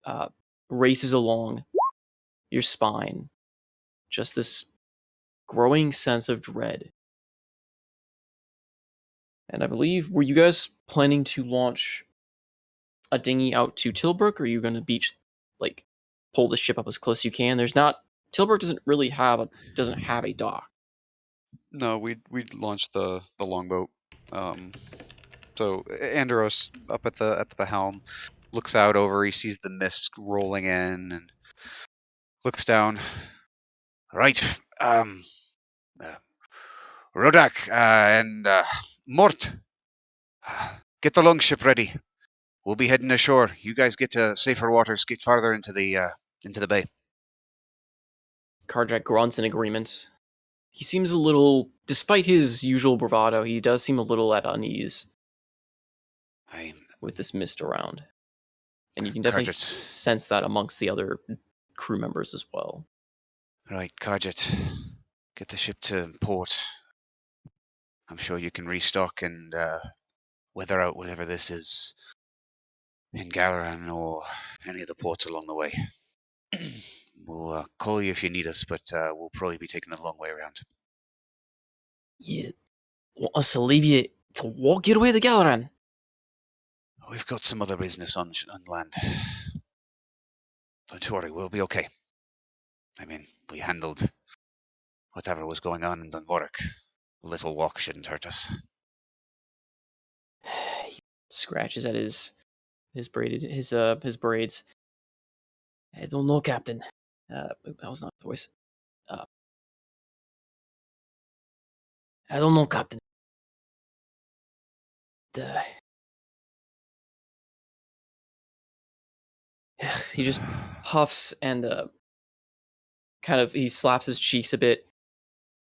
uh, races along your spine. Just this growing sense of dread. And I believe, were you guys planning to launch a dinghy out to Tillbrook, or are you going to like, pull the ship up as close as you can? Tillbrook doesn't have a dock. No, we'd launched the longboat. So Andros up at the helm looks out over. He sees the mist rolling in and looks down. Right, uh, Rodak and Mort, get the longship ready. We'll be heading ashore. You guys get to safer waters. Get farther into the bay. Karjak grunts in agreement. He seems a little, despite his usual bravado, he does seem a little at unease with this mist around. And you can definitely sense that amongst the other crew members as well. Right, Karjat, get the ship to port. I'm sure you can restock and weather out whatever this is in Galaran or any of the ports along the way. We'll call you if you need us, but we'll probably be taking the long way around. You want us to leave you to walk your way to Galaran? We've got some other business on land. Don't worry, we'll be okay. I mean, we handled whatever was going on in Dunvorik. A little walk shouldn't hurt us. He scratches at his braids. I don't know, Captain. That was not the voice. I don't know, Captain. He just huffs and kind of he slaps his cheeks a bit,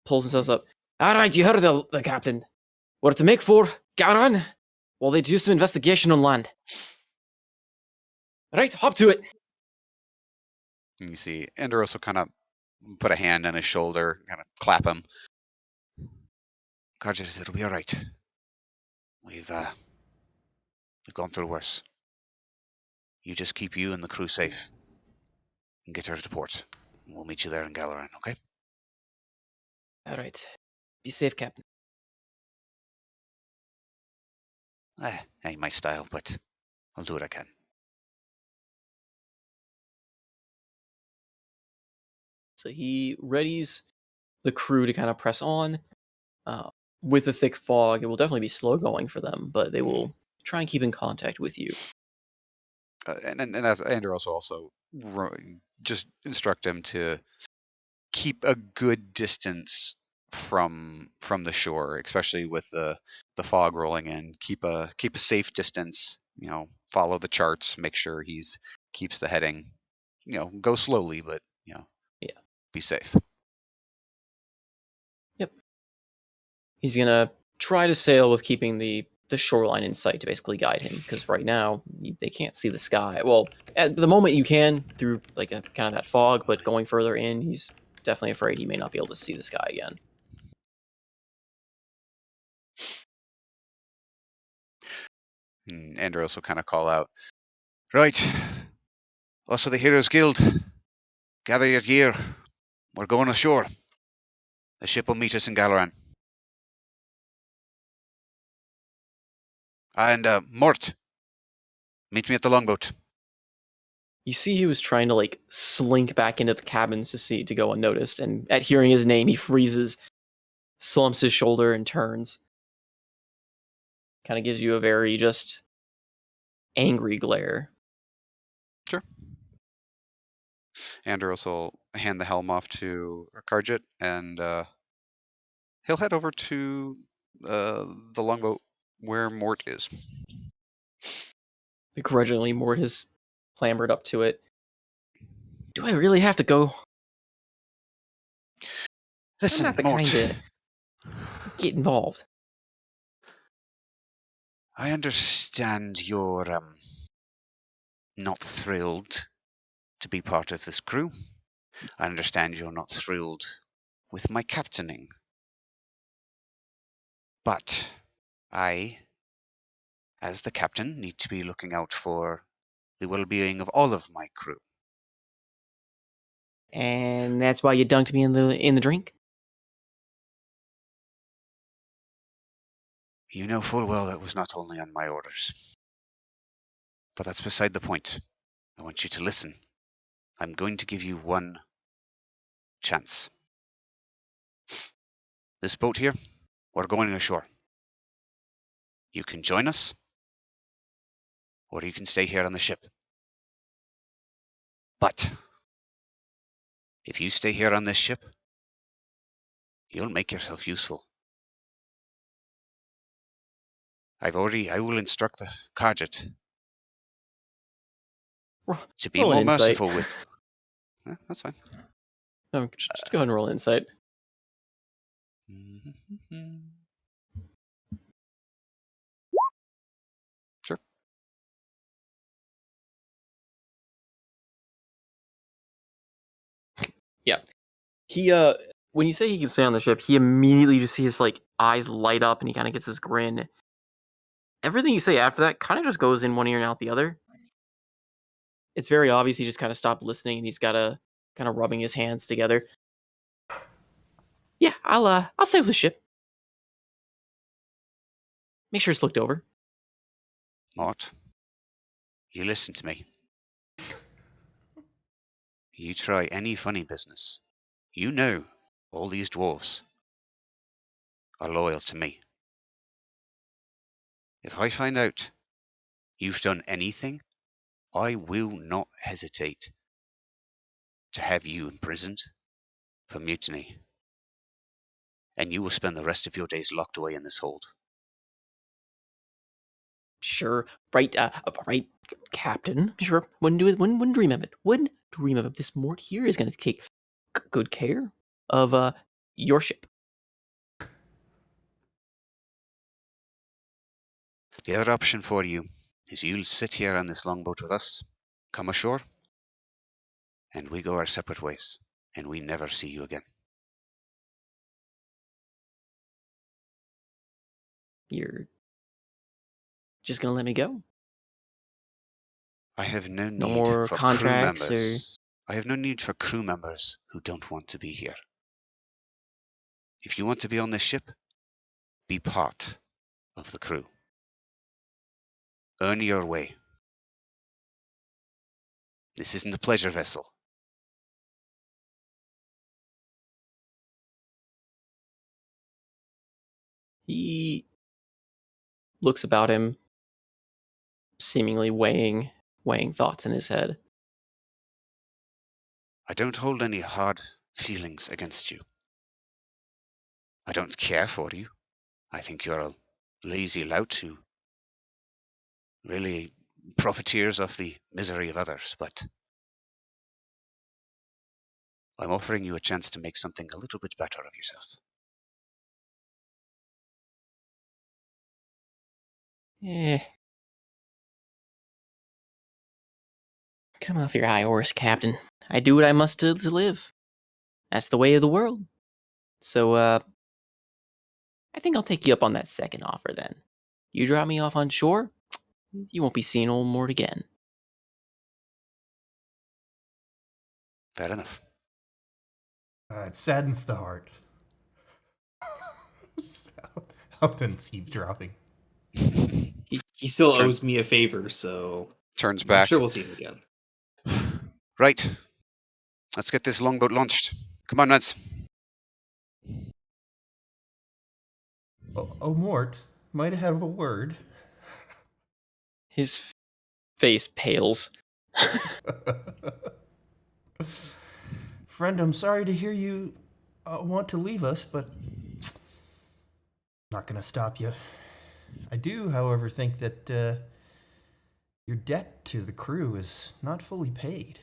pulls himself up. All right, you heard the captain. We're to make for Garan while they do some investigation on land. Right, hop to it. And you see Andros will kind of put a hand on his shoulder, kind of clap him. Karjat, it'll be all right. We've gone through worse. You just keep you and the crew safe and get her to port. We'll meet you there in Galaran, okay? All right. Be safe, Captain. Ain't my style, but I'll do what I can. So he readies the crew to kind of press on. With the thick fog, it will definitely be slow going for them, but they will try and keep in contact with you. And as Andros also just instruct him to keep a good distance from the shore, especially with the fog rolling in. Keep a safe distance. Follow the charts. Make sure keeps the heading. Go slowly, but yeah, be safe. Yep. He's gonna try to sail with keeping the shoreline in sight to basically guide him, because right now they can't see the sky. Well, at the moment you can through like a kind of that fog, but going further in, he's definitely afraid he may not be able to see the sky again. And Andros will kind of call out, right, us of the Heroes Guild, gather your gear. We're going ashore. The ship will meet us in Galaran. And Mort, meet me at the longboat. You see he was trying to like slink back into the cabins to go unnoticed, and at hearing his name, he freezes, slumps his shoulder, and turns. Kind of gives you a very just angry glare. Sure. Andros will hand the helm off to Karjat, and he'll head over to the longboat where Mort is. Begrudgingly, Mort has clambered up to it. Do I really have to go? Listen, I'm not the Mort. kind to get involved. I understand you're not thrilled to be part of this crew. I understand you're not thrilled with my captaining. But I, as the captain, need to be looking out for the well-being of all of my crew. And that's why you dunked me in the drink? You know full well that was not only on my orders. But that's beside the point. I want you to listen. I'm going to give you one chance. This boat here, we're going ashore. You can join us, or you can stay here on the ship. But if you stay here on this ship, you'll make yourself useful. I will instruct the Khajiit to be Roll an more insight. merciful with. That's fine. No, just go ahead and roll insight. Sure. Yeah. He when you say he can stay on the ship, he immediately just sees his like eyes light up and he kind of gets this grin. Everything you say after that kind of just goes in one ear and out the other. It's very obvious he just kind of stopped listening and he's got a kind of rubbing his hands together. Yeah, I'll stay with the ship. Make sure it's looked over. Mort, you listen to me. You try any funny business. You know all these dwarves are loyal to me. If I find out you've done anything, I will not hesitate to have you imprisoned for mutiny. And you will spend the rest of your days locked away in this hold. Sure, right, right, Captain. Sure, wouldn't dream of it. Wouldn't dream of it. This Mort here is going to take good care of your ship. The other option for you is you'll sit here on this longboat with us, come ashore, and we go our separate ways, and we never see you again. You're just gonna let me go? I have no No need more for crew contracts or members. I have no need for crew members who don't want to be here. If you want to be on this ship, be part of the crew. Earn your way. This isn't a pleasure vessel. he looks about him, seemingly weighing thoughts in his head. I don't hold any hard feelings against you. I don't care for you. I think you're a lazy lout who really profiteers off the misery of others, but I'm offering you a chance to make something a little bit better of yourself. Eh. Come off your high horse, Captain. I do what I must to live. That's the way of the world. So, I think I'll take you up on that second offer then. You drop me off on shore, you won't be seeing old Mort again. Fair enough. It saddens the heart. Something's eavesdropping. He still Turn- owes me a favor, so Turns I'm back. sure we'll see him again. Right. Let's get this longboat launched. Come on, lads. Oh, Mort, might I have a word? His face pales. Friend, I'm sorry to hear you want to leave us, but not gonna stop you. I do, however, think that your debt to the crew is not fully paid.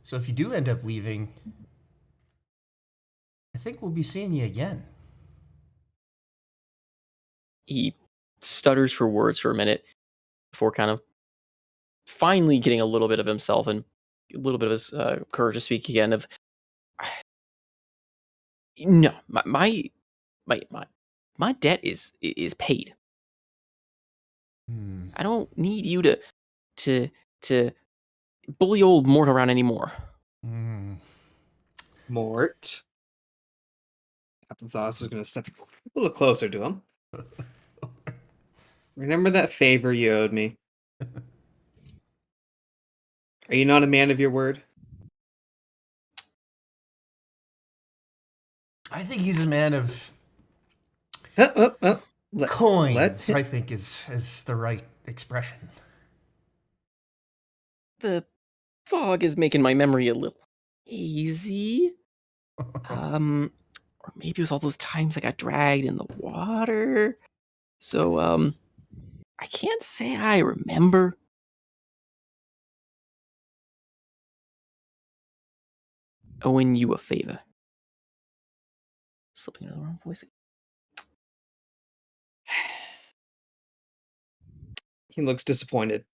So if you do end up leaving, I think we'll be seeing you again. He stutters for words for a minute before kind of finally getting a little bit of himself and a little bit of his courage to speak again. Of no, my debt is paid. I don't need you to bully old Mort around anymore. Mort. Captain Thos is going to step a little closer to him. Remember that favor you owed me? Are you not a man of your word? I think he's a man of Let coins, him- I think is the right expression. The fog is making my memory a little hazy. Or maybe it was all those times I got dragged in the water. So, I can't say I remember. Owing you a favor. Slipping into the wrong voice. He looks disappointed.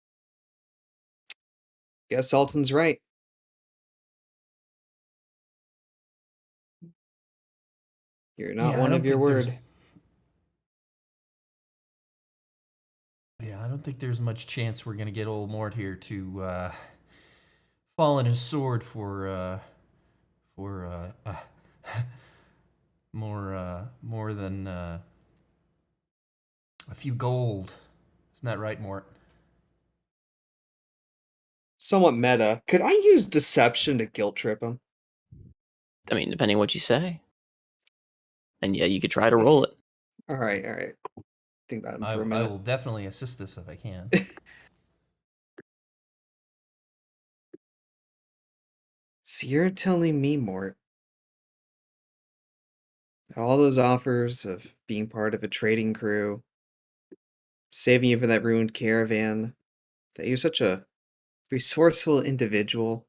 Guess Alton's right. You're not Yeah, I one don't of your think there's- word. Yeah, I don't think there's much chance we're gonna get old Mort here to fall on his sword for more than a few gold. Isn't that right, Mort? Somewhat meta. Could I use deception to guilt trip him? I mean, depending on what you say. And yeah, you could try to roll it. All right. Think about him I for a I minute. will definitely assist this if I can. So you're telling me, Mort, that all those offers of being part of a trading crew, saving you from that ruined caravan, that you're such a resourceful individual,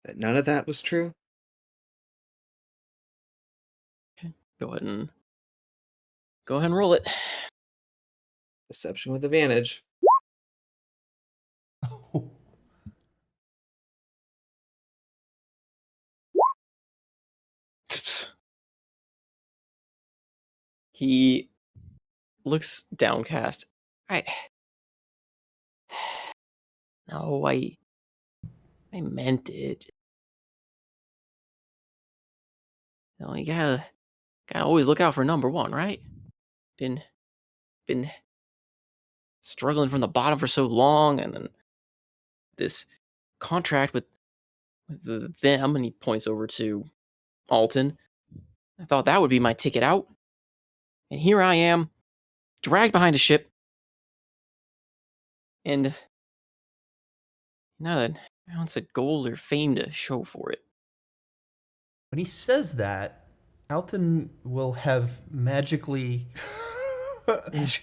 that none of that was true? Okay, go ahead and roll it. Deception with advantage. He looks downcast. No, I meant it. You gotta always look out for number one, right? Been struggling from the bottom for so long, and then this contract with them, and he points over to Alton. I thought that would be my ticket out, and here I am, dragged behind a ship, and not an ounce of gold or fame to show for it. When he says that, Alton will have magically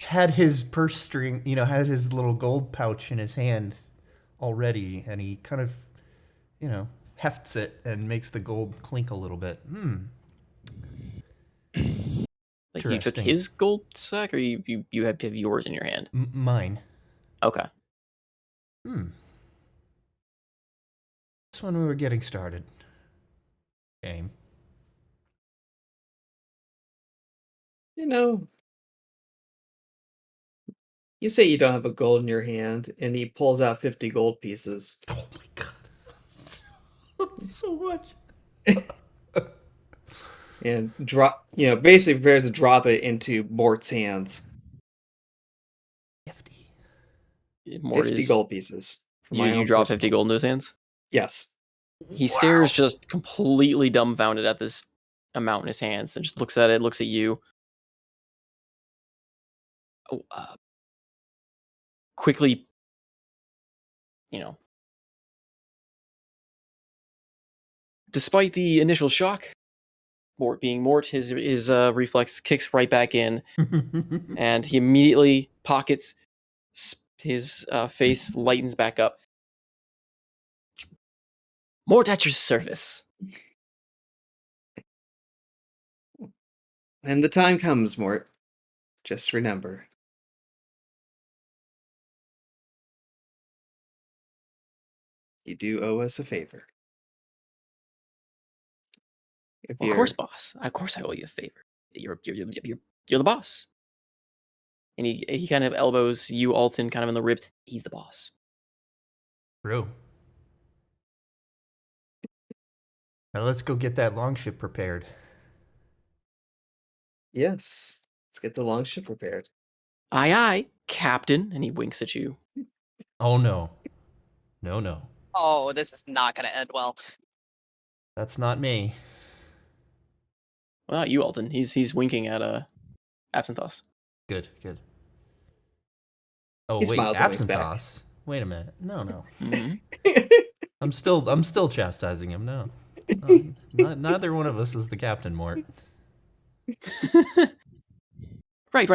had his purse string, had his little gold pouch in his hand already, and he kind of, hefts it and makes the gold clink a little bit. Like you took Interesting. his gold sack, or you have yours in your hand? Mine. Okay. Just when we were getting started. Game. You know, you say you don't have a gold in your hand, and he pulls out 50 gold pieces. Oh my god. So much. And basically prepares to drop it into Mort's hands. 50. Mort 50 is gold pieces. For my you own drop personal- 50 gold into his hands. Yes. He stares just completely dumbfounded at this amount in his hands and just looks at it, looks at you. Oh, quickly, despite the initial shock, Mort being Mort, his reflex kicks right back in, and he immediately pockets his face, lightens back up. Mort at your service. When the time comes, Mort, just remember. You do owe us a favor. If Well, of you're course, boss. Of course, I owe you a favor. You're the boss. And he kind of elbows you, Alton, kind of in the ribs. He's the boss. True. Now let's go get that longship prepared. Yes. Let's get the longship prepared. Aye, aye, Captain. And he winks at you. Oh no. No. Oh, this is not going to end well. That's not me. Well, not you, Alton. He's winking at Absinthoss. Good. Oh He wait, smiles and winks back. Absinthoss. Wait a minute. No. Mhm. I'm still chastising him. No. Neither one of us is the captain, Mort. Right.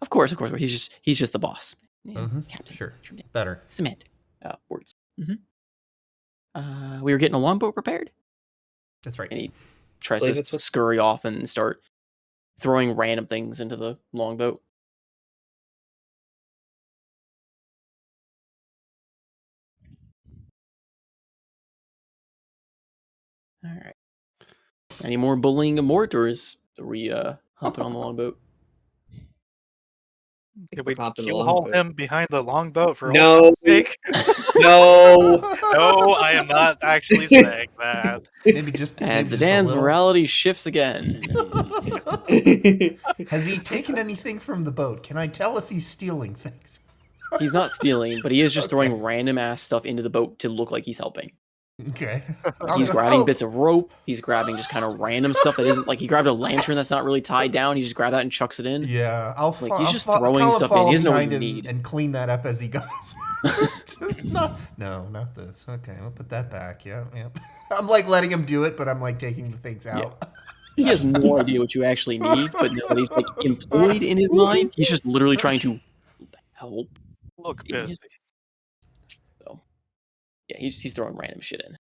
Of course. He's just the boss. Yeah, Captain. Sure. Better. Cement. Words. We were getting a longboat prepared, That's right. and he tries Believe to it's what- scurry off and start throwing random things into the longboat. All right. Any more bullying of Mort, or are we hopping on the longboat? Did We're we popping the keel haul longboat. him behind the longboat for No. old time's sake? No. No, I am not actually saying that. Maybe just And maybe just a Zidane's little. morality shifts again. Has he taken anything from the boat? Can I tell if he's stealing things? He's not stealing, but he is just Okay. throwing random ass stuff into the boat to look like he's helping. Okay. He's grabbing bits of rope. He's grabbing just kind of random stuff that isn't like he grabbed a lantern that's not really tied down. He just grabbed that and chucks it in. Yeah, Like, he's just throwing stuff in. He doesn't know what you need. and clean that up as he goes. Just not this. Okay, I'll put that back. Yeah. I'm like letting him do it, but I'm like taking the things out. He has no idea what you actually need, but now that he's like employed in his mind, he's just literally trying to help. Look in his- busy. So, yeah, he's throwing random shit in.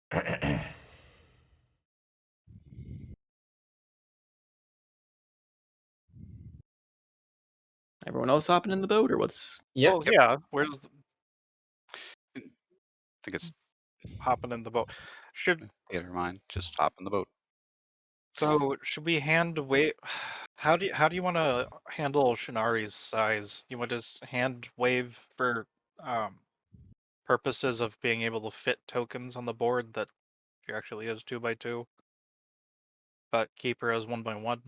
Everyone else hopping in the boat, or what's? Yeah. Well, yeah. Where's the I think it's hopping in the boat? never mind. Just hop in the boat. Should we hand wave? How do you want to handle Shinari's size? You want to just hand wave for purposes of being able to fit tokens on the board that she actually is 2x2, but keep her as 1x1.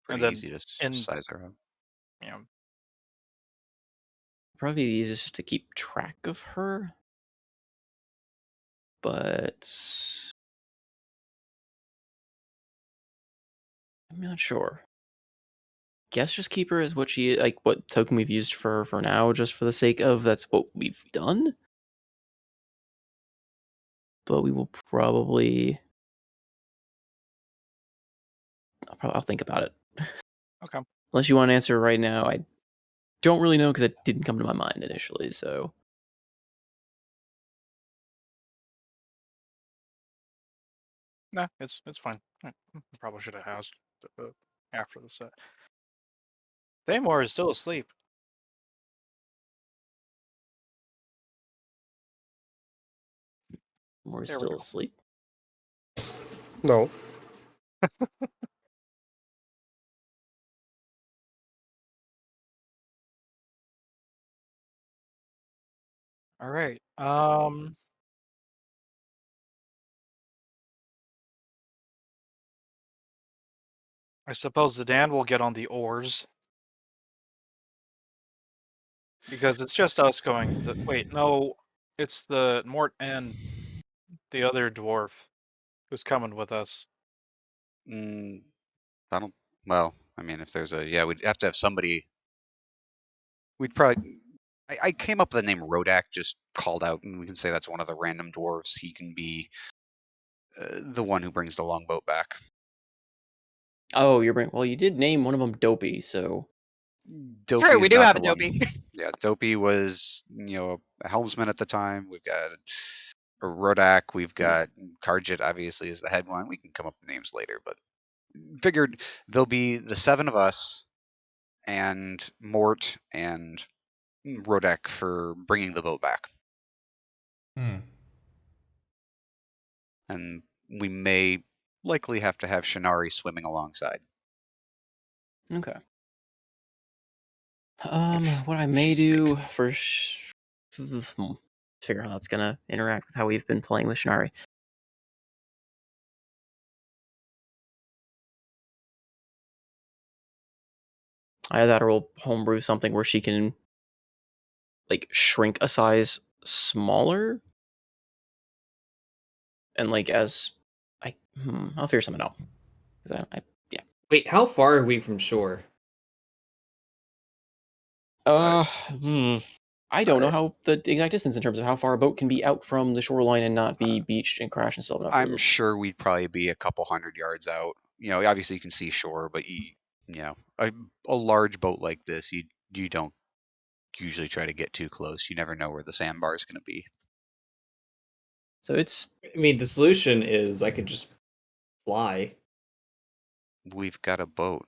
Pretty then easy to in- size her up. Yeah. Probably the easiest is to keep track of her. But I'm not sure. Guess just keep her as what she like what token we've used for now, just for the sake of that's what we've done. But we will probably I'll think about it. Okay. Unless you want to answer right now, I don't really know because it didn't come to my mind initially. So Nah, it's fine. Probably should have asked after the set. Thamor is still asleep. we're There we still go. asleep. No. All right. I suppose Zidane will get on the oars. Because it's just us going. Wait, no, it's the Mort and the other dwarf who's coming with us. I don't. Well, I mean, if there's we'd have to have somebody. We'd probably. I came up with the name Rodak, just called out, and we can say that's one of the random dwarves. He can be the one who brings the longboat back. Oh, well, you did name one of them Dopey, so Dopey True, is we do not have the a one. Dopey. Yeah, Dopey was a helmsman at the time. We've got a Rodak. We've got Karjit, obviously, is the head one. We can come up with names later, but figured there'll be the 7 of us and Mort and Rodak for bringing the boat back. Hmm. and we may likely have to have Shinari swimming alongside. Okay. What I may do for figure out how it's gonna interact with how we've been playing with Shinari. Either will homebrew something where she can like shrink a size smaller, and like as I'll figure something out. 'Cause yeah. Wait, how far are we from shore? I don't know how the exact distance in terms of how far a boat can be out from the shoreline and not be beached and crash and still have enough I'm room. sure we'd probably be a couple 100 yards out. Obviously you can see shore, but a large boat like this, you don't usually try to get too close. You never know where the sandbar is going to be. So it's I mean, the solution is I could just fly. We've got a boat.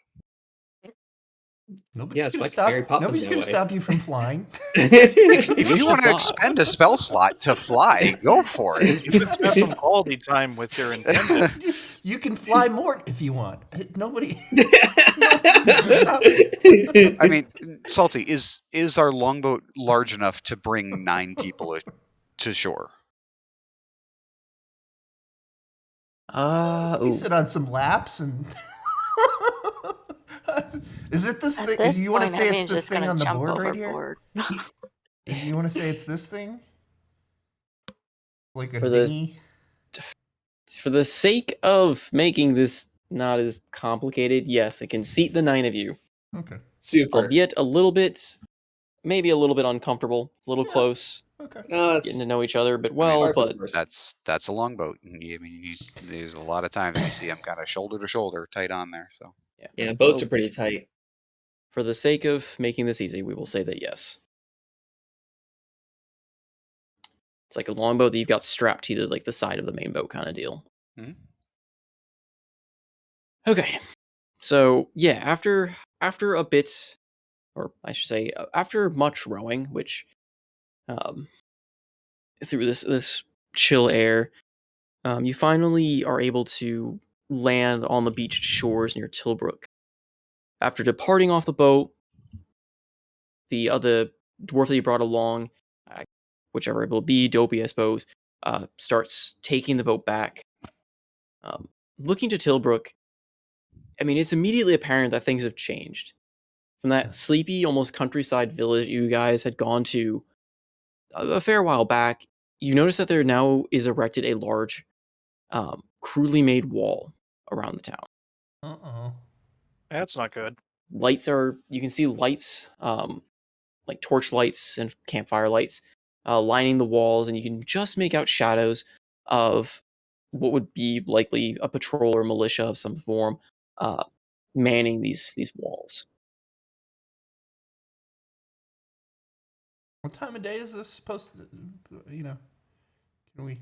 Nobody's Yes, gonna like stop. Mary Poppins Nobody's my gonna way. stop you from flying. If wish you to want to fly. expend a spell slot to fly, go for it. You could spend some quality time with your intended. You can fly more if you want. Nobody. Nobody's gonna stop you. I mean, Salty, is our longboat large enough to bring 9 people to shore? We ooh. sit on some laps and. Is it this At thing? this You want to point, say Evan's it's this just thing gonna on the jump board right here? overboard. You want to say it's this thing? Like a For the- dinghy? For the sake of making this not as complicated, yes, it can seat the 9 of you. Okay. Super. Albeit maybe a little bit uncomfortable, a little close, Okay. getting to know each other a bit well, I mean, but that's a longboat. I mean, there's a lot of times you see them kind of shoulder to shoulder, tight on there. So Yeah, boats well, are pretty tight. for the sake of making this easy, we will say that yes. It's like a longboat that you've got strapped to like the side of the main boat kind of deal. Mhm. Okay, so yeah, after a bit, or I should say, after much rowing, which through this chill air, you finally are able to land on the beached shores near Tillbrook. After departing off the boat, the other dwarf that you brought along, whichever it will be, Dopey, I suppose, starts taking the boat back. Looking to Tillbrook, I mean, it's immediately apparent that things have changed. From that sleepy, almost countryside village you guys had gone to a fair while back, you notice that there now is erected a large, crudely made wall around the town. Uh-oh. That's not good. You can see lights, like torch lights and campfire lights, lining the walls, and you can just make out shadows of what would be likely a patrol or militia of some form, manning these walls. What time of day is this supposed to, can we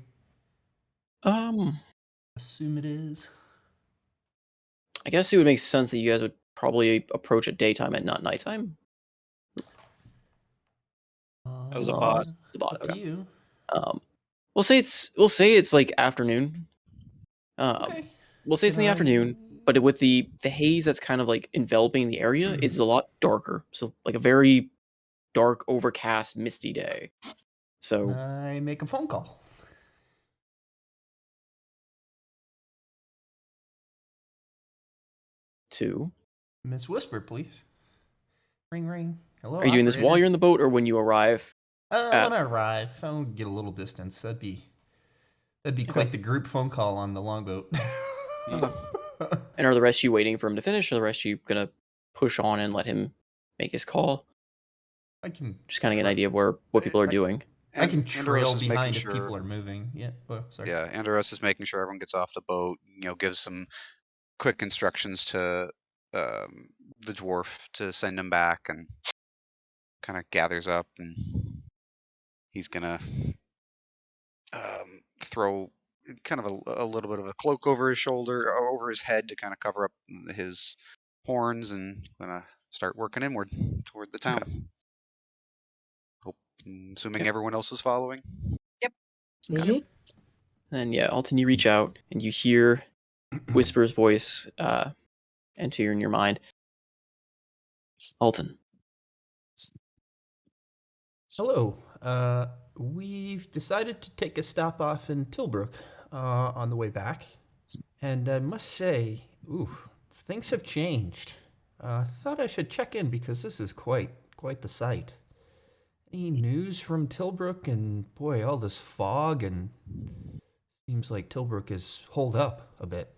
assume it is? I guess it would make sense that you guys would probably approach at daytime and not nighttime. As a bot. The bot, Up to okay. you. We'll say it's like afternoon. Okay. We'll say it's in the afternoon, but with the haze that's kind of like enveloping the area, it's a lot darker. So like a very dark, overcast, misty day. So I make a phone call. to Miss Whisper, please. Ring, ring. Hello. are you doing this while you're in the boat or when you arrive? When I arrive, I'll get a little distance. That'd be quite the group phone call on the longboat. And are the rest of you waiting for him to finish, or the rest of you gonna push on and let him make his call? I can Just kind of get an idea of what people are doing. I can Andros trail is making behind if sure- people are moving. Yeah. Oh, sorry. Yeah, Andros is making sure everyone gets off the boat. Gives some quick instructions to the dwarf to send him back, and kind of gathers up, and he's gonna throw kind of a little bit of a cloak over his shoulder, over his head to kind of cover up his horns, and gonna start working inward toward the town. Assuming everyone else is following. Yep. Mhm. Then yeah, Alton, you reach out and you hear Whisper's voice enter in your mind. Alton, Hello. We've decided to take a stop off in Tillbrook on the way back. And I must say, things have changed. Thought I should check in because this is quite the sight. Any news from Tillbrook? And boy, all this fog, and seems like Tillbrook is holed up a bit.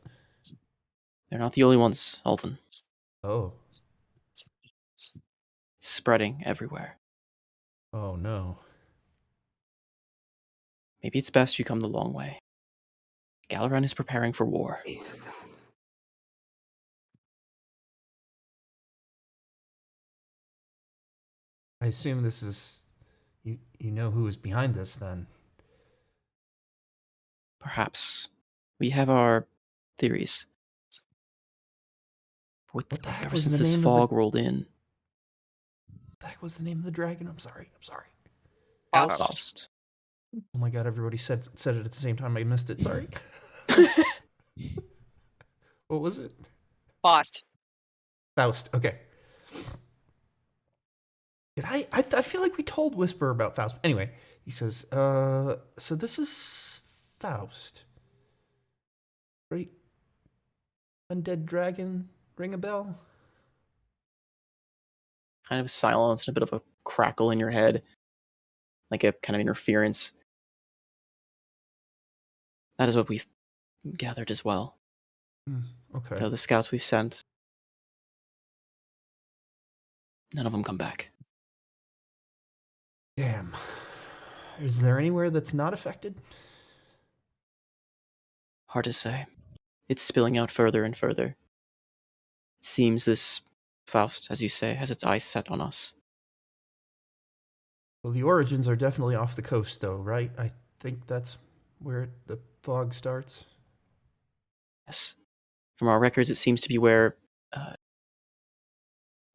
they're not the only ones, Alton. Oh, It's spreading everywhere. oh no. Maybe it's best you come the long way. Galaran is preparing for war. I assume this is you know who is behind this then. Perhaps. We have our theories. What the heck Ever was since the this name of the fog rolled in, What the heck was the name of the dragon? I'm sorry. Faust. Faust. Oh my god, everybody said it at the same time. I missed it. Sorry. What was it? Faust. Faust. Okay. Did I feel like we told Whisper about Faust. Anyway, he says, so this is Faust. Great undead dragon, ring a bell? Kind of silence and a bit of a crackle in your head. Like a kind of interference. That is what we've gathered as well. Okay. Though the scouts we've sent, none of them come back. Damn. Is there anywhere that's not affected? Hard to say. It's spilling out further and further. It seems this Faust, as you say, has its eyes set on us. Well, the origins are definitely off the coast, though, right? I think that's where the fog starts. Yes. From our records, it seems to be where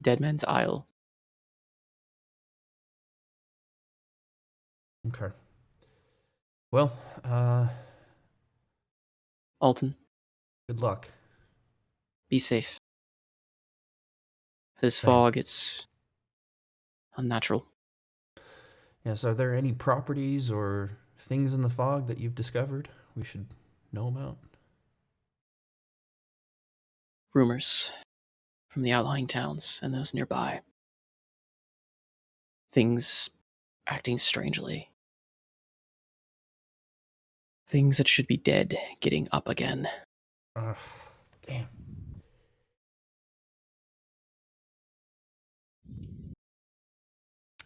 Dead Man's Isle. Okay. Well, Alton, good luck. be safe. This Same. fog, it's unnatural. Yes, are there any properties or things in the fog that you've discovered we should know about? Rumors from the outlying towns and those nearby. Things acting strangely. Things that should be dead getting up again. Damn.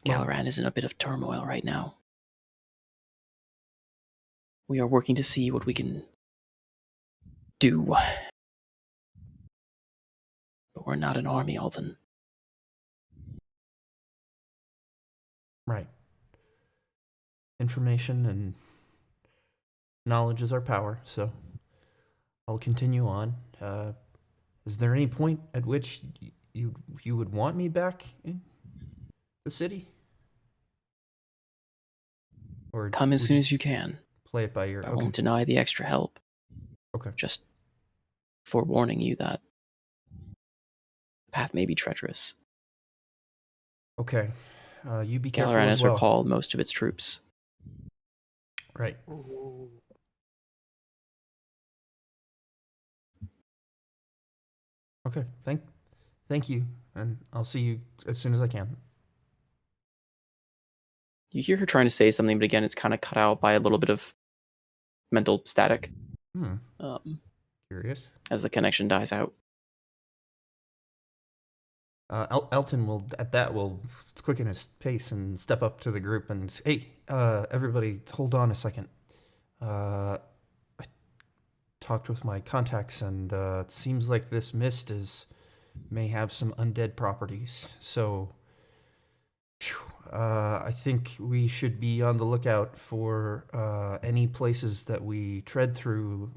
Well- Galaran is in a bit of turmoil right now. We are working to see what we can do. But we're not an army, Alton. Right. Information and knowledge is our power, so I'll continue on. Is there any point at which you would want me back in the city? Or Come as would soon you as you can. play it by ear? I Okay. won't deny the extra help. Okay. Just forewarning you that the path may be treacherous. Okay. You be careful Galaran as has well. recalled most of its troops. Right. Okay. Thank you, and I'll see you as soon as I can. You hear her trying to say something, but again, it's kind of cut out by a little bit of mental static Curious. as the connection dies out. Elton will quicken his pace and step up to the group and hey, everybody, hold on a second. I talked with my contacts, and it seems like this mist may have some undead properties. So, I think we should be on the lookout for any places that we tread through.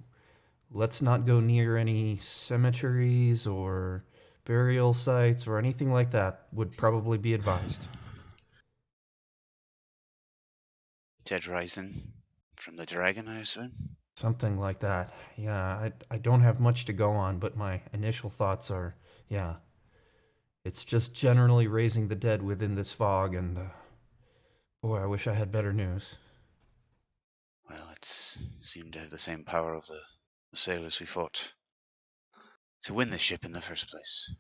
Let's not go near any cemeteries or burial sites or anything like that. Would probably be advised. Dead rising from the dragon, I assume. Something like that. Yeah, I don't have much to go on, but my initial thoughts are, yeah, it's just generally raising the dead within this fog, and boy, I wish I had better news. Well, it seemed to have the same power of the sailors we fought to win the ship in the first place.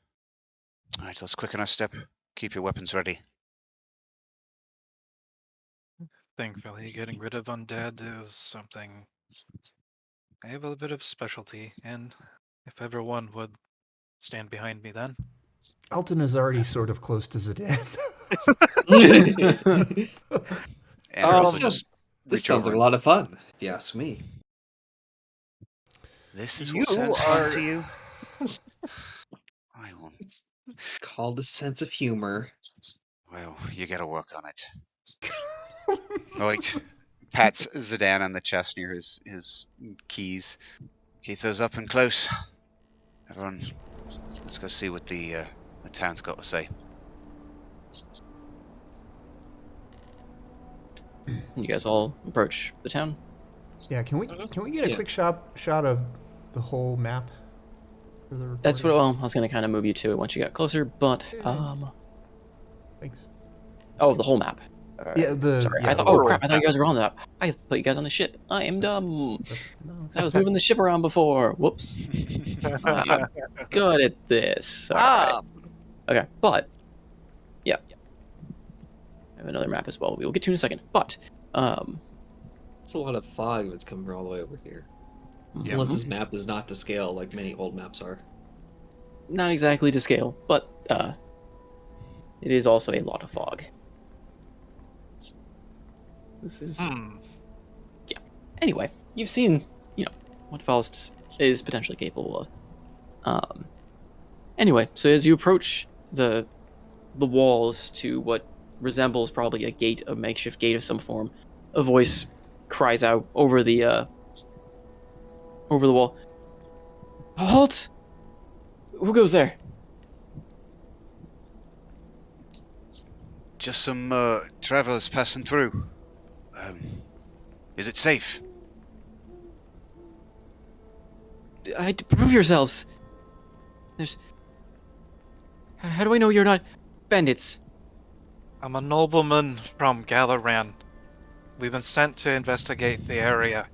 All right, let's quicken our step. Keep your weapons ready. Thankfully, getting rid of undead is something I have a bit of specialty in. If everyone would stand behind me then. Alton is already sort of close to Zidane. Andros Um, will just This reach sounds over like a lot of fun, if you ask me. This is You what sounds fun are- to you? I won't. It's called a sense of humor. Well, you gotta work on it. Right. Pats Zidane on the chest near his keys. Keep those up and close. Everyone, let's go see what the town's got to say. You guys all approach the town. Yeah, can we get a Yeah. quick shot of the whole map for the That's what. recording? Well, I was gonna kind of move you to it once you got closer, but Thanks. oh, the whole map. Yeah, Sorry, yeah, I thought. the Oh whole crap! I thought map. you guys were on that. I put you guys on the ship. I am dumb. No, it's I was okay. moving the ship around before. Whoops. I'm good at this. All right. Ah, Okay, but yeah, I have another map as well. We'll get to in a second. But It's a lot of fog that's coming all the way over here. mhm. Unless this map is not to scale like many old maps are. Not exactly to scale, but it is also a lot of fog. This is anyway. You've seen, what Faust is potentially capable of. Anyway, so as you approach the walls to what resembles probably a gate, a makeshift gate of some form, a voice cries out over the wall. Halt! Who goes there? Just some travelers passing through. Is it safe? Prove yourselves. There's. How do I know you're not bandits? I'm a nobleman from Galaran. We've been sent to investigate the area.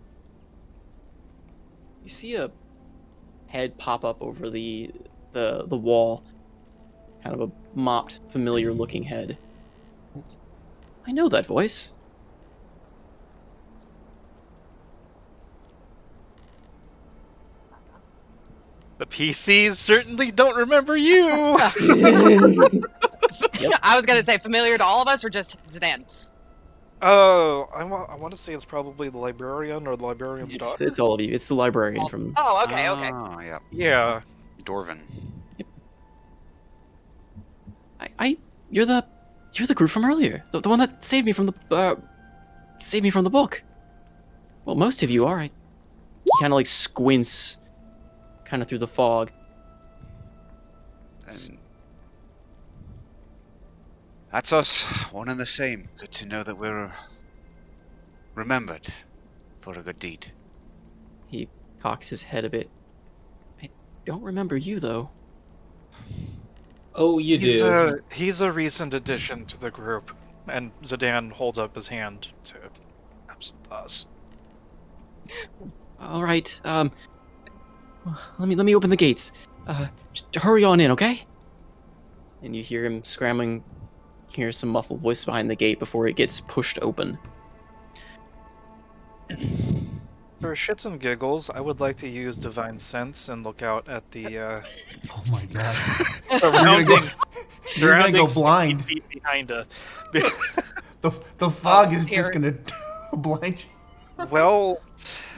You see a head pop up over the wall. Kind of a mopped, familiar-looking head. I know that voice. The PCs certainly don't remember you. I was gonna say familiar to all of us or just Zidane. Oh, I want to say it's probably the librarian or the librarian's daughter. It's all of you. It's the librarian from. Oh, okay, okay. Oh, yeah. Yeah. Dorvin. You're the group from earlier. The one that saved me from the book. Well, most of you are. He kind of like squints, kind of through the fog. And that's us, one and the same. Good to know that we're remembered for a good deed. He cocks his head a bit. I don't remember you though. Oh, you do. He's a recent addition to the group, and Zidane holds up his hand to us. All right. Let me open the gates. Just hurry on in, okay? And you hear him scrambling. You hear some muffled voice behind the gate before it gets pushed open. For shits and giggles, I would like to use Divine Sense and look out at the Oh my god. surrounding. You're gonna go surroundings blind. 50 feet behind us. The fog is Here. just gonna blind you. Well,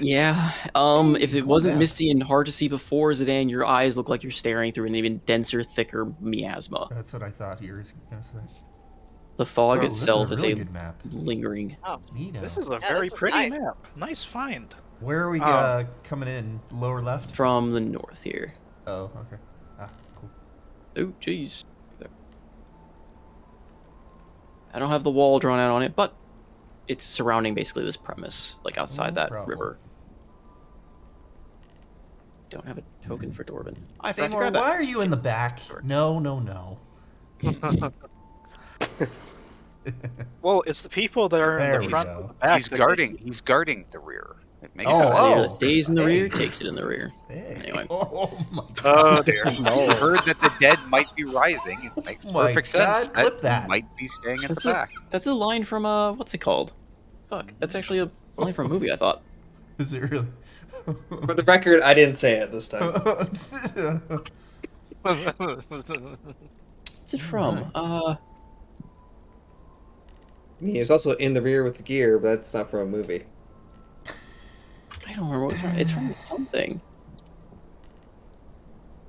Yeah. If it wasn't down. misty and hard to see before, Zidane, your eyes look like you're staring through an even denser, thicker miasma. That's what I thought you were gonna say. The fog Oh, this is itself a is really a good map. lingering. Oh, Neato. this is a Yeah, very this is pretty nice. map. Nice find. Where are we Oh. coming in? Lower left? From the north here. Oh, okay. Ah, cool. Oh, jeez. I don't have the wall drawn out on it, but it's surrounding basically this premise, like outside No that problem. river. don't have a token for Dwarven. I forgot to Thamor, grab that. why are you in the back? No, no, no. Well, it's the people that are in There the we front go. and the back. He's that guarding. He's guarding the rear. It makes Oh, sense. Either oh. stays in the Hey. rear, takes it in the rear. Hey. Anyway. Oh my god. Oh dear. He No. heard that the dead might be rising. It makes My perfect sense God, clip that he that. might be staying at That's the a back. that's a line from what's it called? Fuck, that's actually a line from a movie. I thought. Is it really? For the record, I didn't say it this time. What's it from? Alright. I mean, he's also in the rear with the gear, but that's not from a movie. I don't remember what it's from. It's from something.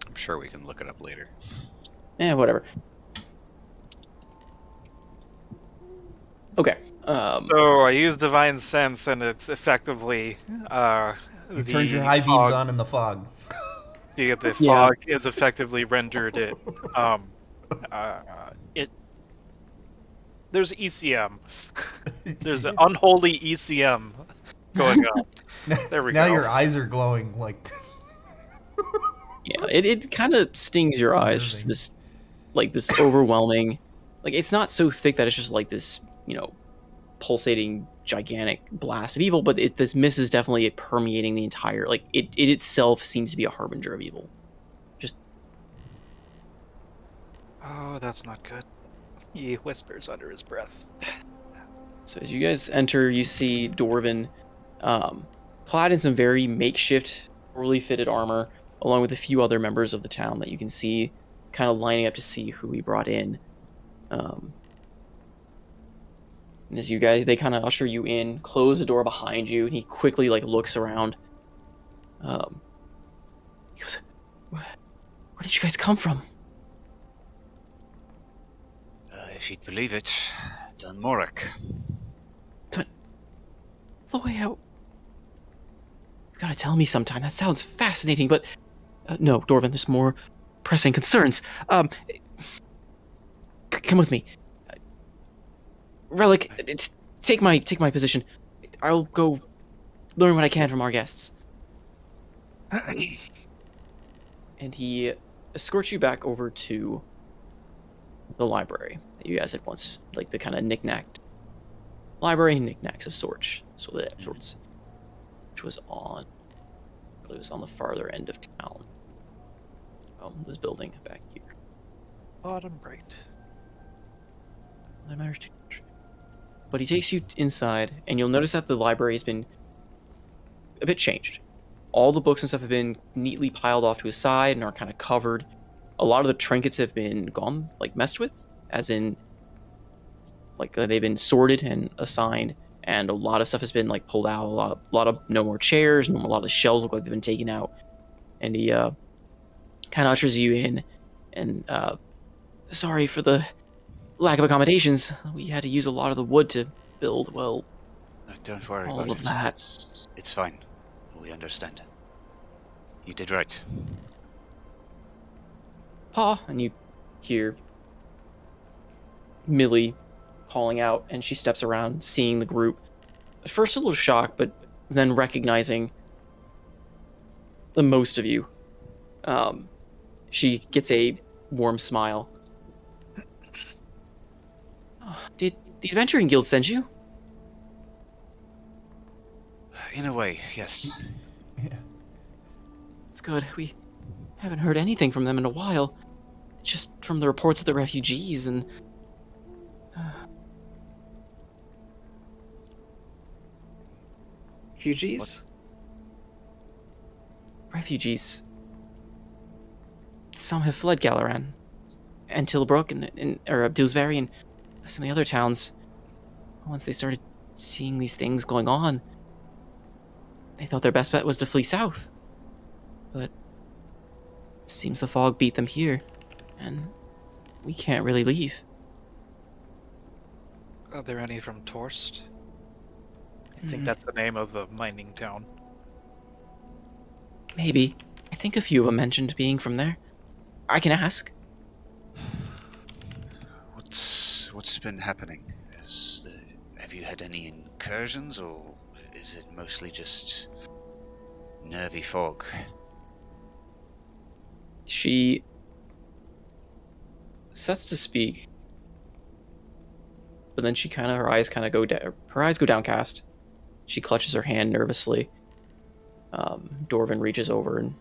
I'm sure we can look it up later. Whatever. Okay. So I use divine sense, and it's effectively You turned your high beams fog. on in the fog. The Yeah. fog is effectively rendered it. It. There's ECM. There's an unholy ECM going on. There we Now go. your eyes are glowing like. Yeah, it kind of stings your eyes. Just this overwhelming, like it's not so thick that it's just like this, pulsating gigantic blast of evil, but this mist is definitely permeating the entire. Like it itself seems to be a harbinger of evil. Just Oh, that's not good. He whispers under his breath. so as you guys enter, you see Dwarven, clad in some very makeshift, poorly fitted armor, along with a few other members of the town that you can see kind of lining up to see who he brought in. And as they kind of usher you in, close the door behind you, and he quickly looks around. He goes, "Where did you guys come from?" If you'd believe it, Dunmoric. The way out. You gotta tell me sometime. That sounds fascinating, but no, Dorvin. There's more pressing concerns. Come with me. Relic, take my position. I'll go learn what I can from our guests. And he escorts you back over to the library that you guys had once, like the kind of knick-knacked library and knickknacks of sorts, which was on the farther end of town. This building back here. Bottom right. That matters too much. But he takes you inside, and you'll notice that the library has been a bit changed. All the books and stuff have been neatly piled off to a side and are kind of covered. A lot of the trinkets have been gone, messed with, as in, they've been sorted and assigned, and a lot of stuff has been, pulled out. A lot of no more chairs, a lot of the shelves look like they've been taken out. And he, kind of ushers you in, and, sorry for the lack of accommodations. We had to use a lot of the wood to build, No, don't worry all about of it. that. It's fine. We understand. You did right. Pa, and you hear Millie calling out, and she steps around, seeing the group. At first a little shocked, but then recognizing the most of you. She gets a warm smile. Oh, did the Adventuring Guild send you? In a way, yes. Yeah. It's good. We haven't heard anything from them in a while. Just from the reports of the refugees and... Refugees? Refugees. Some have fled Galaran and Tillbrook or Dewsbury and some of the other towns. Once they started seeing these things going on, they thought their best bet was to flee south. But it seems the fog beat them here, and we can't really leave. Are there any from Torst? I think Hmm. that's the name of the mining town. Maybe. I think a few of them mentioned being from there. I can ask. What's been happening? Have you had any incursions, or is it mostly just nervy fog? She sets to speak, but then her eyes go down. Her eyes go downcast. She clutches her hand nervously. Dorvin reaches over and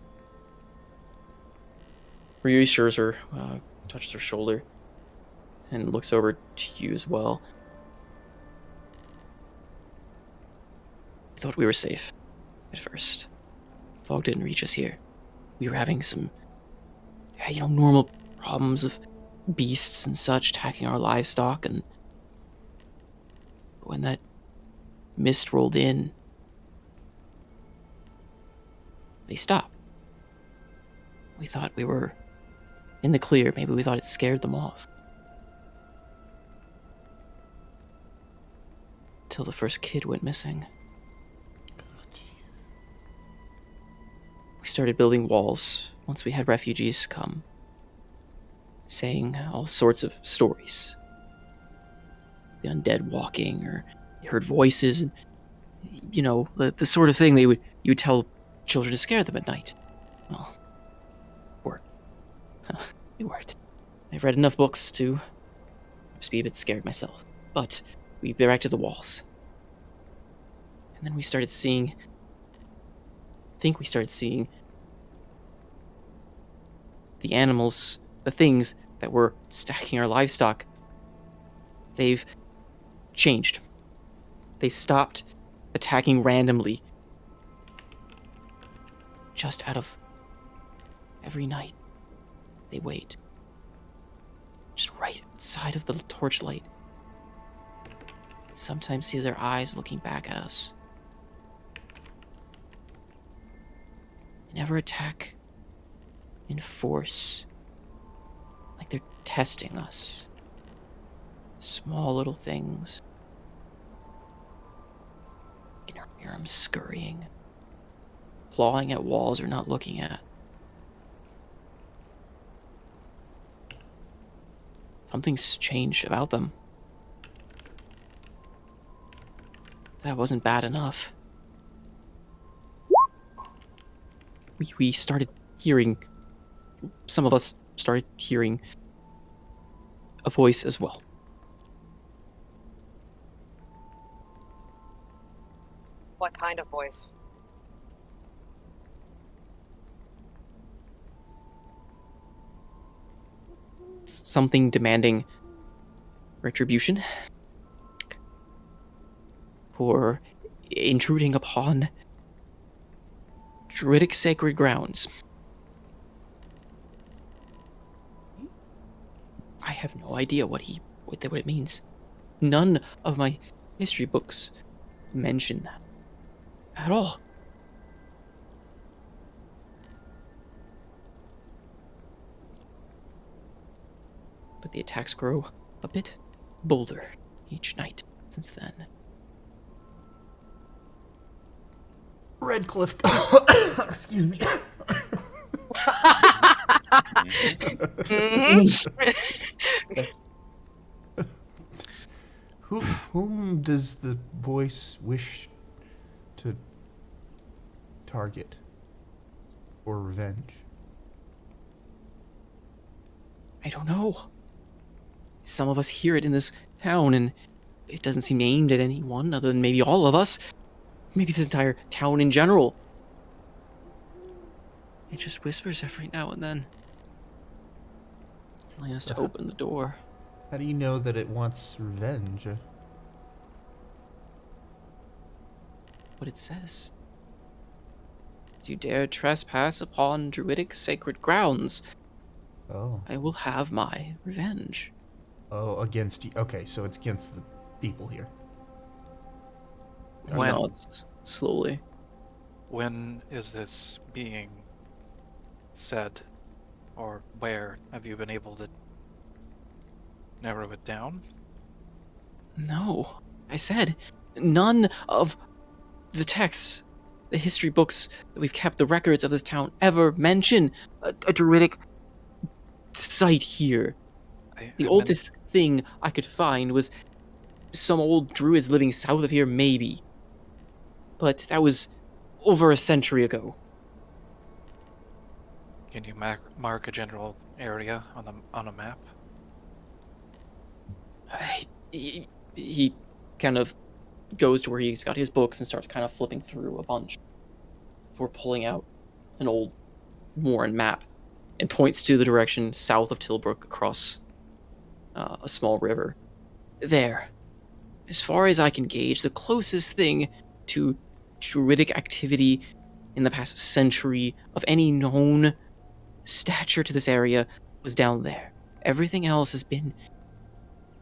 reassures her, touches her shoulder, and looks over to you as well. I thought we were safe at first. Fog didn't reach us here. We were having some, normal problems of beasts and such attacking our livestock, and when that mist rolled in, they stopped. We thought we were in the clear. Maybe we thought it scared them off. Till the first kid went missing. We started building walls once we had refugees come, saying all sorts of stories. The undead walking, or you heard voices, and the sort of thing you would tell children to scare them at night. Well, it worked. It worked. I've read enough books to just be a bit scared myself. But we erected the walls. And then we started seeing... the animals, the things that were stacking our livestock. They've changed. They've stopped attacking randomly. Just out of every night, they wait. Just right outside of the torchlight. Sometimes see their eyes looking back at us. They never attack in force, like they're testing us. Small little things. You can hear them scurrying, clawing at walls we're not looking at. Something's changed about them. That wasn't bad enough. We started hearing... Some of us started hearing a voice as well. What kind of voice? Something demanding retribution for intruding upon Druidic sacred grounds. I have no idea what it means. None of my history books mention that at all. But the attacks grow a bit bolder each night since then. Redcliffe. Excuse me. Whom does the voice wish to target or revenge? I don't know. Some of us hear it in this town, and it doesn't seem aimed at anyone other than maybe all of us. Maybe this entire town in general. It just whispers every now and then, telling us to open the door. How do you know that it wants revenge? What it says. If you dare trespass upon Druidic sacred grounds, I will have my revenge. Oh, against you. Okay, so it's against the people here. When? Nods slowly. When is this being said? Or where? Have you been able to narrow it down? No. I said, none of the texts, the history books that we've kept, the records of this town, ever mention a Druidic site here. The oldest thing I could find was some old druids living south of here, maybe. But that was over a century ago. Can you mark a general area on a map? He kind of goes to where he's got his books and starts kind of flipping through a bunch before pulling out an old worn map and points to the direction south of Tillbrook across a small river. There, as far as I can gauge, the closest thing to druidic activity in the past century of any known stature to this area was down there. Everything else has been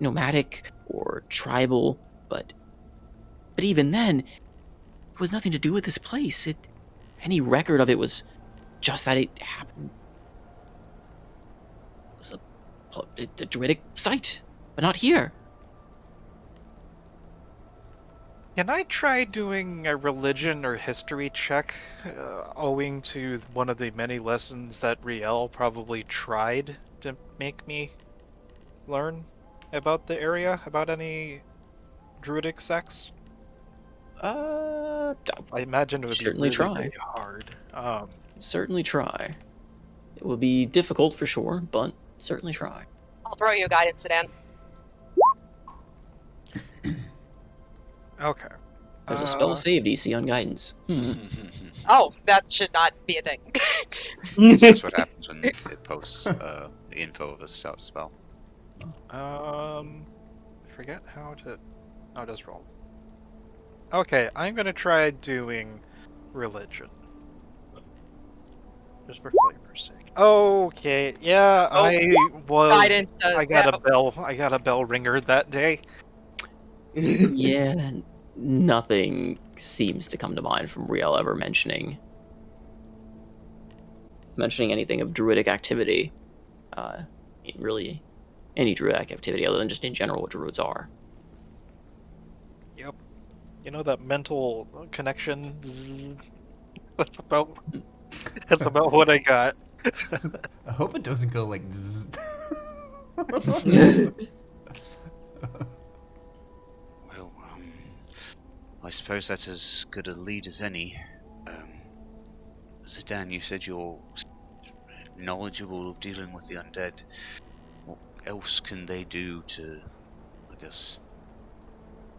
nomadic or tribal, but even then, it was nothing to do with this place. Any record of it was just that it happened. It was a druidic site, but not here. Can I try doing a religion or history check, owing to one of the many lessons that Riel probably tried to make me learn about the area, about any druidic sects? I imagine it would be certainly really, try. really hard. Certainly try. It will be difficult for sure, but certainly try. I'll throw you a guidance, Sedan. Okay. There's a spell save DC on guidance. Oh, that should not be a thing. This is what happens when it posts the info of a spell. I forget how to. I'll just roll. Okay, I'm gonna try doing religion. Just for flavor's sake. Okay, yeah, Oh, guidance does. I got a bell ringer that day. Yeah, nothing seems to come to mind from Riel ever mentioning anything of druidic activity. Really, any druidic activity other than just in general what druids are. Yep. You know that mental connection? Zzz. That's about what I got. I hope it doesn't go like. Zzz. Well, I suppose that's as good a lead as any. Zidane, you said you're knowledgeable of dealing with the undead. What else can they do to, I guess,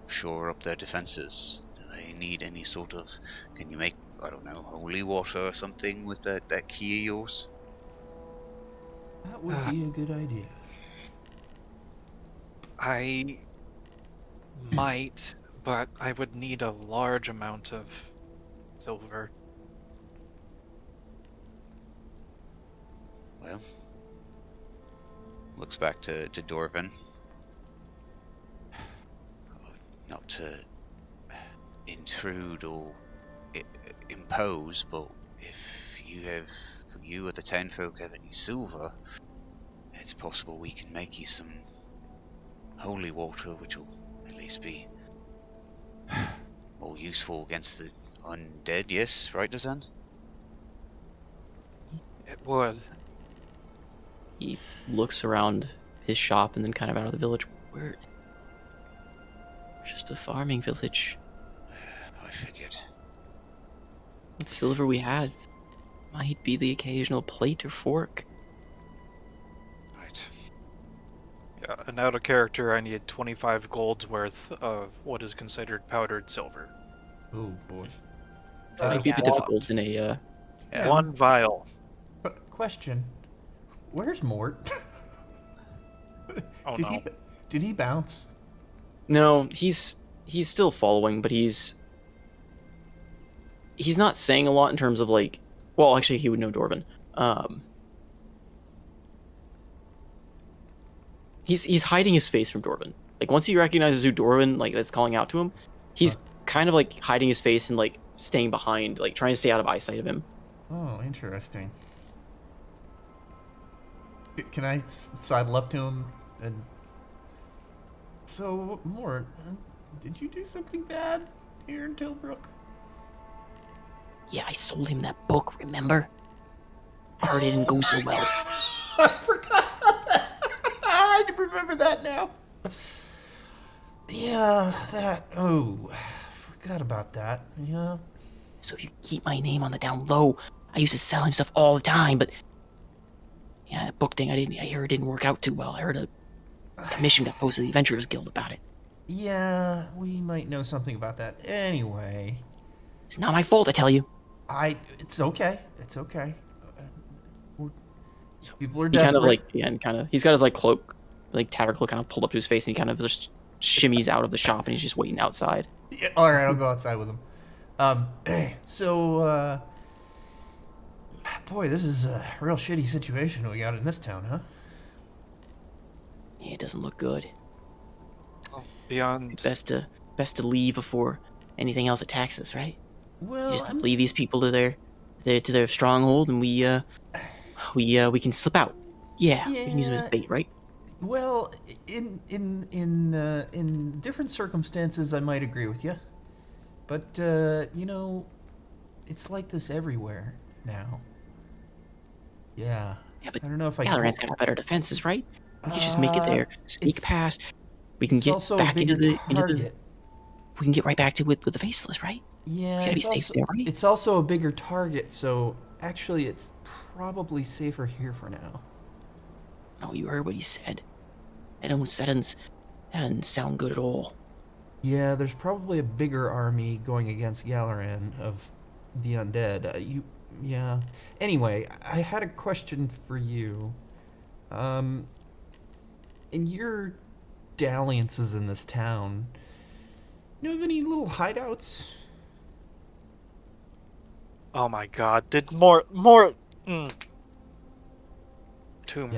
shore up their defenses? Do they need any sort of... Can you make, I don't know, holy water or something with that key of yours? That would be a good idea. I might, but I would need a large amount of silver. Well, looks back to Dorvin. Not to intrude or impose, but if you or the townfolk have any silver, it's possible we can make you some holy water, which will at least be more useful against the undead. Yes, right, Dazan? It would. He looks around his shop and then kind of out of the village. We're just a farming village. I figured. What silver we had might be the occasional plate or fork. Right. Yeah, and out of character, I need 25 gold's worth of what is considered powdered silver. Oh boy. That might be the difficult in a. Yeah. One vial. Question: where's Mort? Oh did no. Did he bounce? No, he's still following, but he's not saying a lot in terms of like. Well, actually, he would know Dorvin. He's hiding his face from Dorvin. Like once he recognizes who Dorvin like that's calling out to him, he's kind of like hiding his face and like staying behind, like trying to stay out of eyesight of him. Oh, interesting. Can I sidle up to him and... So, Mort, did you do something bad here in Tillbrook? Yeah, I sold him that book, remember? I heard it didn't go so well. I forgot that. I remember that now. Yeah, that... Oh, forgot about that. Yeah. So if you keep my name on the down low, I used to sell him stuff all the time, but Yeah, that book thing, I hear it didn't work out too well. I heard a commission got posted to the Adventurers Guild about it. Yeah, we might know something about that. Anyway, It's not my fault, I tell you. it's okay. It's okay. So People are he kind of desperate. he's got his like cloak, like tattered cloak, kind of pulled up to his face, and he kind of just shimmies out of the shop, and he's just waiting outside. Yeah, all right, I'll go outside with him. So, boy, this is a real shitty situation we got in this town, huh? Yeah, it doesn't look good. Beyond. Best to leave before anything else attacks us, right? Well, Just leave these people to their stronghold, and we can slip out. Yeah, we can use them as bait, right? Well, in different circumstances, I might agree with you, but it's like this everywhere now. Yeah. Yeah, but I don't know if I. Galaran's got better defenses, right? We can just make it there, sneak past. We can It's get also back a into bigger the. target. We can get right back to with the faceless, right? Yeah, We gotta be it's safe also, there, right? it's also a bigger target, so actually, it's probably safer here for now. Oh, you heard what he said. That doesn't sound good at all. Yeah, there's probably a bigger army going against Galaran of the undead. Yeah. Anyway, I had a question for you. In your dalliances in this town, you know of any little hideouts? Oh my god, did Tomb Yeah.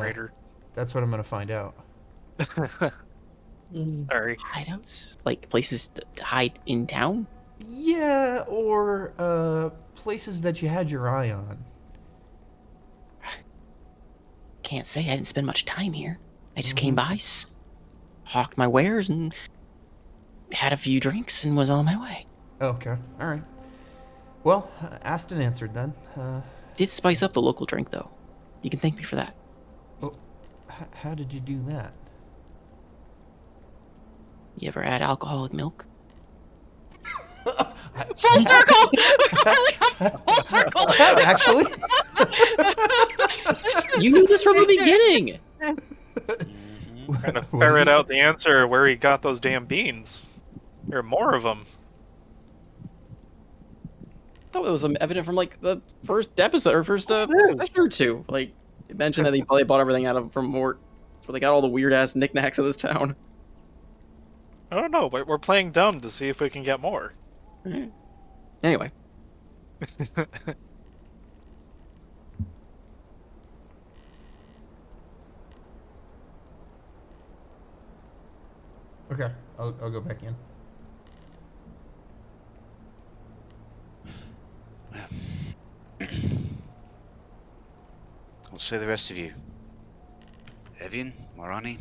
Raider. That's what I'm gonna find out. Sorry. Hideouts, like places to hide in town. Yeah, or places that you had your eye on. Can't say I didn't spend much time here. I just came by, hawked my wares, and had a few drinks, and was on my way. Okay, all right. Well, asked and answered then. Did spice up the local drink, though. You can thank me for that. How did you do that? You ever had alcoholic milk? Full circle! Full circle! Actually? You knew this from the beginning! Trying to ferret out the answer where he got those damn beans. There are more of them. I thought it was evident from, like, the first episode, or first semester or two. Like, it mentioned that he probably bought everything from Mort. That's where they got all the weird-ass knickknacks of this town. I don't know, but we're playing dumb to see if we can get more. Right. Anyway. Okay, I'll go back in. What say the rest of you? Evian, Morani,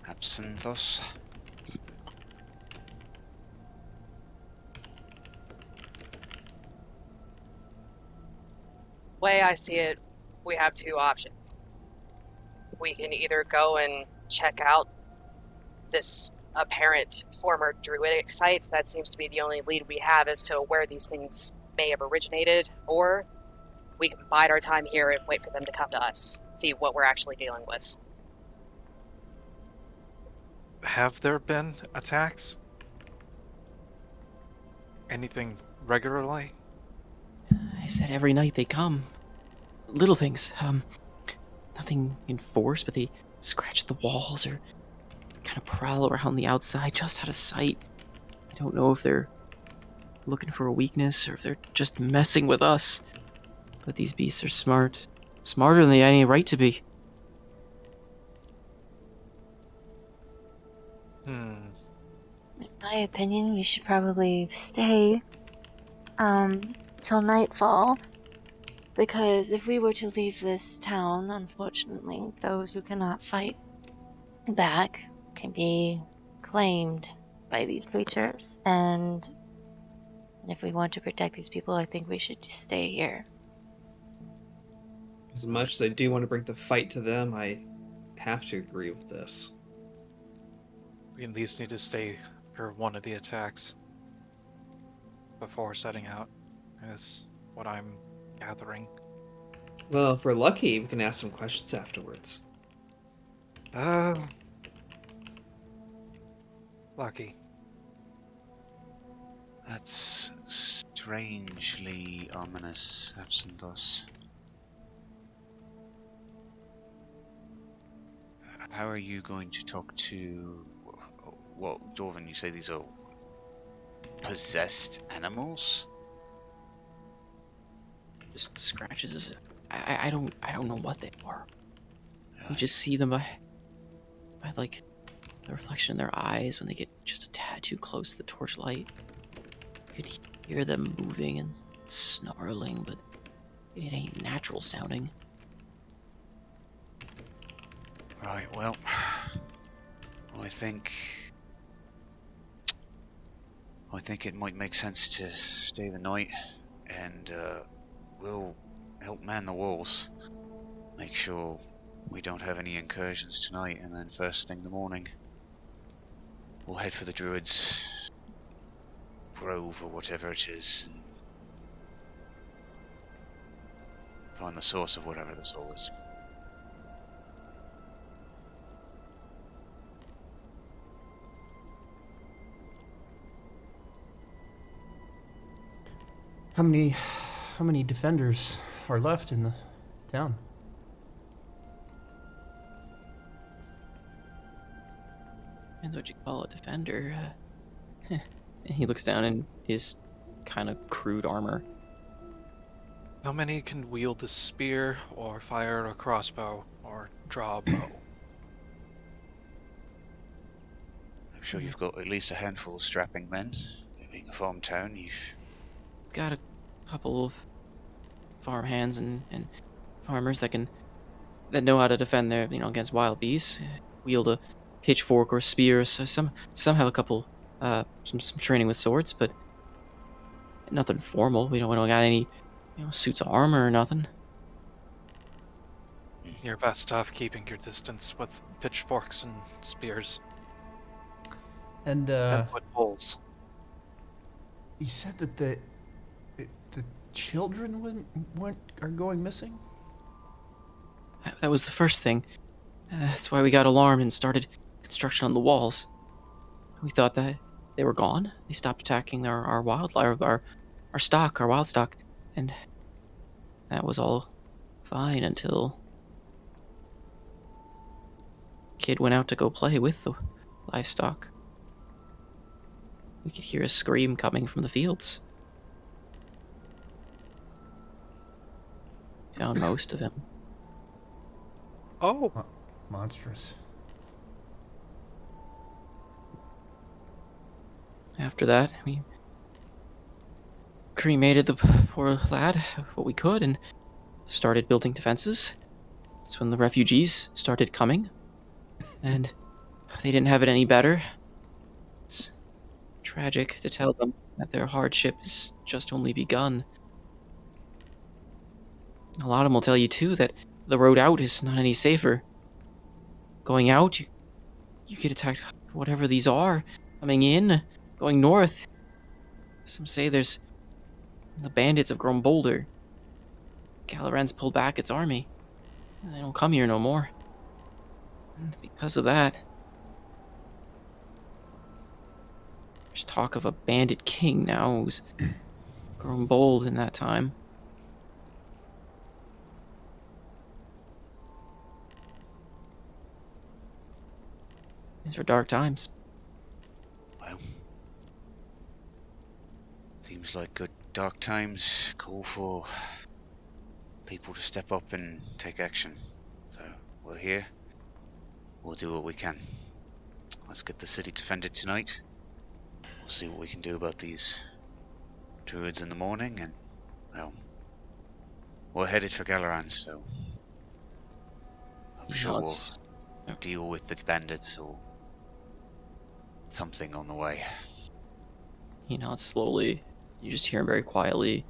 Absinthos? Way I see it, we have two options. We can either go and check out this apparent former druidic site. That seems to be the only lead we have as to where these things may have originated, or we can bide our time here and wait for them to come to us, see what we're actually dealing with. Have there been attacks? Anything regularly? I said every night they come. Little things, nothing in force, but they scratch the walls or kind of prowl around the outside just out of sight. I don't know if they're looking for a weakness or if they're just messing with us. But these beasts are smart. Smarter than they had any right to be. In my opinion, we should probably stay till nightfall, because if we were to leave this town, unfortunately, those who cannot fight back can be claimed by these creatures, and if we want to protect these people, I think we should just stay here. As much as I do want to bring the fight to them, I have to agree with this. We at least need to stay for one of the attacks before setting out, is what I'm gathering. Well, if we're lucky, we can ask some questions afterwards. Lucky. That's strangely ominous, Absynthos. How are you going to talk to... Well, Dorvin, you say these are possessed animals? Just scratches. I don't know what they are. Yeah, You just see them by like the reflection in their eyes when they get just a tad too close to the torchlight. You could hear them moving and snarling, but it ain't natural sounding. Right, well, I think it might make sense to stay the night, and we'll help man the walls. Make sure we don't have any incursions tonight, and then first thing in the morning, we'll head for the Druids' grove or whatever it is, and find the source of whatever this all is. How many defenders are left in the town? Depends what you call a defender. He looks down in his kind of crude armor. How many can wield a spear, or fire a crossbow, or draw a bow? I'm sure you've got at least a handful of strapping men. Being a farm town, you've... Got a couple of farm hands and farmers that know how to defend their against wild beasts. Wield a pitchfork or spear. So some have a couple some training with swords, but nothing formal. We don't got any suits of armor or nothing. You're best off keeping your distance with pitchforks and spears. And 10-foot poles. you said that the children are going missing? That was the first thing. That's why we got alarmed and started construction on the walls. We thought that they were gone. They stopped attacking our wildlife, our wild stock, and that was all fine until kid went out to go play with the livestock. We could hear a scream coming from the fields. Found most of him. Oh, Monstrous. After that, we cremated the poor lad what we could and started building defenses. That's when the refugees started coming, and they didn't have it any better. It's tragic to tell them that their hardship has just only begun. A lot of them will tell you, too, that the road out is not any safer. Going out, you get attacked, whatever these are. Coming in, going north. Some say there's the bandits have grown bolder. Galaran's pulled back its army. They don't come here no more. And because of that, there's talk of a bandit king now who's grown bold in that time. These are dark times. Well, seems like good dark times call for people to step up and take action. So, we're here. We'll do what we can. Let's get the city defended tonight. We'll see what we can do about these druids in the morning, and, well, we're headed for Galaran, so I'm sure we'll deal with the bandits or something on the way. He nods slowly. You just hear him very quietly.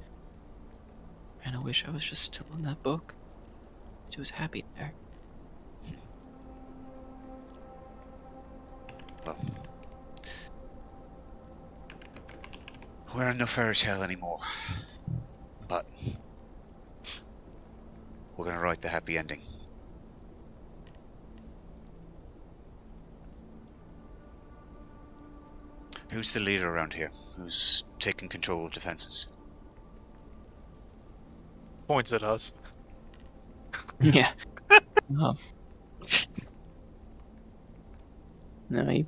And I wish I was just still in that book. She was happy there. Well, we're in no fairy tale anymore. But we're going to write the happy ending. Who's the leader around here? Who's taking control of defenses? Points at us. Yeah. Oh. No, he...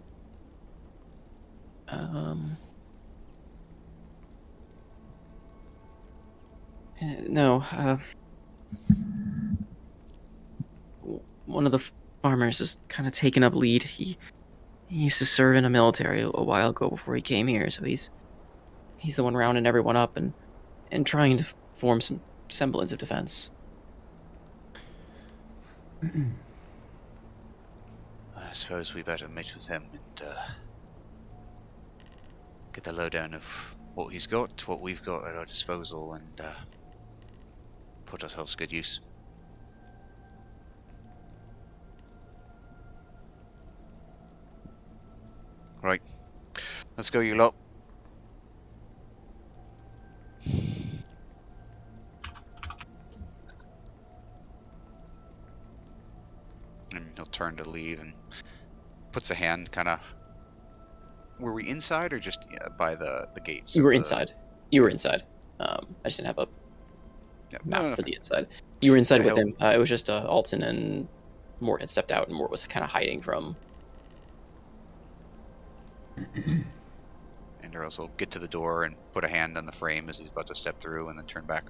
No, one of the farmers is kind of taking up lead. He used to serve in a military a while ago before he came here, so he's the one rounding everyone up and trying to form some semblance of defense. I suppose we better meet with him and get the lowdown of what he's got, what we've got at our disposal, and put ourselves to good use. Right, let's go, you lot. And he'll turn to leave and puts a hand kind of... Were we inside or just by the gates? You were inside. You were inside. I just didn't have a map no, for the inside. You were inside The with hell- him. It was just Alton and Mort had stepped out, and Mort was kind of hiding from... Andros will get to the door and put a hand on the frame as he's about to step through and then turn back.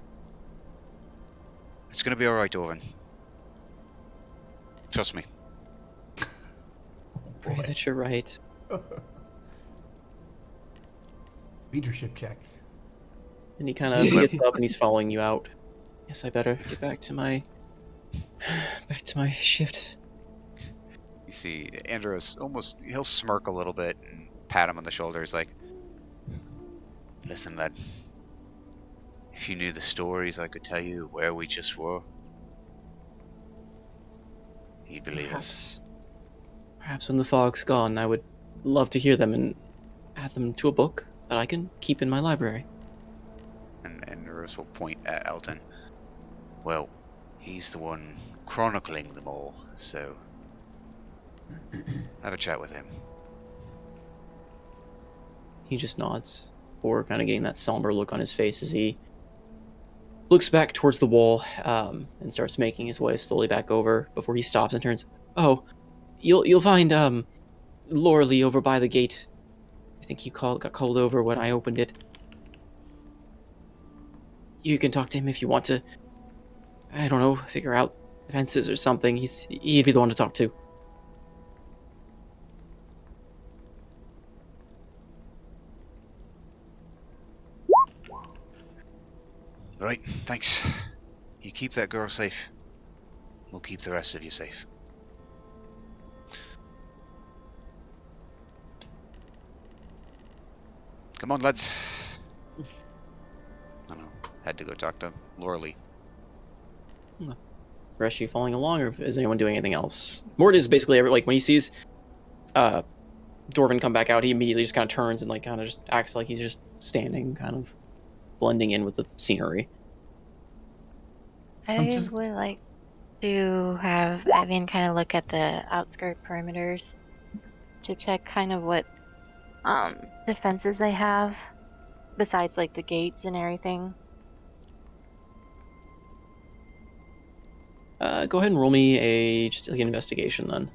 It's gonna be alright, Orvin. Trust me. Pray that you're right. Leadership check. And he kind of gets up and he's following you out. Yes, I better get back to my shift. You see, Andros he'll smirk a little bit and pat him on the shoulder. He's like, listen, lad. If you knew the stories I could tell you where we just were, you'd believe us. Perhaps when the fog's gone, I would love to hear them and add them to a book that I can keep in my library. And Andros will point at Elton. Well, he's the one chronicling them all, so have a chat with him. He just nods, or kind of getting that somber look on his face as he looks back towards the wall and starts making his way slowly back over before he stops and turns. Oh, you'll find Lorley over by the gate. I think he got called over when I opened it. You can talk to him if you want to. I don't know, figure out fences or something. He'd be the one to talk to. Right, thanks. You keep that girl safe. We'll keep the rest of you safe. Come on, lads. I don't know. Had to go talk to Lorley. Rest you following along, or is anyone doing anything else? Mort is basically when he sees Dorvin come back out, he immediately just kind of turns and kind of just acts like he's just standing, kind of blending in with the scenery. I would like to have Evan kind of look at the outskirt perimeters to check kind of what defenses they have besides the gates and everything. Go ahead and roll me just an investigation then.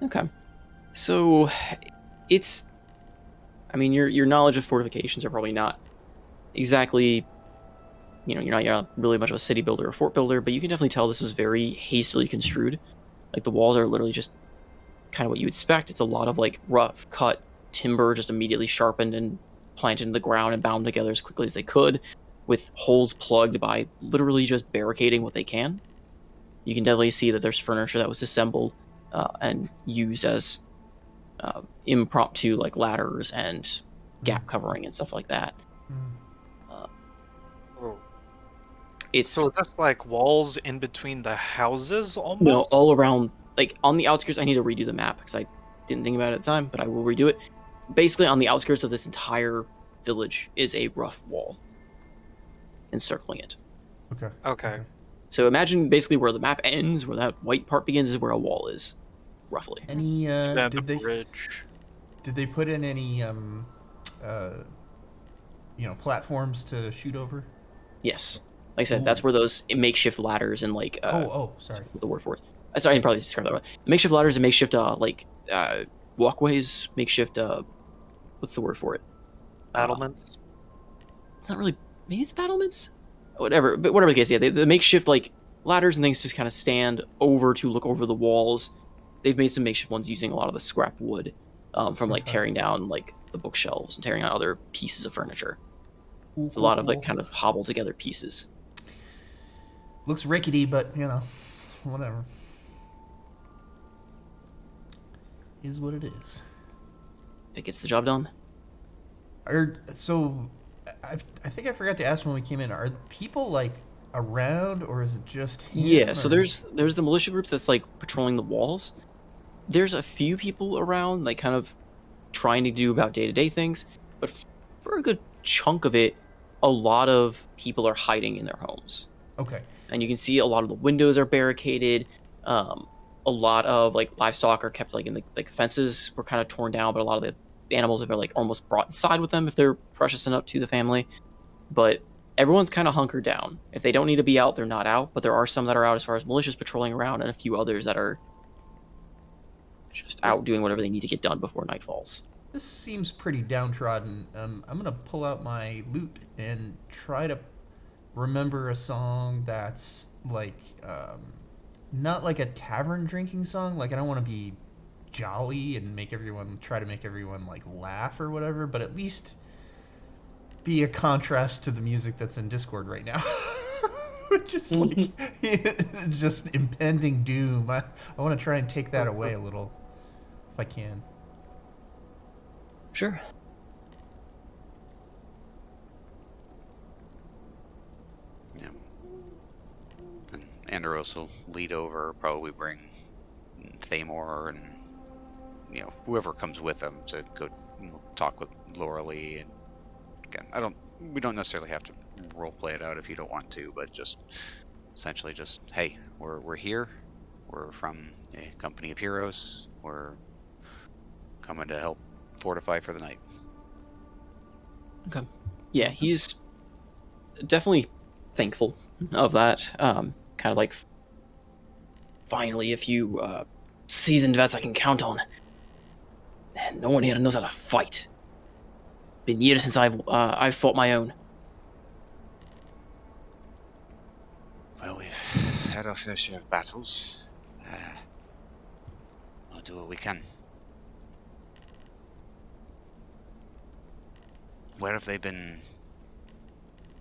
Okay. So it's, I mean, your knowledge of fortifications are probably not exactly, you're not really much of a city builder or fort builder, but you can definitely tell this is very hastily construed. The walls are literally just kind of what you expect. It's a lot of rough cut timber, just immediately sharpened and planted in the ground and bound together as quickly as they could, with holes plugged by literally just barricading what they can. You can definitely see that there's furniture that was assembled and used as impromptu ladders and gap covering and stuff like that. It's So is this walls in between the houses almost? no, all around, on the outskirts. I need to redo the map because I didn't think about it at the time, but I will redo it. Basically, on the outskirts of this entire village is a rough wall encircling it. Okay. So imagine basically where the map ends, where that white part begins, is where a wall is, roughly. Any Then did the they bridge. put in any platforms to shoot over? Yes. Like I said, that's Ooh. where those makeshift ladders and like Sorry. what's the word for it? Sorry, I didn't probably describe that right. Makeshift ladders and makeshift walkways, makeshift what's the word for it? Battlements. It's not really, maybe it's battlements? Whatever, but whatever the case, yeah, the makeshift like ladders and things just kind of stand over to look over the walls. They've made some makeshift ones using a lot of the scrap wood from like Okay. tearing down like the bookshelves and tearing out other pieces of furniture. Cool, It's a lot of cool, like kind of hobbled together pieces. Looks rickety, but whatever. Is what it is. If it gets the job done. I think I forgot to ask when we came in. Are people like around, or is it just him? Yeah, so or- there's the militia group that's like patrolling the walls. There's a few people around, like kind of trying to do about day-to-day things, but for a good chunk of it, a lot of people are hiding in their homes. Okay. And you can see a lot of the windows are barricaded. A lot of like livestock are kept like in the like fences were kind of torn down, but a lot of the animals have been like almost brought inside with them if they're precious enough to the family. But everyone's kind of hunkered down. If they don't need to be out, they're not out. But there are some that are out as far as militias patrolling around, and a few others that are just out doing whatever they need to get done before night falls. This seems pretty downtrodden. I'm gonna pull out my lute and try to remember a song that's like not like a tavern drinking song. Like I don't want to be jolly and try to make everyone like laugh or whatever, but at least be a contrast to the music that's in Discord right now. Just like just impending doom. I want to try and take that away a little if I can. Sure. Yeah. And Andros will lead over, probably bring Thamor and whoever comes with them to go talk with Laura Lee. And again, we don't necessarily have to role play it out if you don't want to, but just essentially just, hey, we're here. We're from a company of heroes. We're coming to help fortify for the night. Okay. Yeah, he's definitely thankful of that. Kind of like, finally, a few seasoned vets I can count on. No one here knows how to fight. Been years since I've fought my own. Well, we've had our fair share of battles. We'll do what we can. Where have they been?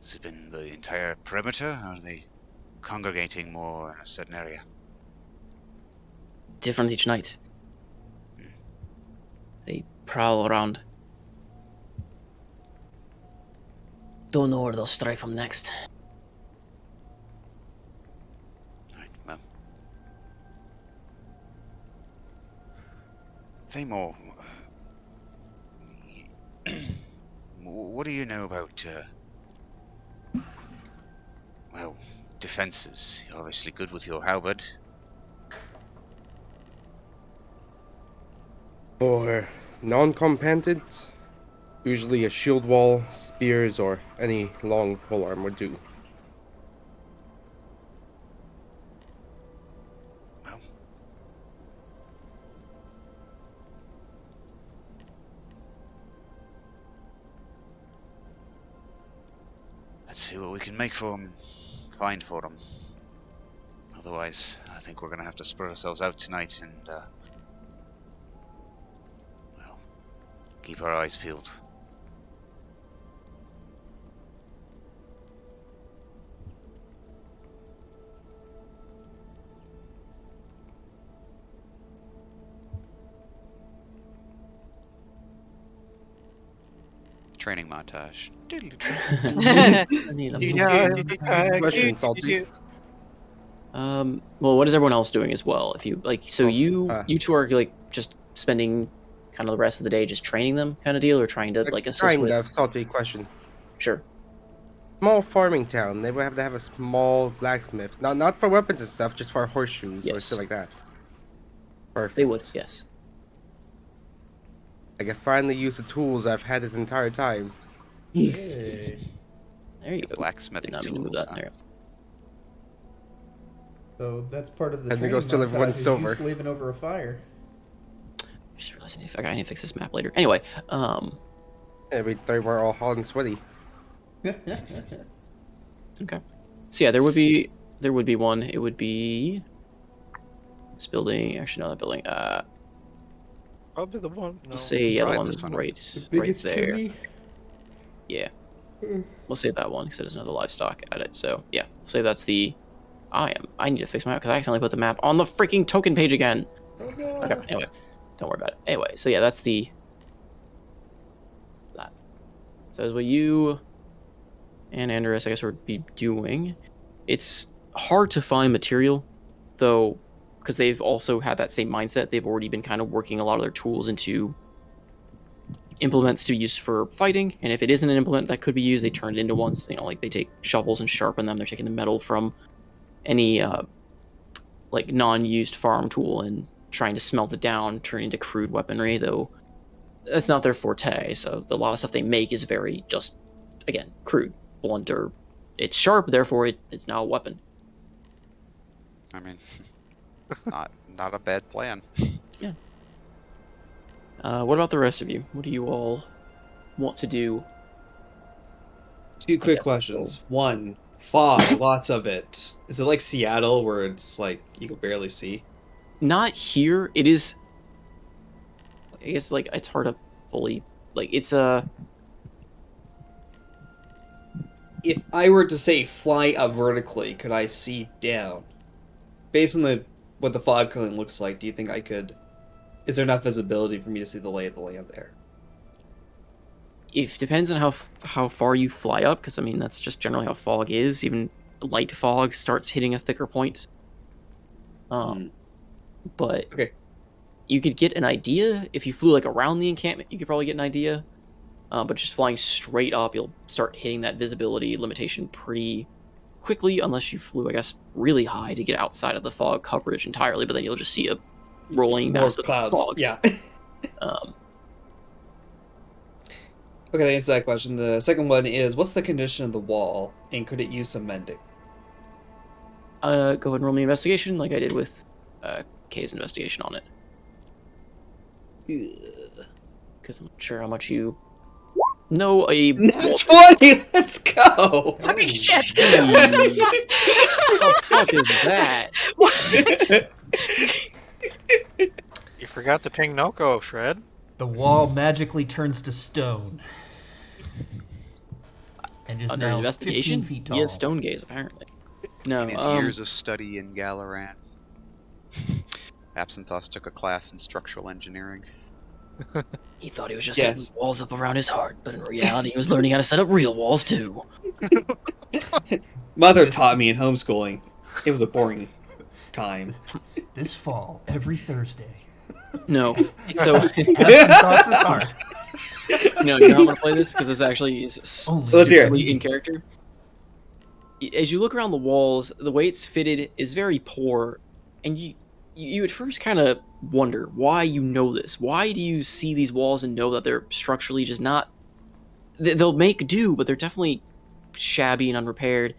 Has it been the entire perimeter, or are they congregating more in a certain area? Different each night. They prowl around. Don't know where they'll strike from next. Right, well. Thamor, what do you know about, defenses? You're obviously good with your halberd. For non-combatants, usually a shield wall, spears, or any long polearm would do. Well, let's see what we can make for them, find for them. Otherwise, I think we're going to have to spread ourselves out tonight and, keep our eyes peeled. Training montage. Question, Salty. Well, what is everyone else doing as well? If you like, so you two are like just spending kind of the rest of the day just training them kind of deal, or trying to like assist Kind with? of salty question. Sure. Small farming town. They would have to have a small blacksmith. Not for weapons and stuff, just for horseshoes or Yes. stuff like that. Perfect. They would, yes. I can finally use the tools I've had this entire time. Hey. There you go. Blacksmithing Did not mean to move tools, that huh? there. So that's part of the And they training go still have montage, one is you silver. slaving over a fire. I just realized I need to fix this map later. Anyway, Every third we're all hot and sweaty. okay. So yeah, there would be one. It would be this building. Actually, no, that building. Probably the one. No. We'll say yeah, the Probably one this one. right Biggest there. chimney. Yeah. We'll save that one because it doesn't have the livestock at it. So yeah, we'll save that's the. I need to fix my map because I accidentally put the map on the freaking token page again. Oh no. Okay. Anyway, don't worry about it. Anyway, so yeah, that's the. That. So that's what you and Andrus, I guess, would be doing. It's hard to find material, though, because they've also had that same mindset. They've already been kind of working a lot of their tools into implements to use for fighting, and if it isn't an implement that could be used, they turn it into ones. You know, like they take shovels and sharpen them. They're taking the metal from any like non-used farm tool and trying to smelt it down, turn it into crude weaponry. Though that's not their forte. So a lot of stuff they make is very just, again, crude, blunt, or it's sharp. Therefore, it's now a weapon. I mean, not a bad plan. Yeah. What about the rest of you? What do you all want to do? Two quick guess. questions. One, fog, lots of it. Is it like Seattle where it's like you can barely see? Not here. It is. I guess like it's hard to fully like it's a. If I were to say fly up vertically, could I see down? Based on what the fog cone looks like, do you think I could? Is there enough visibility for me to see the lay of the land there? It depends on how far you fly up, because I mean that's just generally how fog is. Even light fog starts hitting a thicker point. But Okay. you could get an idea if you flew like around the encampment. You could probably get an idea. But just flying straight up, you'll start hitting that visibility limitation pretty quickly, unless you flew, I guess, really high to get outside of the fog coverage entirely. But then you'll just see a rolling More mass of clouds. fog. Yeah. Um, Okay, that answers that question. The second one is, what's the condition of the wall, and could it use some mending? go ahead and roll me investigation, like I did with Kay's investigation on it, because I'm not sure how much you know. Nat 20! Let's go! Holy shit! How the fuck is that? You forgot to ping Noko, Shred. The wall magically turns to stone. And is Under now investigation, 15 feet tall. he has stone gaze apparently. No, In his years of study in Galaran, Absinthoth took a class in structural engineering. he thought he was just Yes. setting walls up around his heart, but in reality, he was learning how to set up real walls too. Mother taught me in homeschooling. It was a boring time. This fall, every Thursday. No, so Absinthoth's heart. no, you know how I'm gonna play this because this actually is Only. Let's hear it. strictly in character. As you look around the walls, the way it's fitted is very poor, and you at first kind of wonder why you know this. Why do you see these walls and know that they're structurally just not? They'll make do, but they're definitely shabby and unrepaired.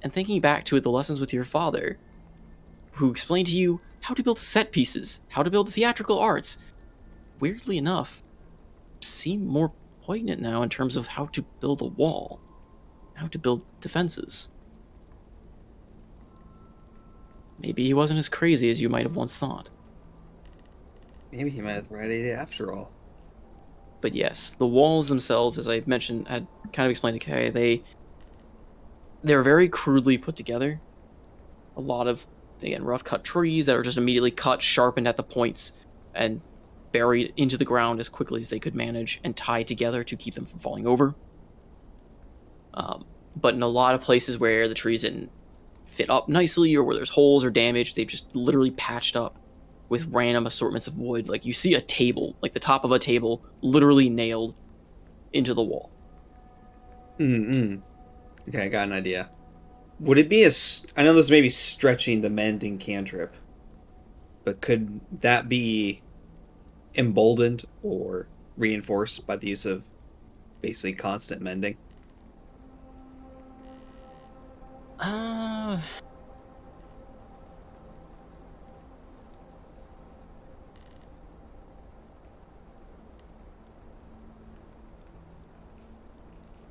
And thinking back to the lessons with your father, who explained to you how to build set pieces, how to build theatrical arts, weirdly enough, seem more poignant now in terms of how to build a wall, how to build defenses. Maybe he wasn't as crazy as you might have once thought. Maybe he might have the right idea after all. But yes, the walls themselves, as I mentioned, had kind of explained to Kay, they're very crudely put together. A lot of, again, rough cut trees that are just immediately cut, sharpened at the points, and buried into the ground as quickly as they could manage and tied together to keep them from falling over. But in a lot of places where the trees didn't fit up nicely or where there's holes or damage, they've just literally patched up with random assortments of wood. Like, you see a table, like the top of a table, literally nailed into the wall. Mm-mm. Okay, I got an idea. Would it be I know this may be stretching the mending cantrip, but could that be emboldened or reinforced by the use of basically constant mending?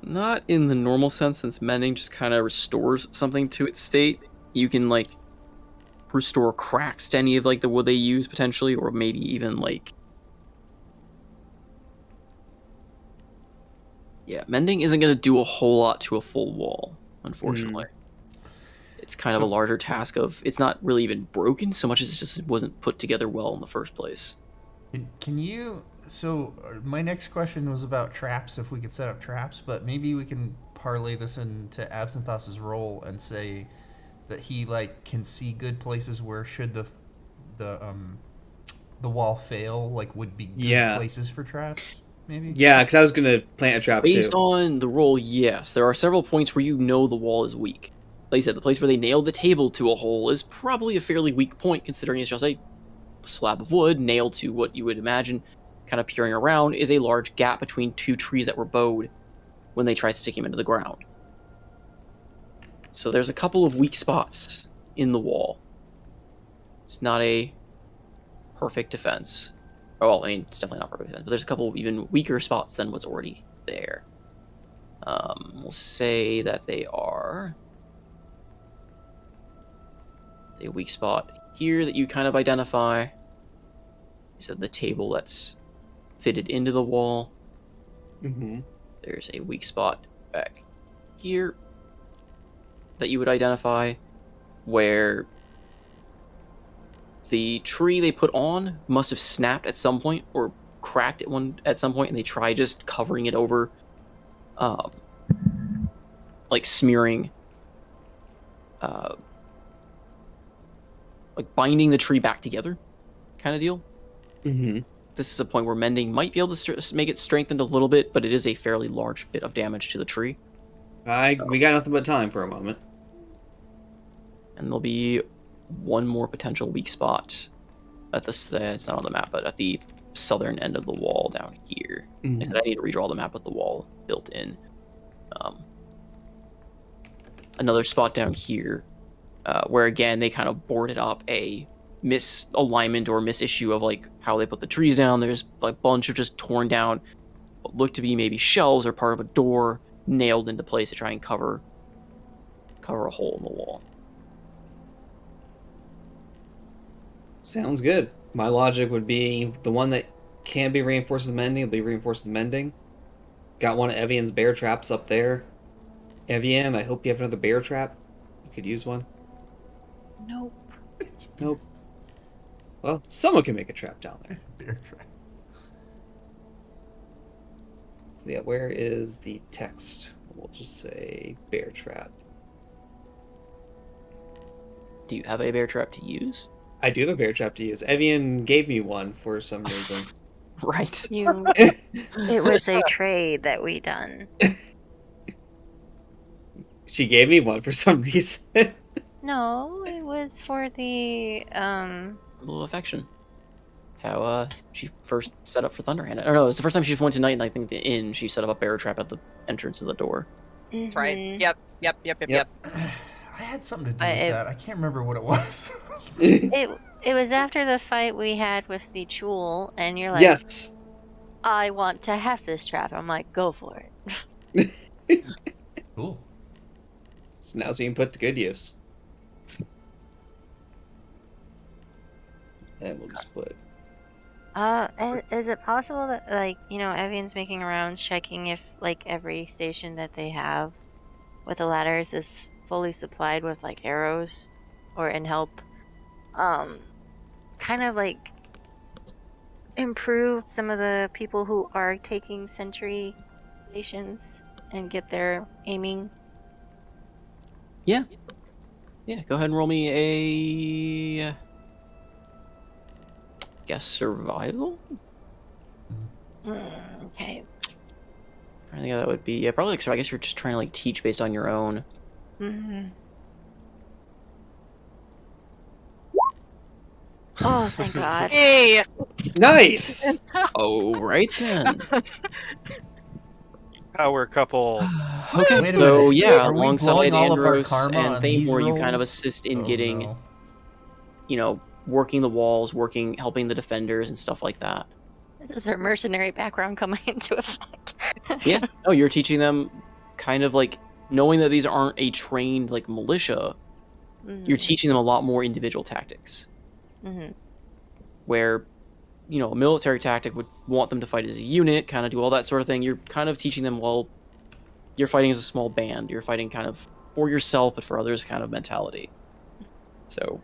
Not in the normal sense, since mending just kind of restores something to its state. You can, like, restore cracks to any of, like, the wood they use, potentially, or maybe even, like... Yeah, mending isn't going to do a whole lot to a full wall, unfortunately. It's kind of a larger task of... It's not really even broken, so much as it just wasn't put together well in the first place. Can you... So, my next question was about traps, if we could set up traps, but maybe we can parlay this into Absinthos's role and say that he, like, can see good places where should the wall fail, like, would be good places for traps, maybe? Yeah, because I was going to plant a trap Based too. on the roll, yes. There are several points where you know the wall is weak. Like I said, the place where they nailed the table to a hole is probably a fairly weak point, considering it's just a slab of wood nailed to what you would imagine, kind of peering around, is a large gap between two trees that were bowed when they tried sticking them into the ground. So there's a couple of weak spots in the wall. It's not a perfect defense. Oh, well, I mean, it's definitely not perfect defense, but there's a couple of even weaker spots than what's already there. We'll say that they are a weak spot here that you kind of identify. You said the table that's fitted into the wall. Mm-hmm. There's a weak spot back here that you would identify, where the tree they put on must have snapped at some point or cracked at some point, and they try just covering it over, like smearing, like binding the tree back together, kind of deal. Mm-hmm. This is a point where mending might be able to make it strengthened a little bit, but it is a fairly large bit of damage to the tree. We got nothing but time for a moment. And there'll be one more potential weak spot at this. It's not on the map, but at the southern end of the wall down here. I said I need to redraw the map with the wall built in. Another spot down here, where again they kind of boarded up a misalignment or misissue of like how they put the trees down. There's like a bunch of just torn down what look to be maybe shelves or part of a door nailed into place to try and cover a hole in the wall. Sounds good. My logic would be the one that can be reinforced with mending will be reinforced with mending. Got one of Evian's bear traps up there. Evian, I hope you have another bear trap. You could use one. Nope. Nope. Well, someone can make a trap down there. Bear trap. So yeah, where is the text? We'll just say bear trap. Do you have a bear trap to use? I do have a bear trap to use. Evian gave me one for some reason. Right. It was a trade that we done. She gave me one for some reason. No, it was for the A little affection. How she first set up for Thunderhand. I don't know, it was the first time she went tonight, and I think the inn, she set up a bear trap at the entrance of the door. That's right. Yep. I had something to do with that. I can't remember what it was. It was after the fight we had with the Chul, and you're like, yes, I want to have this trap. I'm like, go for it. Cool. So now it's being put to good use. And we'll just put. Is it possible that, like, you know, Evian's making rounds checking if, like, every station that they have with the ladders is fully supplied with, like, arrows or in help, kind of, like, improve some of the people who are taking sentry stations and get their aiming? Yeah, go ahead and roll me a guess survival? Okay. I think that would be, yeah, probably like, so I guess you're just trying to like teach based on your own. Mm-hmm. Oh, thank God. Hey! Nice. Oh, right then. Power couple. Okay, Wait a so minute. yeah, Are we alongside blowing all of our Andros karma and on these Thamor, you kind of rolls? assist in Oh, getting, no. you know, working the walls, helping the defenders and stuff like that. Does our mercenary background come into effect? Yeah. No, you're teaching them kind of like knowing that these aren't a trained like militia. You're teaching them a lot more individual tactics. Mm-hmm. Where, you know, a military tactic would want them to fight as a unit, kind of do all that sort of thing. You're kind of teaching them, well, you're fighting as a small band. You're fighting kind of for yourself, but for others kind of mentality. So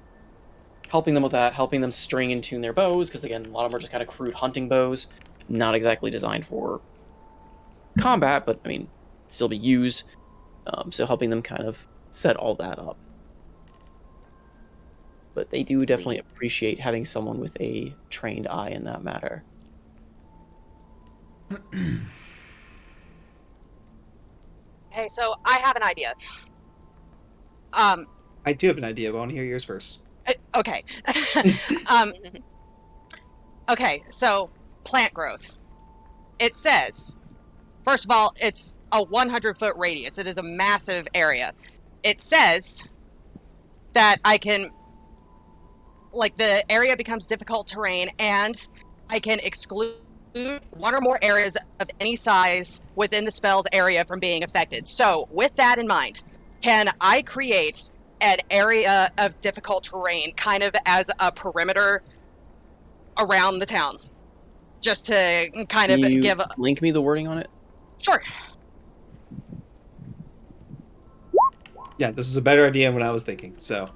helping them with that, helping them string and tune their bows, because again, a lot of them are just kind of crude hunting bows, not exactly designed for combat, but I mean, still be used. So helping them kind of set all that up. But they do definitely appreciate having someone with a trained eye in that matter. Hey, so I have an idea. I do have an idea, but I want to hear yours first. Okay. Okay, so plant growth. It says, first of all, it's a 100-foot radius. It is a massive area. It says that I can, like, the area becomes difficult terrain, and I can exclude one or more areas of any size within the spell's area from being affected. So, with that in mind, can I create an area of difficult terrain kind of as a perimeter around the town? Just to kind Can of you give... link me the wording on it? Sure. Yeah, this is a better idea than what I was thinking, so.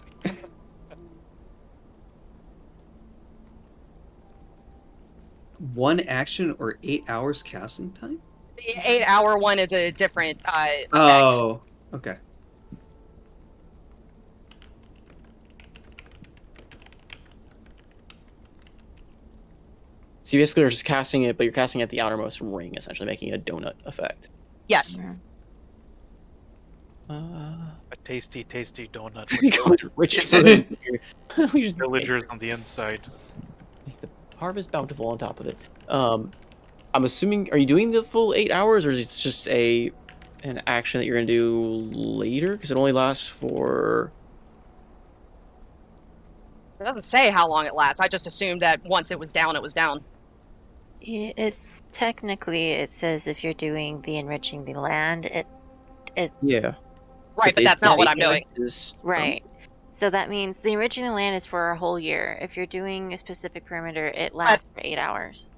One action or 8 hours casting time? The 8-hour one is a different effect. Oh, okay. So you basically are just casting it, but you're casting it at the outermost ring, essentially making a donut effect. Yes. A tasty, tasty donut. Becoming rich for them. We just Villagers on the inside. make the harvest bountiful on top of it. I'm assuming, are you doing the full 8 hours, or is it just an action that you're gonna do later? Because it only lasts for... It doesn't say how long it lasts. I just assumed that once it was down, it was down. Yeah, it's technically, it says if you're doing the enriching the land, Yeah. Right, but that's not what I'm doing. right. So that means the enriching the land is for a whole year. If you're doing a specific perimeter, it lasts for 8 hours.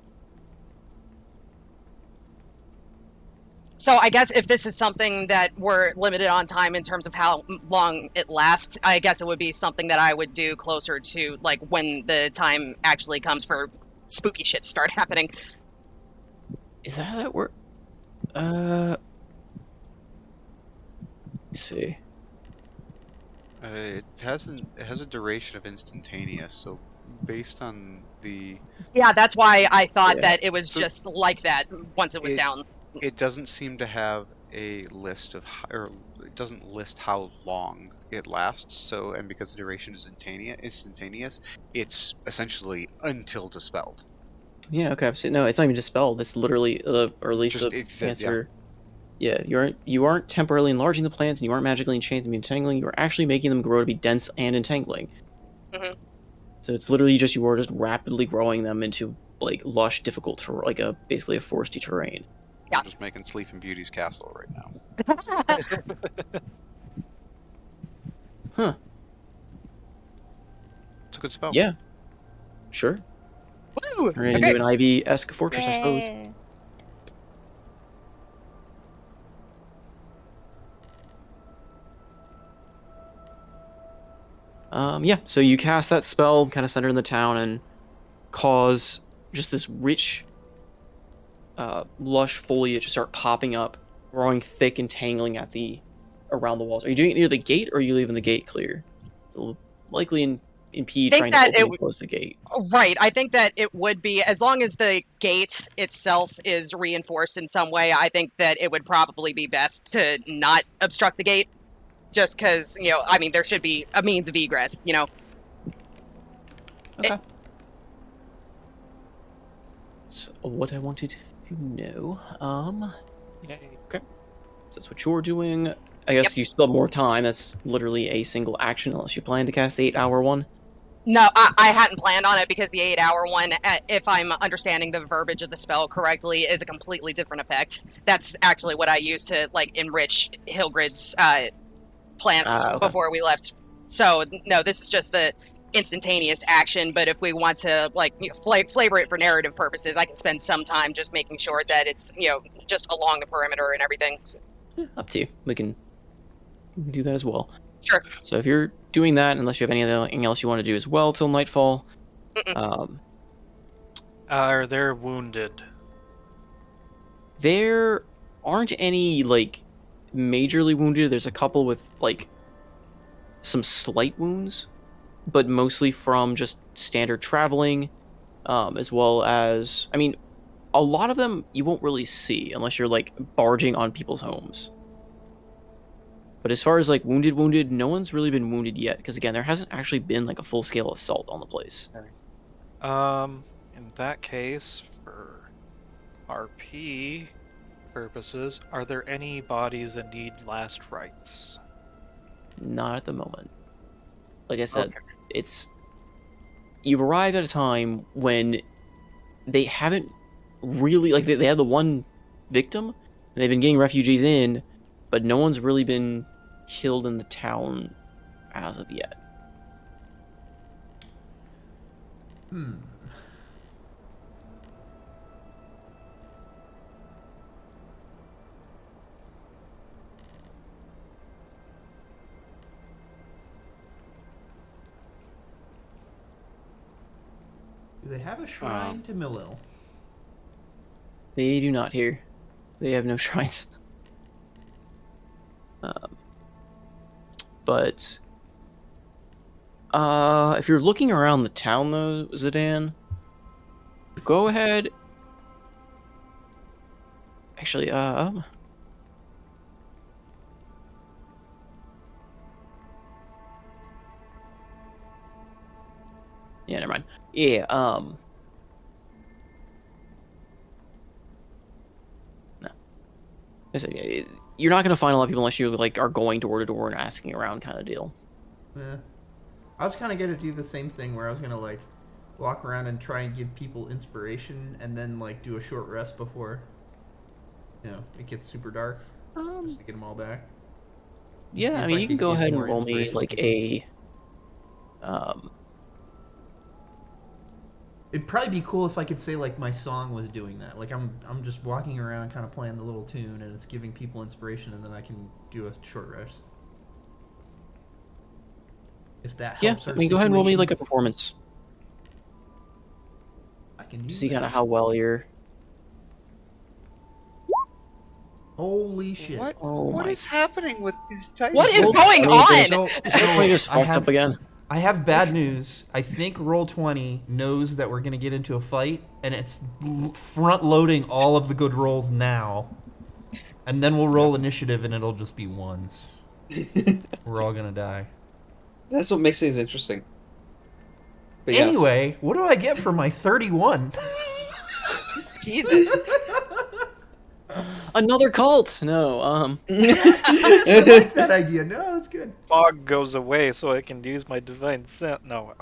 So I guess if this is something that we're limited on time in terms of how long it lasts, I guess it would be something that I would do closer to, like, when the time actually comes for spooky shit to start happening. Is that how that works? Let's see. It has a duration of instantaneous, so based on the... Yeah, that's why I thought Yeah. that it was So- just like that once it was down. It doesn't seem to have a list of, or it doesn't list how long it lasts. So, and because the duration is instantaneous, it's essentially until dispelled. Yeah, okay. So, no, it's not even dispelled. It's literally, or at least Just- the it says, answer. Yeah, you aren't temporarily enlarging the plants, and you aren't magically enchanting and entangling. You are actually making them grow to be dense and entangling. Mhm. So it's literally just you are just rapidly growing them into like lush, difficult, like basically a foresty terrain. Yeah. I'm just making Sleeping Beauty's castle right now. Huh? It's a good spell. Yeah. Sure. Woo! We're gonna Okay. do an Ivy-esque fortress, I suppose. Yay. Yeah, so you cast that spell, kind of center in the town, and cause just this rich, lush foliage to start popping up, growing thick and tangling around the walls. Are you doing it near the gate, or are you leaving the gate clear? So likely in impede Think trying to that open it and would- close the gate. Right. I think that it would be, as long as the gate itself is reinforced in some way, I think that it would probably be best to not obstruct the gate. Just because, I mean, there should be a means of egress, Okay. So what I wanted to know, Yay. so that's what you're doing. I guess you still have more time. That's literally a single action, unless you plan to cast the 8-hour one. No, I hadn't planned on it because the 8-hour one, if I'm understanding the verbiage of the spell correctly, is a completely different effect. That's actually what I used to enrich Hildred's plants Okay. before we left. So no, this is just the instantaneous action. But if we want to flavor it for narrative purposes, I can spend some time just making sure that it's just along the perimeter and everything. Up to you. We can do that as well. Sure. So if you're doing that, unless you have anything else you want to do as well till nightfall, Are they wounded? there aren't any majorly wounded. There's a couple with some slight wounds, but mostly from just standard traveling, as well as, I mean, a lot of them you won't really see unless you're barging on people's homes. But as far as wounded, no one's really been wounded yet, because again, there hasn't actually been a full-scale assault on the place. In that case, for RP purposes, are there any bodies that need last rites? Not at the moment. Like I said, Okay. You've arrived at a time when they haven't really, they had the one victim, and they've been getting refugees in, but no one's really been killed in the town as of yet. Do they have a shrine to Millil? They do not here. They have no shrines. But if you're looking around the town though, Zidane, go ahead. Actually, yeah, never mind. Yeah, no. I said, yeah, you're not gonna find a lot of people unless you are going door to door and asking around kind of deal. Yeah. I was kind of gonna do the same thing where I was gonna walk around and try and give people inspiration, and then do a short rest before it gets super dark, just to get them all back. Yeah, See I if mean, I you can could go get ahead and more roll me inspiration It'd probably be cool if I could say my song was doing that. I'm just walking around kind of playing the little tune and it's giving people inspiration, and then I can do a short rest. If that helps. Yeah, I mean, go ahead and roll me a performance. I can do See that. kind of how well you're. Holy shit. What? Oh What my- is happening with these dice? What is Roll going 20, there's- on? Everybody just fucked up again. I have bad news. I think Roll20 knows that we're going to get into a fight, and it's front-loading all of the good rolls now. And then we'll roll initiative, and it'll just be ones. We're all going to die. That's what makes things interesting. But yes. Anyway, what do I get for my 31? Jesus. Another cult. No. I like that idea. No, that's good. Fog goes away so I can use my divine scent. No.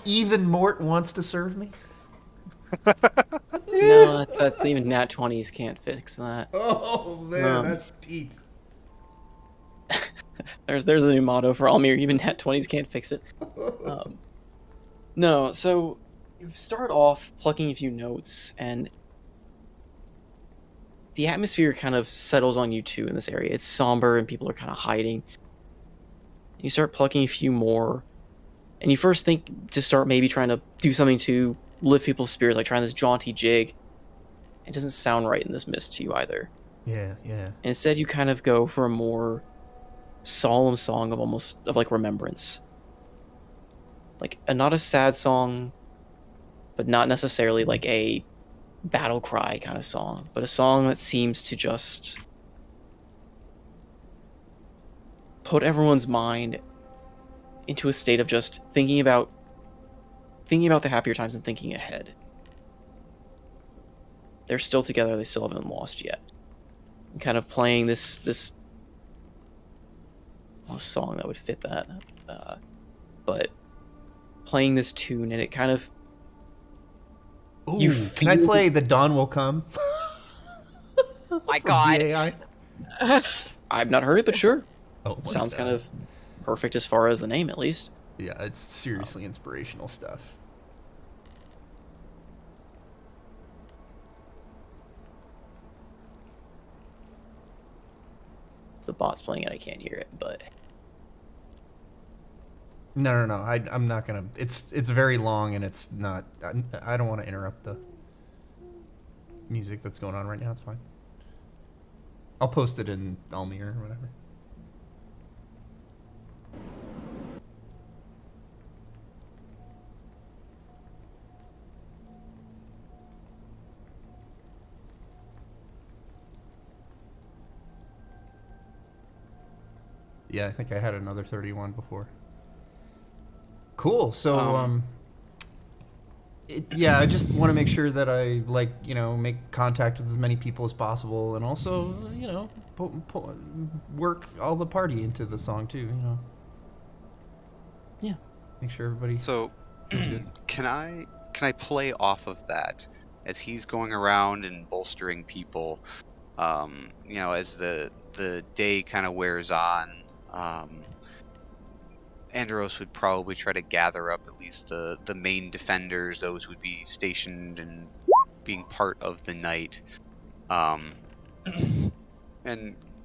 Even Mort wants to serve me? No, that's even nat 20s can't fix that. Oh, man, that's deep. There's a new motto for Almir. Even nat 20s can't fix it. No, so you start off plucking a few notes, and the atmosphere kind of settles on you too in this area. It's somber, and people are kind of hiding. You start plucking a few more, and you first think to start maybe trying to do something to lift people's spirits, like trying this jaunty jig. It doesn't sound right in this mist to you either. Yeah. And instead, you kind of go for a more solemn song of remembrance. like not a sad song, but not necessarily like a battle cry kind of song, but a song that seems to just put everyone's mind into a state of just thinking about the happier times and thinking ahead. They're still together, they still haven't lost yet. And kind of playing this song that would fit that. But playing this tune, and it kind of Ooh, can I play The Dawn Will Come? My from God. VAI? I've not heard it, but sure. Oh my Sounds God. kind of perfect as far as the name, at least. Yeah, it's seriously inspirational stuff. If the bot's playing it, I can't hear it, but No. I'm not gonna. It's very long, and it's not. I don't want to interrupt the music that's going on right now. It's fine. I'll post it in Almir or whatever. Yeah, I think I had another 31 before. Cool. So, yeah, I just want to make sure that I make contact with as many people as possible, and also work all the party into the song too. yeah. Make sure everybody. So, feels good. can I play off of that as he's going around and bolstering people? As the day kind of wears on, Andros would probably try to gather up at least the main defenders, those who would be stationed and being part of the night. And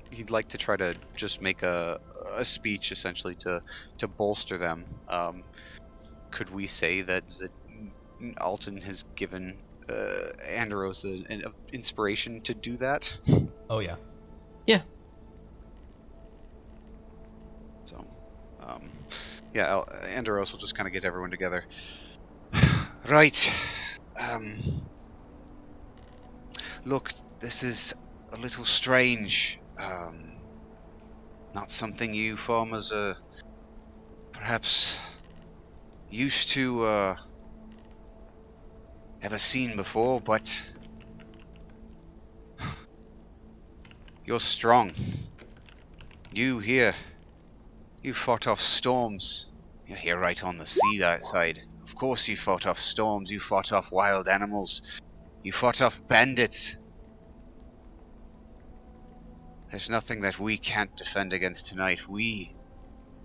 he'd like to try to just make a speech essentially to bolster them. Could we say that Alton has given Andros an inspiration to do that? Oh yeah. Yeah. So, Andros will just kind of get everyone together. Right. Look, this is a little strange. Not something you farmers are perhaps used to ever seen before, but you're strong. You here, you fought off storms. You're here right on the sea that side. Of course you fought off storms, you fought off wild animals, you fought off bandits. There's nothing that we can't defend against tonight. We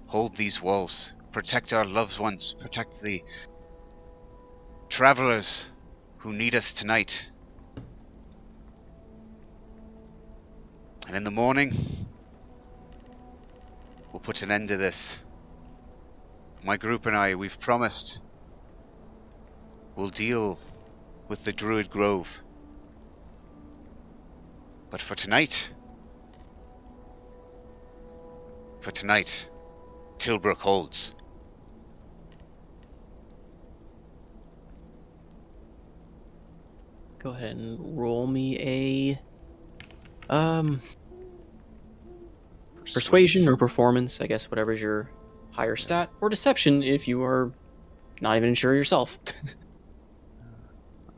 hold these walls, protect our loved ones, protect the travelers who need us tonight. And in the morning, we'll put an end to this. My group and I, we've promised we'll deal with the Druid Grove. But for tonight, Tillbrook holds. Go ahead and roll me a persuasion or performance, I guess, whatever's your higher stat, or deception if you are not even sure yourself.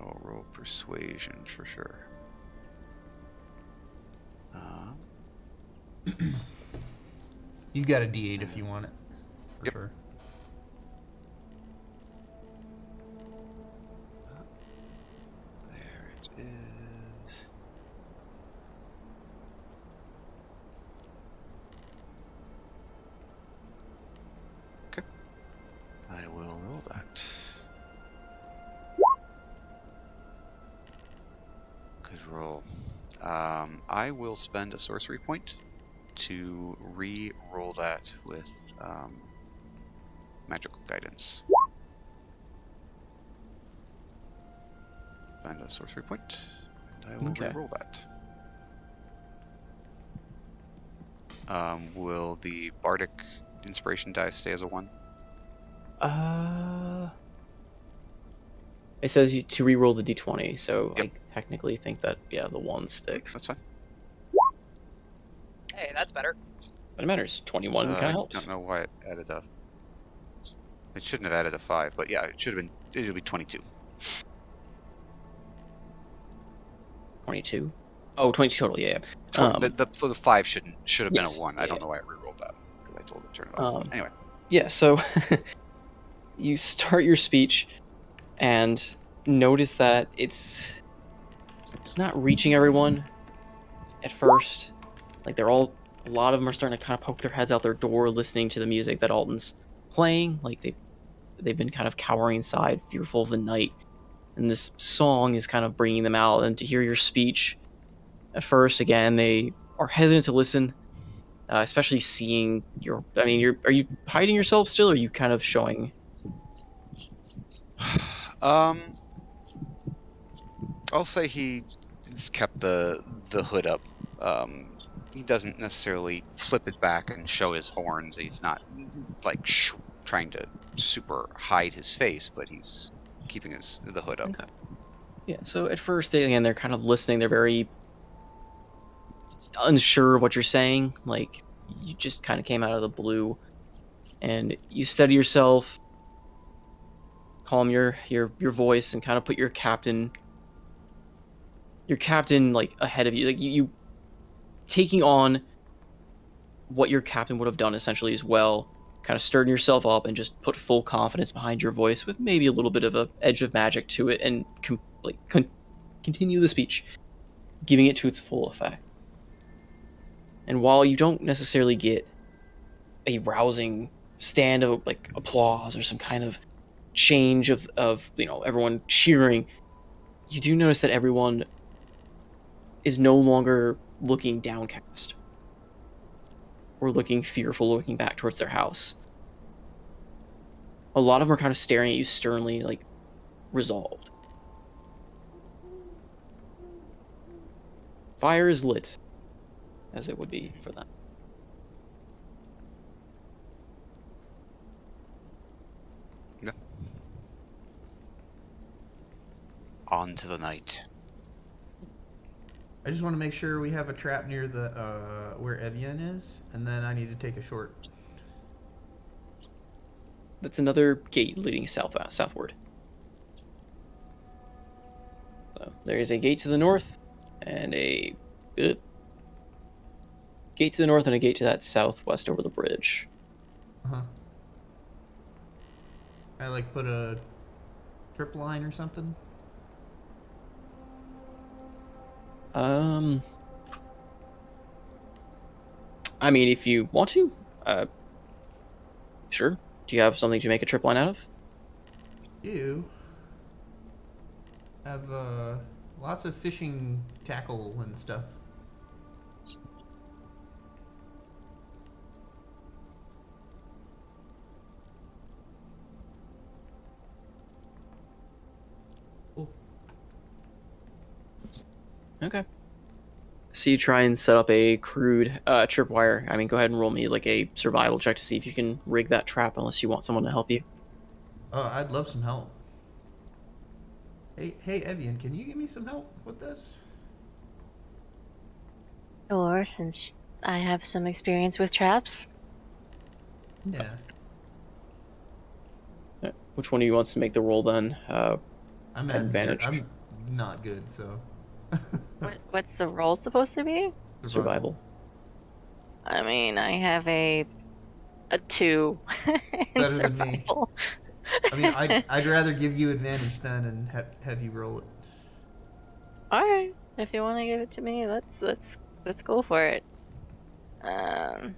I'll roll persuasion for sure. You got a D8 if you want it. For Yep. sure. There it is. Okay. I will roll that. Good roll. I will spend a sorcery point to re-roll that with magical guidance. Spend a sorcery point, and I will Okay. re-roll that. Will the bardic inspiration die stay as a 1? It says you to re-roll the d20, so Yep. I technically think that the 1 sticks. That's fine. Hey, that's better. But it matters. 21 kind of I helps. don't know why it added a. It shouldn't have added a 5, but yeah, it should have been. It would be 22. 22. Oh, 22 total. Yeah. The 5 should have been a yes, 1. I yeah. don't know why I rerolled that because I told it to turn it off. Anyway. Yeah. So you start your speech and notice that it's not reaching everyone at first. Like a lot of them are starting to kind of poke their heads out their door, listening to the music that Alton's playing. Like they've been kind of cowering inside, fearful of the night. And this song is kind of bringing them out. And to hear your speech, at first, again, they are hesitant to listen, especially seeing your. I mean, are you hiding yourself still, or are you kind of showing? I'll say he's kept the hood up. He doesn't necessarily flip it back and show his horns. He's not like trying to super hide his face, but he's keeping the hood up. Okay. Yeah. So at first, they're kind of listening. They're very unsure of what you're saying. Like you just kind of came out of the blue, and you steady yourself, calm your voice, and kind of put your captain like ahead of you. Like you taking on what your captain would have done essentially as well. Kind of stirring yourself up and just put full confidence behind your voice with maybe a little bit of a edge of magic to it, and continue the speech, giving it to its full effect. And while you don't necessarily get a rousing stand of like applause or some kind of change of everyone cheering, you do notice that everyone is no longer looking downcast or looking fearful, looking back towards their house. A lot of them are kind of staring at you sternly, like resolved. Fire is lit, as it would be for them. Yeah. On to the night. I just want to make sure we have a trap near the where Evian is, and then I need to take a short. That's another gate leading southward. So there is a gate to the north, and a gate to the north, and a gate to that southwest over the bridge. Uh-huh. I like put a trip line or something. I mean, if you want to, sure. Do you have something to make a trip line out of? You have lots of fishing tackle and stuff. Cool. Okay. So you try and set up a crude tripwire. I mean, go ahead and roll me like a survival check to see if you can rig that trap, unless you want someone to help you. I'd love some help. Hey, Evian, can you give me some help with this? Or since I have some experience with traps. Yeah. Which one of you wants to make the roll then? I'm advantage. I'm not good, so. What's the roll supposed to be? Survival. I mean, I have a 2 in Better than me. survival. I mean, I'd rather give you advantage then and have you roll it. All right, if you want to give it to me, let's go for it. I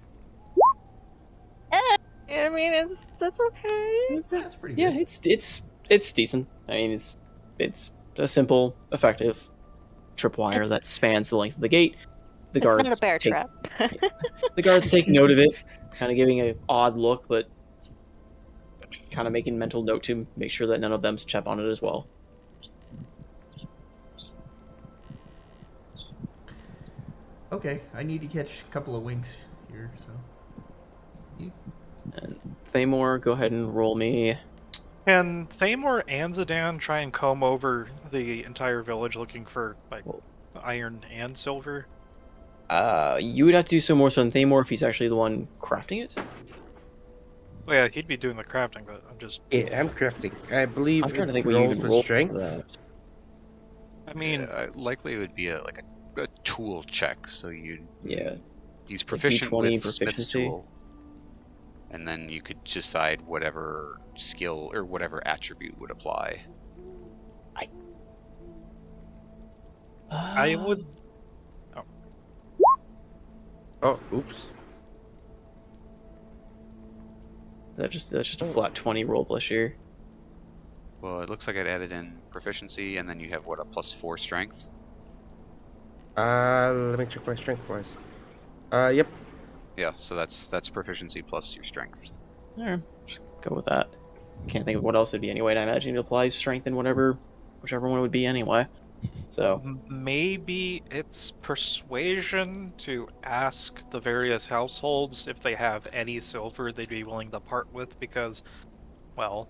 mean, that's okay. That's pretty good. Yeah, it's decent. I mean, it's a simple, effective tripwire that spans the length of the gate. The It's guards not a bear trap. The guards take note of it, kind of giving an odd look, but kind of making mental note to make sure that none of them step on it as well. Okay, I need to catch a couple of winks here, so. And Thamor, go ahead and roll me. Can Thamor and Zidane try and comb over the entire village looking for like Well, iron and silver? You would have to do so more so than Thamor if he's actually the one crafting it. Well, yeah, he'd be doing the crafting, but I'm just. Yeah, I'm crafting. I believe I'm trying to it think what you rolls even with roll for strength. that. I mean, likely it would be a tool check. So Yeah. he's D20 proficient with Smith's proficiency. tool, and then you could decide whatever skill or whatever attribute would apply. I would. Oh, oops. That's just a flat 20 roll plus your. Well, it looks like it added in proficiency, and then you have what, a +4 strength. Let me check my strength wise. Yep. Yeah, so that's proficiency plus your strength. Alright, just go with that. Can't think of what else it'd be anyway, and I imagine it applies strength in whichever one it would be anyway. So, Maybe it's persuasion to ask the various households if they have any silver they'd be willing to part with, because, well,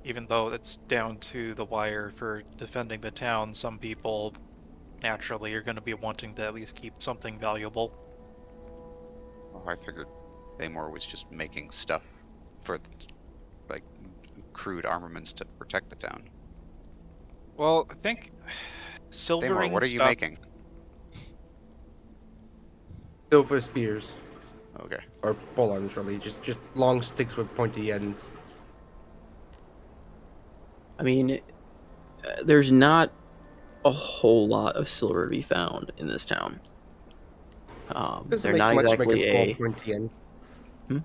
even though it's down to the wire for defending the town, some people naturally are going to be wanting to at least keep something valuable. Oh, I figured Thamor was just making stuff for like crude armaments to protect the town. Well, I think silvering Thamor, what are you stuff- making? Silver spears. Okay. Or polearms, really. Just long sticks with pointy ends. I mean, there's not a whole lot of silver to be found in this town. Doesn't They're make not much to make exactly a small a. pointy end. Hmm?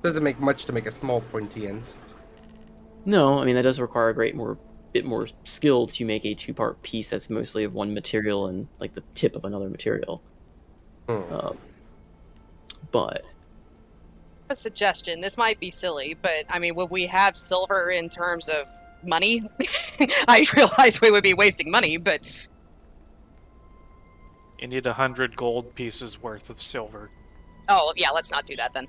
Doesn't make much to make a small pointy end. No, I mean that does require a bit more skill to make a two-part piece that's mostly of one material and like the tip of another material. But A suggestion. This might be silly, but I mean, would we have silver in terms of money? I realize we would be wasting money, but You need 100 gold pieces worth of silver. oh yeah, let's not do that then.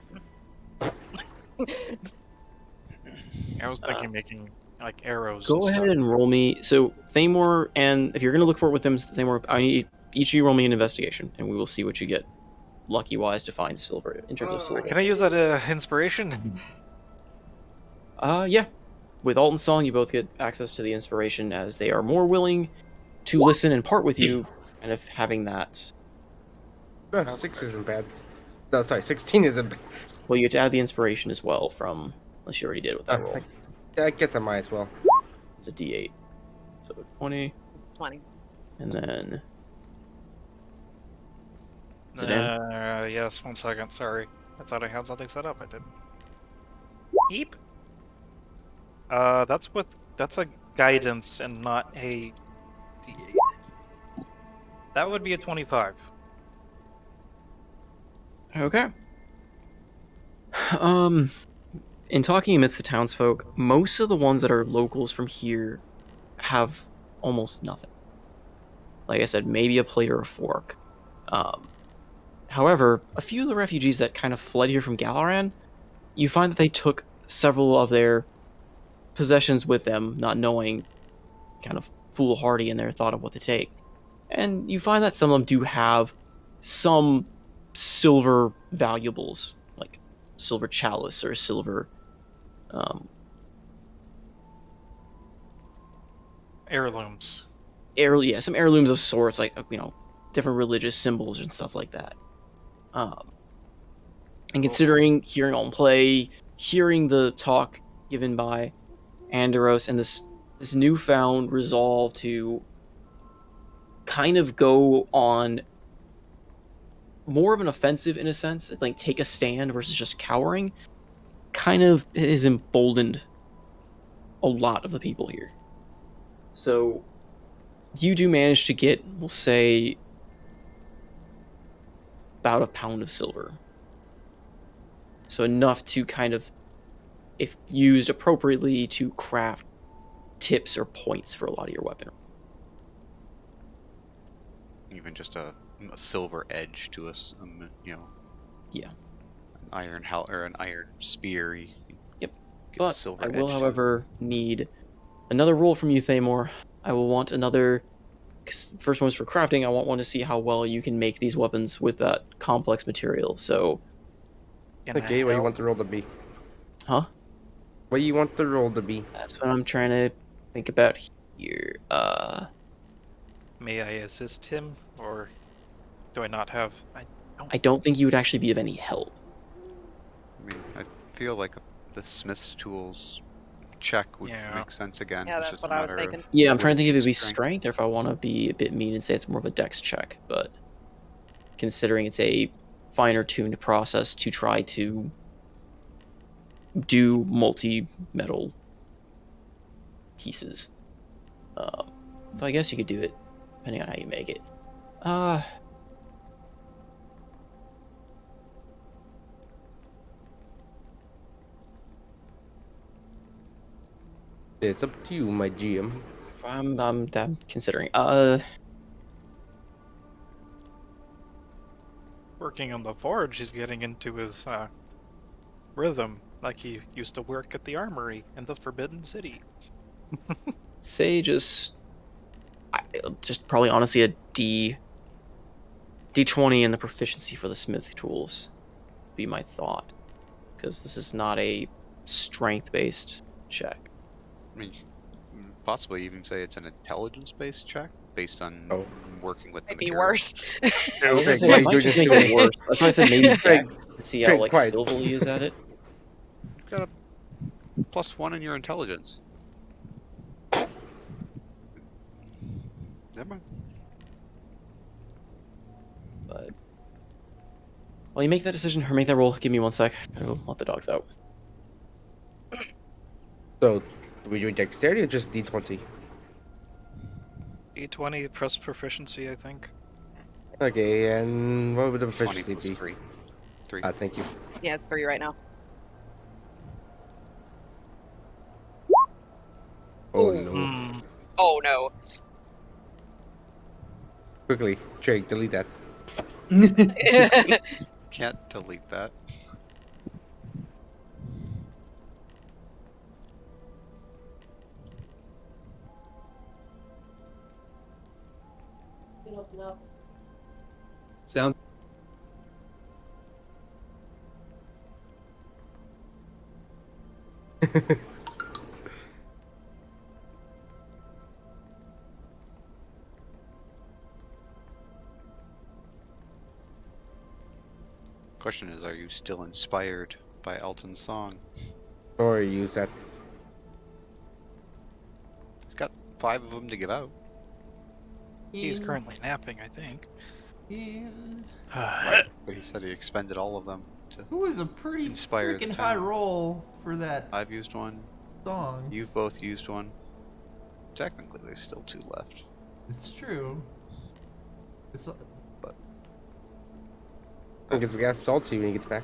I was thinking making like arrows. go and ahead stuff. and roll me. So Thamor, and if you're gonna look for it with them, Thamor, I need each of you roll me an investigation, and we will see what you get, lucky wise, to find silver in terms of silver. Can I use that inspiration? Yeah. With Alton Song, you both get access to the inspiration as they are more willing to listen and part with you, and if having that. Oh, 6 isn't bad. No, sorry, 16 isn't bad. Well, you get to add the inspiration as well from, unless you already did with that roll. I guess I might as well. It's a D8. So 20, 20. and then. Zidane? Yes, 1 second. Sorry. I thought I had something set up. I didn't. Eep. That's a guidance and not a D8. That would be a 25. Okay. In talking amidst the townsfolk, most of the ones that are locals from here have almost nothing. Like I said, maybe a plate or a fork. However, a few of the refugees that kind of fled here from Galaran, you find that they took several of their possessions with them, not knowing, kind of foolhardy in their thought of what to take. And you find that some of them do have some silver valuables, like silver chalice or silver Heirlooms. some heirlooms of sorts, like different religious symbols and stuff like that. And considering hearing on play, hearing the talk given by Andros, and this newfound resolve to kind of go on more of an offensive in a sense, like take a stand versus just cowering, kind of has emboldened a lot of the people here. So you do manage to get, we'll say, about a pound of silver. So enough to kind of, if used appropriately, to craft tips or points for a lot of your weaponry. Even just a silver edge to us, Yeah. or an iron spear. Yep. Get But silver I will, edge to it. however, need another roll from you, Thamor. I will want another. 'Cause first one's for crafting. I want one to see how well you can make these weapons with that complex material. So, Can I Okay, what you help? want the roll to be? huh? What you want the roll to be? That's what I'm trying to think about here. May I assist him, or do I not have? I don't think you would actually be of any help. I mean, I feel like the smith's tools check would Yeah. make sense again. Yeah, It's that's just what a I was matter thinking. of Yeah, I'm would trying to think if be it'd be strength. strength or if I want to be a bit mean and say it's more of a dex check. But considering it's a finer tuned process to try to do multi metal pieces, so I guess you could do it depending on how you make it. It's up to you, my GM. I'm considering. Working on the forge, he's getting into his rhythm, like he used to work at the armory in the Forbidden City. Say just probably honestly a D20 in the proficiency for the smith tools be my thought, because this is not a strength based check. I mean, possibly even say it's an intelligence-based check based on Oh. working with the Might be material. worse. I was gonna say, why it you might doing just this make to it me? worse. That's why I said maybe Drake, dex to see how Drake, like quiet. skillful he is at it. Got a +1 in your intelligence. Never mind. But while you make that decision or make that roll, give me 1 sec. I'll let the dogs out. So, do we do dexterity or just D20? D20 plus proficiency, I think. Okay, and what would the 20 proficiency plus be? 3. 3. Thank you. Yeah, it's 3 right now. Oh Ooh. no. Hmm. Oh no. Quickly, Drake, delete that. Can't delete that. Sounds. Question is, are you still inspired by Elton's song? Or use that. He's got 5 of them to give out. He's currently napping, I think. Right, but he said he expended all of them to. Who was a pretty Inspire the freaking high town. roll for that I've used one. song. You've both used one. Technically, there's still 2 left. It's true. It's I guess we got salty when he gets back.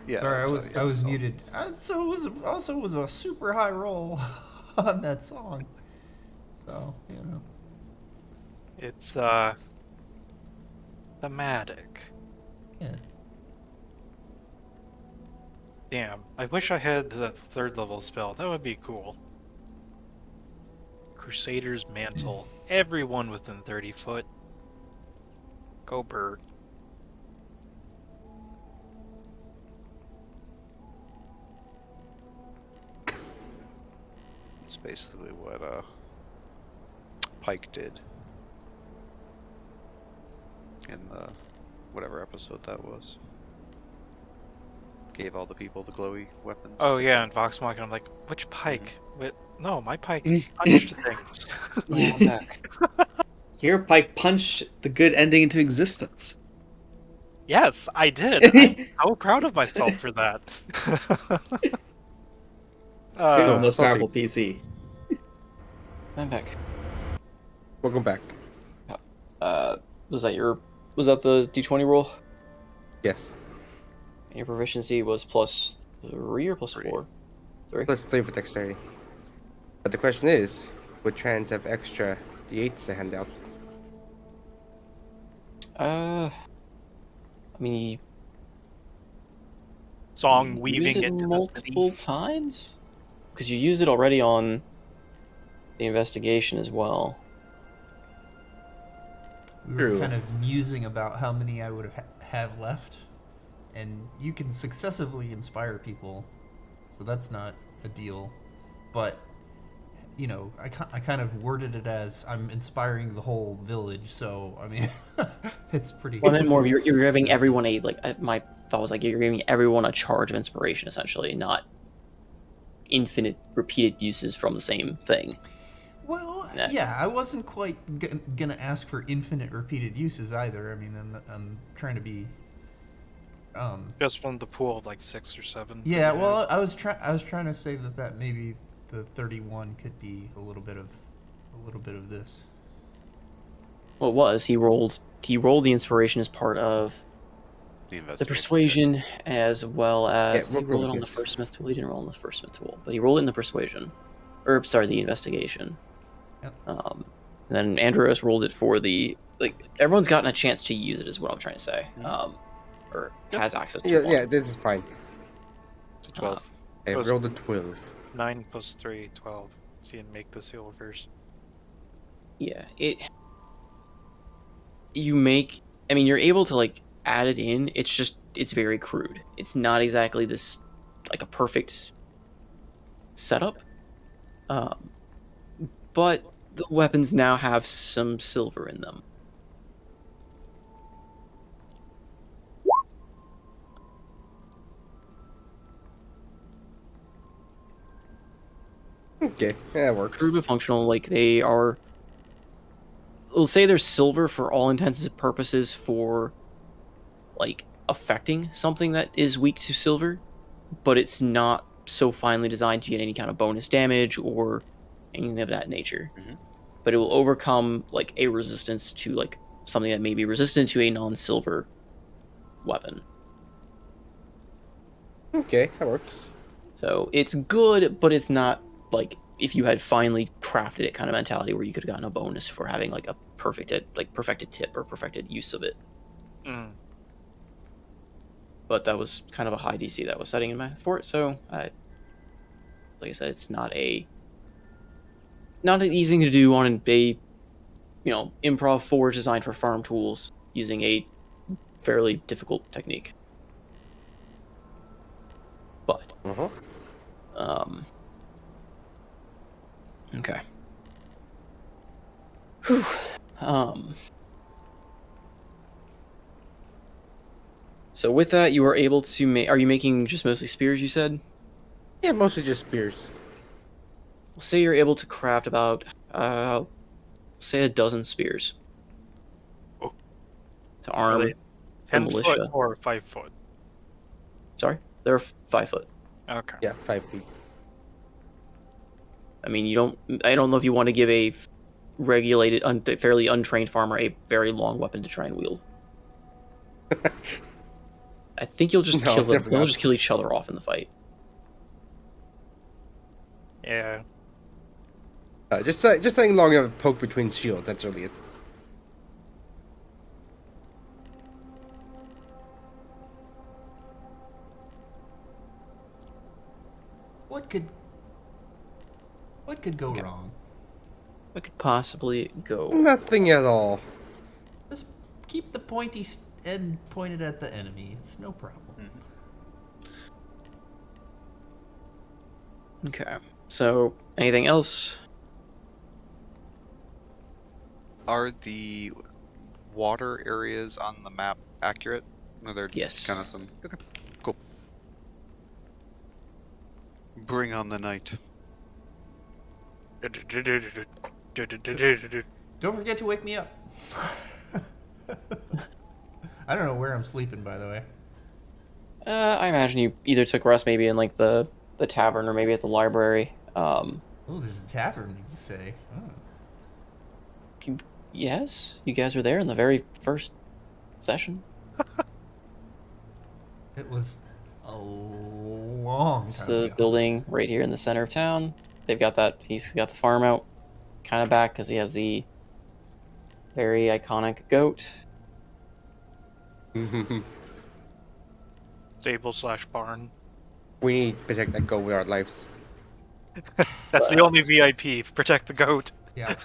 Yeah. sorry, that's how I he was said muted. So it was a super high roll on that song. So It's thematic. yeah. Damn, I wish I had that 3rd level spell. That would be cool. Crusader's Mantle. Everyone within 30 foot. Go bird. It's basically what Pike did in the whatever episode that was. Gave all the people the glowy weapons. Oh to yeah, kill. and Vox Machina, I'm like, which Pike? Wait, no, my Pike punched things. Yeah, I'm back. Here, Pike punched the good ending into existence. Yes, I did. I'm so proud of myself for that. You're the most salty. powerful PC. I'm back. Welcome back. Was that the D20 roll? Yes. And your proficiency was +3 or +4? 3. Plus 3 for dexterity. But the question is, would trans have extra D8s to hand out? I mean, song Use weaving it into the multiple smithy. times? Because you used it already on the investigation as well. We were True. kind of musing about how many I would have left, and you can successively inspire people, so that's not a deal. But you know, I kind of worded it as I'm inspiring the whole village. So I mean, it's pretty. Well, I meant more of you're giving everyone a my thought was like you're giving everyone a charge of inspiration essentially, not infinite repeated uses from the same thing. Well, Nah. yeah, I wasn't quite gonna ask for infinite repeated uses either. I mean, I'm trying to be. Just from the pool of like 6 or 7. Yeah, well, I was trying to say that maybe the 31 could be a little bit of this. Well, it was he rolled the inspiration as part of The the investigation. persuasion as well as Yeah, he rolled it on the yes. first smith tool. He didn't roll on the first smith tool, but he rolled it in the persuasion, or sorry, the investigation. Yep. And then Andros rolled it for the everyone's gotten a chance to use it is what I'm trying to say. Or has access to Yeah, one. yeah, this is fine. It's a 12. I Was- rolled a 12. 9 plus 3, 12. So you can make the seal verse. Yeah, you're able to like add it in. It's very crude. It's not exactly this like a perfect setup. But the weapons now have some silver in them. Okay, yeah, that works. Crude but functional, like they are. We'll say there's silver for all intents and purposes for like affecting something that is weak to silver, but it's not so finely designed to get any kind of bonus damage or anything of that nature. Mhm. But it will overcome like a resistance to like something that may be resistant to a non-silver weapon. Okay, that works. So it's good, but it's not like if you had finely crafted it kind of mentality where you could have gotten a bonus for having like a perfected tip or perfected use of it. Mm. But that was kind of a high DC that was setting in my fort, so like I said, it's not an easy thing to do on a improv forge designed for farm tools using a fairly difficult technique. But okay. Whew. So with that, you are able to make. Are you making just mostly spears? You said. Yeah, mostly just spears. We'll say you're able to craft about, say a dozen spears. Oh. To Are arm they the 10 militia. foot or 5 foot? Sorry, they're 5 foot. Okay. Yeah, 5 feet. I mean, I don't know if you want to give a regulated, fairly untrained farmer a very long weapon to try and wield. I think you'll just No, kill them. definitely They'll not. just kill each other off in the fight. Yeah. Just saying long enough to poke between shields, that's really it. What could go Okay. wrong? What could possibly go? Nothing at all. Just keep the pointy end pointed at the enemy. It's no problem. Okay. So, anything else? Are the water areas on the map accurate? Are there Yes. kind of some... Okay, cool. Bring on the night. Don't forget to wake me up. I don't know where I'm sleeping, by the way. I imagine you either took rest maybe in like the tavern or maybe at the library. Oh, there's a tavern, you say. Oh. Yes, you guys were there in the very first session. It was a long It's time the ago. building right here in the center of town. They've got that. He's got the farm out kind of back because he has the very iconic goat. Stable/barn. We need to protect that goat with our lives. That's the only VIP. Protect the goat. Yeah.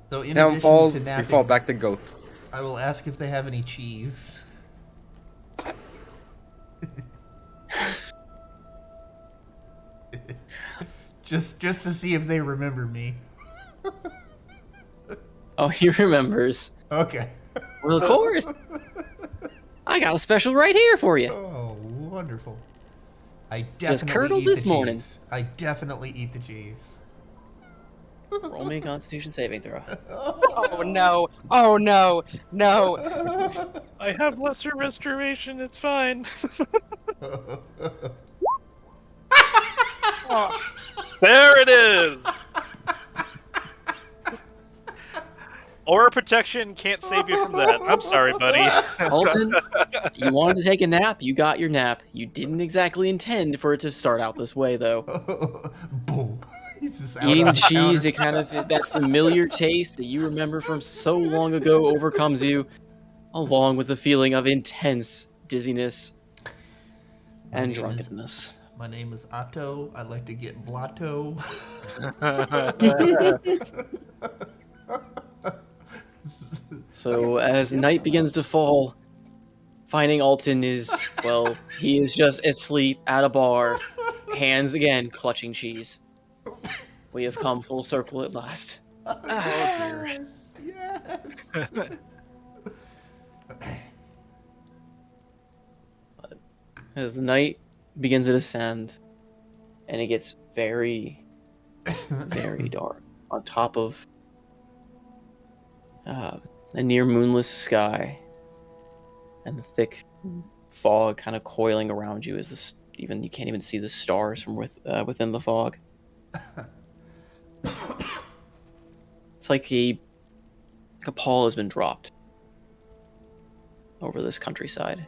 So in Down addition falls, to we napping, fall back to goat. I will ask if they have any cheese. just to see if they remember me. Oh, he remembers. Okay. Well, of course. I got a special right here for you. Oh, wonderful. I definitely Just curdled eat this the morning. cheese. I definitely eat the cheese. Roll me a Constitution saving throw. Oh no! Oh no! No! I have lesser restoration. It's fine. Oh, there it is. Aura protection can't save you from that. I'm sorry, buddy. Alton, you wanted to take a nap. You got your nap. You didn't exactly intend for it to start out this way, though. Boom. He's just out Eating on the the cheese, counter. it kind of that familiar taste that you remember from so long ago overcomes you, along with the feeling of intense dizziness and drunkenness. My name is Otto. I like to get blotto. So as night begins to fall, finding Alton is, well, he is just asleep at a bar, hands again clutching cheese. We have come full circle at last. Yes. Yes. As the night begins to descend, and it gets very, very dark on top of a near moonless sky, and the thick fog kind of coiling around you as this even you can't even see the stars from within the fog. It's like a pall has been dropped over this countryside.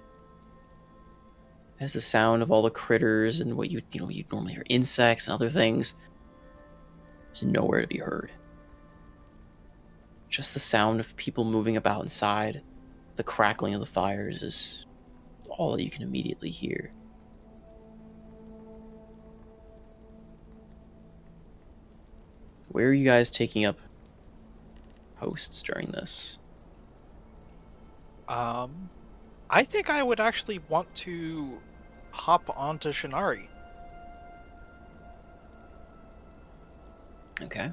As the sound of all the critters and what you'd normally hear, insects and other things, is nowhere to be heard. Just the sound of people moving about inside, the crackling of the fires is all that you can immediately hear. Where are you guys taking up posts during this? I think I would actually want to hop onto Shinari. Okay.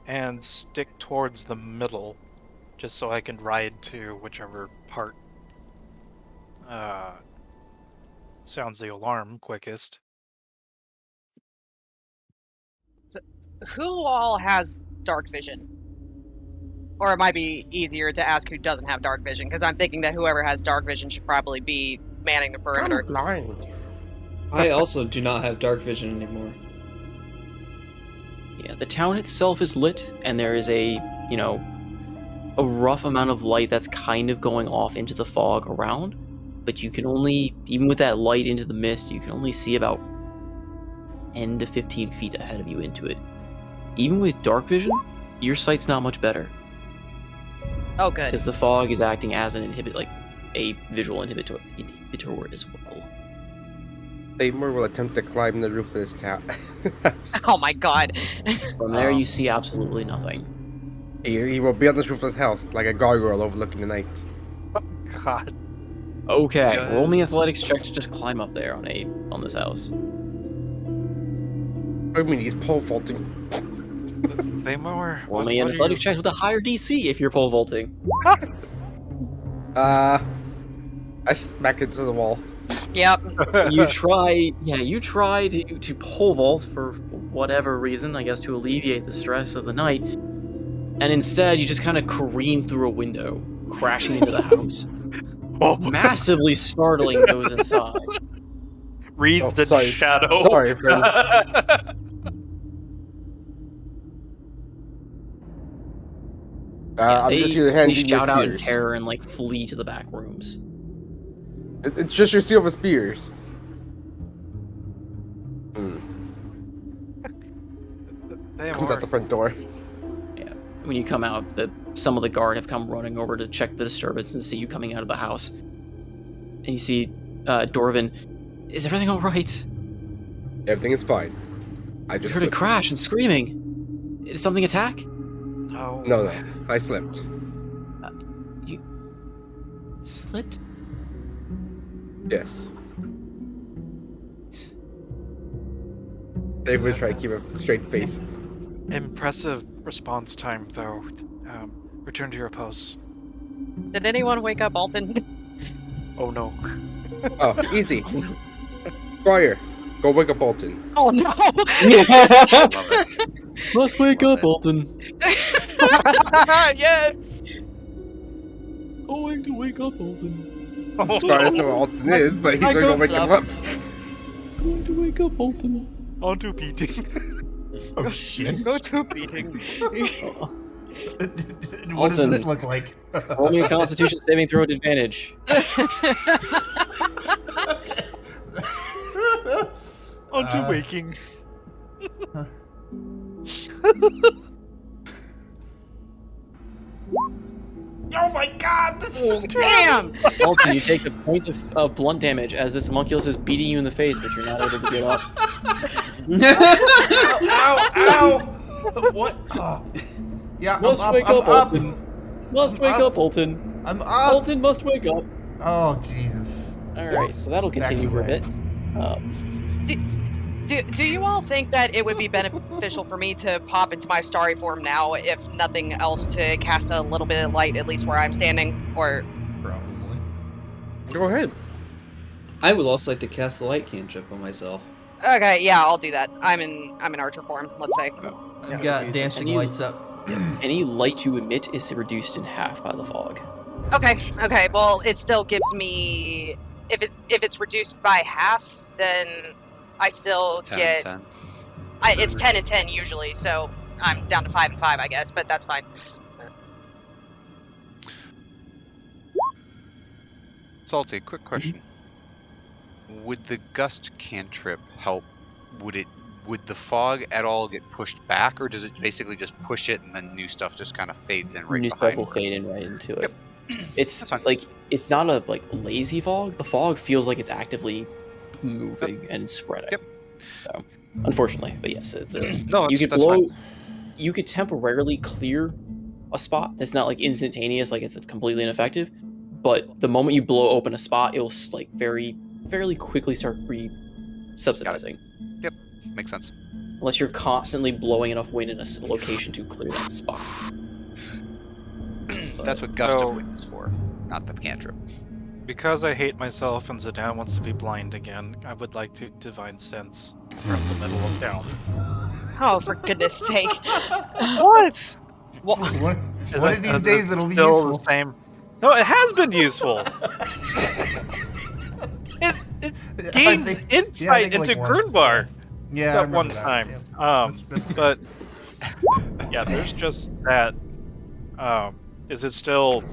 And stick towards the middle, just so I can ride to whichever part sounds the alarm quickest. So, who all has dark vision? Or it might be easier to ask who doesn't have dark vision, because I'm thinking that whoever has dark vision should probably be manning the perimeter. I'm blind. I also do not have dark vision anymore. Yeah, the town itself is lit, and there is a rough amount of light that's kind of going off into the fog around, but you can only, even with that light into the mist, you can only see about 10 to 15 feet ahead of you into it. Even with dark vision, your sight's not much better, Oh, good. because the fog is acting as an a visual inhibitor as well. Tillbrook will attempt to climb the roof of this town. Oh my god. From there, you see absolutely nothing. He will be on the roof of his house, like a gargoyle overlooking the night. God. Okay, roll me Yes. athletics check to just climb up there on this house. I mean, he's pole vaulting. Tillbrook, Roll me an athletics check with a higher DC if you're pole vaulting. I smack into the wall. Yep. You try to pole vault for whatever reason, I guess to alleviate the stress of the night, and instead you just kind of careen through a window, crashing into the house, Oh, massively startling those inside. Read Oh, the sorry. shadow. Sorry, friends. I'm just here They handing you shout out in spears. terror and flee to the back rooms. It's just your silver spears. Comes out the front door. Yeah. When you come out, some of the guard have come running over to check the disturbance and see you coming out of the house. and you see Dorvin. Is everything all right? Everything is fine. I I just heard a slipped. crash and screaming. Did something attack? No. No, I slipped. You slipped? Yes. Dave was trying to keep a straight face. Impressive response time, though. Return to your posts. Did anyone wake up Alton? Oh no. Oh, easy. Squire, go wake up Alton. Oh no! Love it. Let's wake Love up, it. Alton. Yes! Going to wake up, Alton. Oh, Squire doesn't know what Alton is, but he's I going to go wake him slap. up. Going to wake up, Alton. onto beating. Oh shit. Go to beating. What does Alton. this look like? Roll me a Constitution saving throw at advantage. Onto Uh, waking. Oh my god, this is so Damn! Alton, you take a point of blunt damage as this homunculus is beating you in the face, but you're not able to get up. Ow, ow! What? Oh. Yeah, Must I'm wake up, up, I'm Alton. Must wake up, Alton. I'm up. Alton must wake up. Oh, Jesus. Alright, so that'll continue for a bit. Do you all think that it would be beneficial for me to pop into my starry form now, if nothing else, to cast a little bit of light, at least where I'm standing? Or Probably. Go ahead. I would also like to cast the light cantrip on myself. okay, yeah, I'll do that. I'm in archer form. Let's say. I've got dancing you- lights up. Any light you emit is reduced in half by the fog. Okay. Well, it still gives me, if it's reduced by half, then I still 10 get. 10. It's 10 and 10 usually, so I'm down to 5 and 5, I guess. But that's fine. Salty, quick question. Would the gust cantrip help? Would the fog at all get pushed back, or does it basically just push it and then new stuff just kind of fades in right New stuff behind? will fade in right into it. Yep. It's That's fine. like it's not a lazy fog. The fog feels like it's actively moving and spreading. Yep. So, unfortunately, but yes, No, you could that's blow. fine. You could temporarily clear a spot that's not like instantaneous, like it's completely ineffective. But the moment you blow open a spot, it'll like fairly quickly start subsidizing. Makes sense. Unless you're constantly blowing enough wind in a location to clear that spot. That's what gust So- of wind is for, not the cantrip. Because I hate myself and Zidane wants to be blind again, I would like to divine sense from the middle of town. Oh, for goodness sake! What? Well, One of these days it'll be still useful. the same. No, it has been useful. It I gained think- insight yeah, I think, into like, once. Grunbar Yeah, I that remember one that. time. Yeah. That's- But yeah, there's just that. Is it still?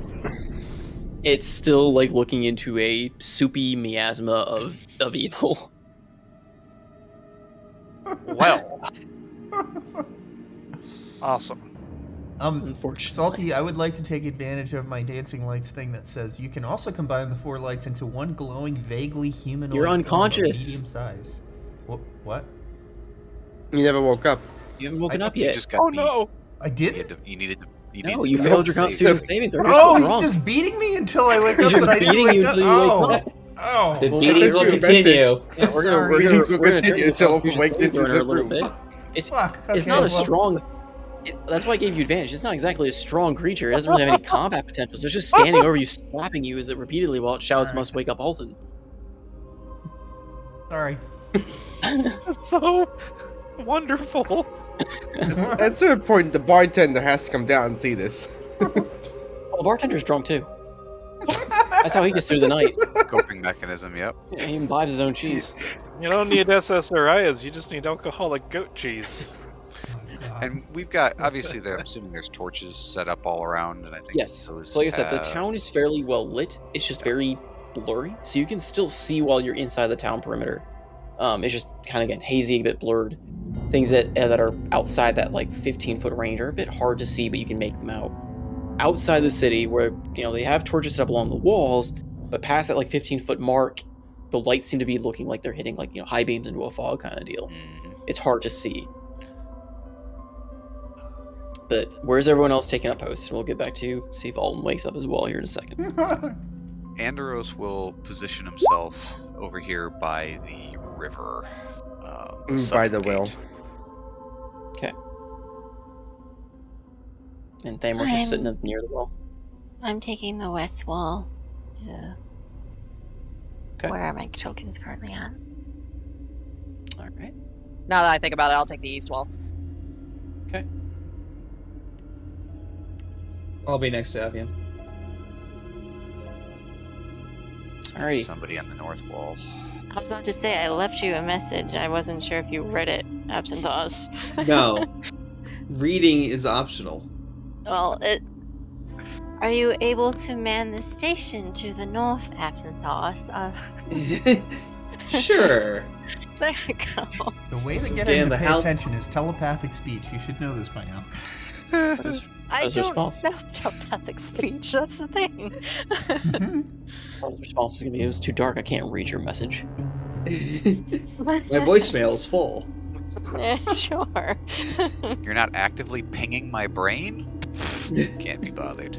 It's still like looking into a soupy miasma of evil. Well, awesome. Unfortunately. Salty, I would like to take advantage of my dancing lights thing that says you can also combine the 4 lights into one glowing, vaguely humanoid You're form of unconscious. medium size. What? You never woke up. You haven't woken I- up You yet. just got Oh beat. no! I You, did? had to, you needed to. You No, needed you to failed your save. Constitution saving throw. You're Oh, still he's wrong. just beating me until I wake He's up, just but I didn't beating wake you up. until you wake Oh. up. Oh. The Well, beatings that's will your continue. Yeah, I'm sorry. we're gonna continue turn your until Constitution Wake saving gets throw into in a the little room. bit. It's Fuck. it's Okay, not a well, strong. That's why I gave you advantage. It's not exactly a strong creature. It doesn't really have any combat potential. So it's just standing over you, slapping you as it repeatedly while it shouts, Alright. "Must wake up, Alton." Sorry. That's so wonderful. At a certain point, the bartender has to come down and see this. Well, the bartender's drunk too. That's how he gets through the night. Coping mechanism. Yep. Yeah, he imbibes his own cheese. You don't need SSRIs. You just need alcoholic goat cheese. And we've got obviously. I'm assuming there's torches set up all around, and I think Yes. those So like I said, the have- town is fairly well lit. It's just very blurry, so you can still see while you're inside the town perimeter. It's just kind of getting hazy, a bit blurred. Things that are outside that like 15-foot range are a bit hard to see, but you can make them out. Outside the city, where they have torches set up along the walls, But past that like 15-foot mark, the lights seem to be looking like they're hitting like, high beams into a fog kind of deal. It's hard to see. But where's everyone else taking up post? And we'll get back to see if Alton wakes up as well here in a second. Andros will position himself over here by the river. By the well. Okay. And Thamor's just sitting up near the well. I'm taking the west wall to where my token is currently at. All right. Now that I think about it, I'll take the east wall. Okay. I'll be next to Avian. Alrighty. Somebody on the north wall. I was about to say, I left you a message. I wasn't sure if you read it, absent us. No. Reading is optional. Well, are you able to man the station to the north, absent us? Sure. There you go. The way to get Get in him to the pay house. attention is telepathic speech. You should know this by now. I His don't response? know telepathic speech, that's the thing. Part of the response is going to be, it was too dark, I can't read your message. My voicemail is full. Sure. You're not actively pinging my brain? Can't be bothered.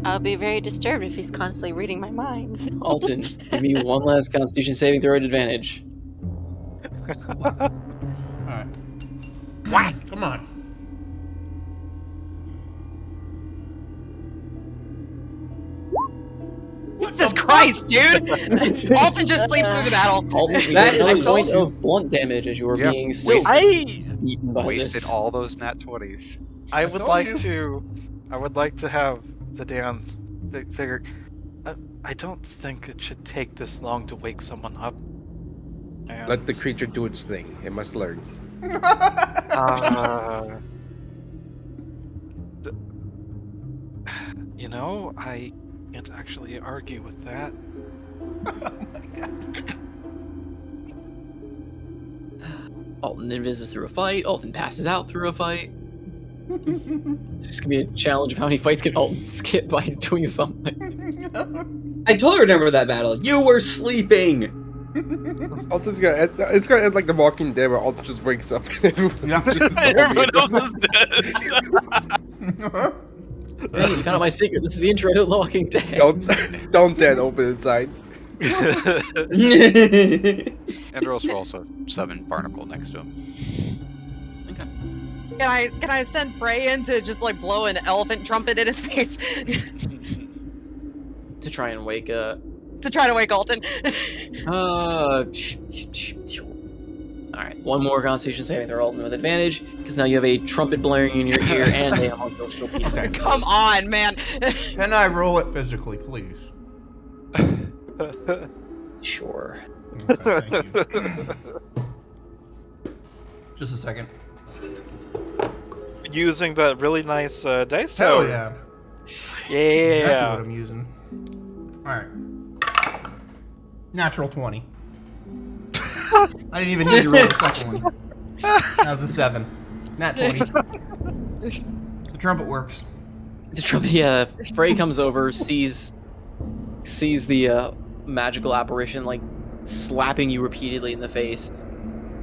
I'll be very disturbed if he's constantly reading my mind. So. Alton, give me one last Constitution saving throw at advantage. Alright. What? Come on. Jesus Christ, dude! Alton just sleeps through the battle. Alton, you That get a is- point of blunt damage as you are Yeah, being still eaten by Wasted this. all those nat 20s. I would told like you. to. I would like to have the damn figure. I don't think it should take this long to wake someone up. And, Let the creature do its thing. It must learn. I can't actually argue with that. Alton invises through a fight. Alton passes out through a fight. It's just gonna be a challenge of how many fights can Alton skip by doing something. I totally remember that battle. You were sleeping! Alton's gonna end, it's gonna end like The Walking Dead where Alton just wakes up and everyone just Everyone else is dead. Hey, you found out my secret. This is the intro to The Walking Dead. don't dead open inside. Andros will also summon Barnacle next to him. Okay. Can I send Frey in to just like blow an elephant trumpet in his face To try and wake to try to wake Alton? Alright, one more Constitution saving throw, Alton, with advantage, because now you have a trumpet blaring in your ear and a elemental still beating in your Come face. on, man. Can I roll it physically, please? Sure. Okay, thank you. Just a second. Using that really nice dice Hell tower. yeah. Yeah. Exactly what I'm using. Alright. Natural 20. I didn't even need to roll the second one. That was a 7. Nat 20. The trumpet works. The trumpet, Frey comes over, sees the magical apparition like slapping you repeatedly in the face,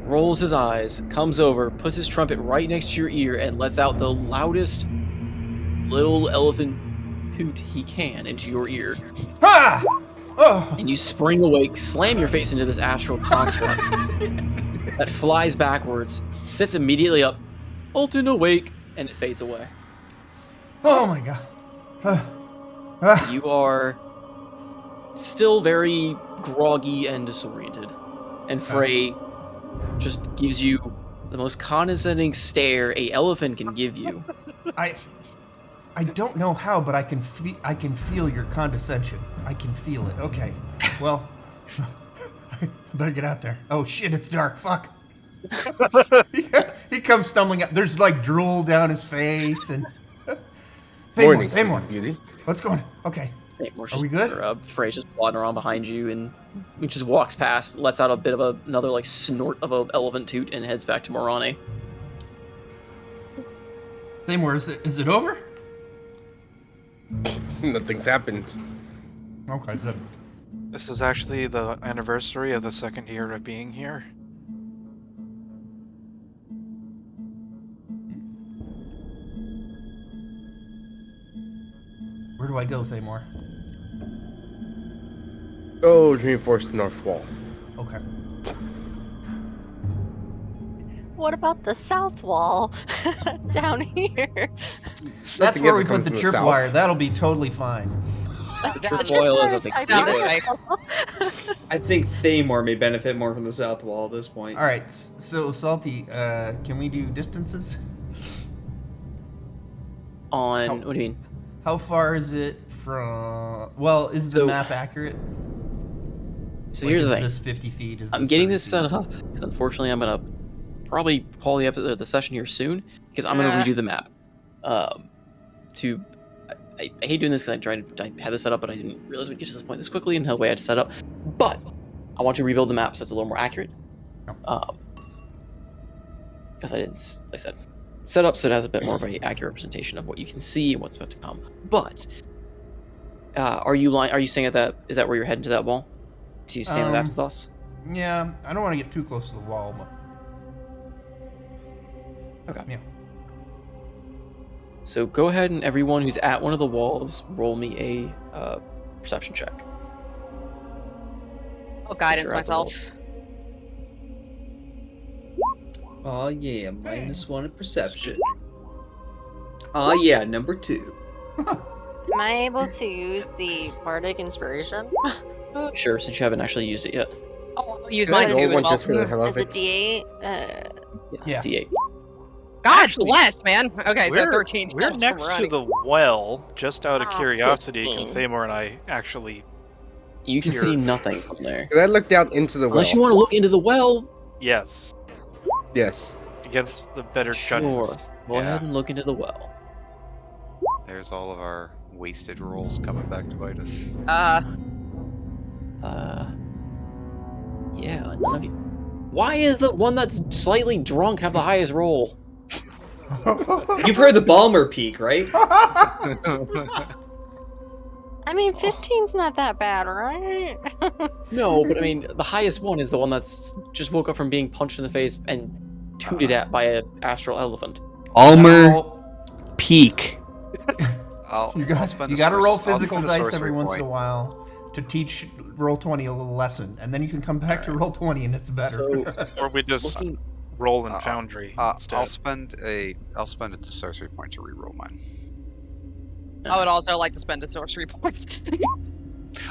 rolls his eyes, comes over, puts his trumpet right next to your ear, and lets out the loudest little elephant hoot he can into your ear. Ah! Oh! And you spring awake, slam your face into this astral construct that flies backwards, sits immediately up, Alton awake, and it fades away. Oh my god. You are still very groggy and disoriented. And Frey just gives you the most condescending stare a elephant can give you. I don't know how, but I can feel your condescension. I can feel it. Okay. Well, I better get out there. Oh shit, it's dark. Fuck. He comes stumbling out. There's like drool down his face and Morning, Thamor. beauty. What's going on? Okay. Are we good? Frey's just plodding around behind you, and he just walks past, lets out a bit of another like snort of an elephant toot, and heads back to Morane. Thamor, is it over? Nothing's happened. Okay, good. This is actually the anniversary of the 2nd year of being here. Where do I go, Thamor? Go reinforce the north wall. Okay. What about the south wall? It's down here. That's Nothing where ever we put comes the from the south. tripwire. That'll be totally fine. The tripwire is, I think, That was gateway. I think Thamor may benefit more from the south wall at this point. All right, so Salty, can we do distances? On what do you mean? How far is it from? Well, is the So- map accurate? So Like, here's is the thing. this 50 feet? Is I'm this getting 30 this feet? set up because unfortunately I'm gonna probably call the session here soon because I'm gonna redo the map. I hate doing this because I had this set up, but I didn't realize we'd get to this point this quickly and the way I had to set up. But I want to rebuild the map so it's a little more accurate. Because I didn't, like I said, set up so it has a bit more of a accurate representation of what you can see and what's about to come. But are you staying at that? Is that where you're heading to that wall? To stand on that with us? Yeah, I don't want to get too close to the wall, but Okay. yeah. So go ahead and everyone who's at one of the walls, roll me a perception check. Oh, guidance Sure, I have the roll. myself. Oh yeah, -1 in perception. Oh yeah, number 2. Am I able to use the bardic inspiration Sure, since you haven't actually used it yet. Oh, I'll use Can I mine roll too as one well. just for the hell of as a it? D8? Yeah. D8. God Actually, bless, man. Okay, so We're, 13 we're total next from to running. the well. Just out of Oh, curiosity, can 15. Thamor and I actually... You can Here. see nothing from there. Can I look down into the well? Unless you want to look into the well, Yes. Yes. Against the better sure. judgment. Go Yeah. ahead and look into the well. There's all of our wasted rolls coming back to bite us. Yeah, none of you. Why is the one that's slightly drunk have the highest roll? You've heard the Balmer Peak, right? I mean, 15's not that bad, right? No, but I mean, the highest one is the one that's just woke up from being punched in the face and tooted at by an astral elephant. Almer Peak. I'll You spend you a got to source- roll I'll physical spend a dice sorcery every once in a point. while to teach Roll20 a little lesson, and then you can come back to Roll20 and it's better. So, Or we just looking, roll in Foundry instead. I'll spend a sorcery point to reroll mine. I would also like to spend a sorcery point.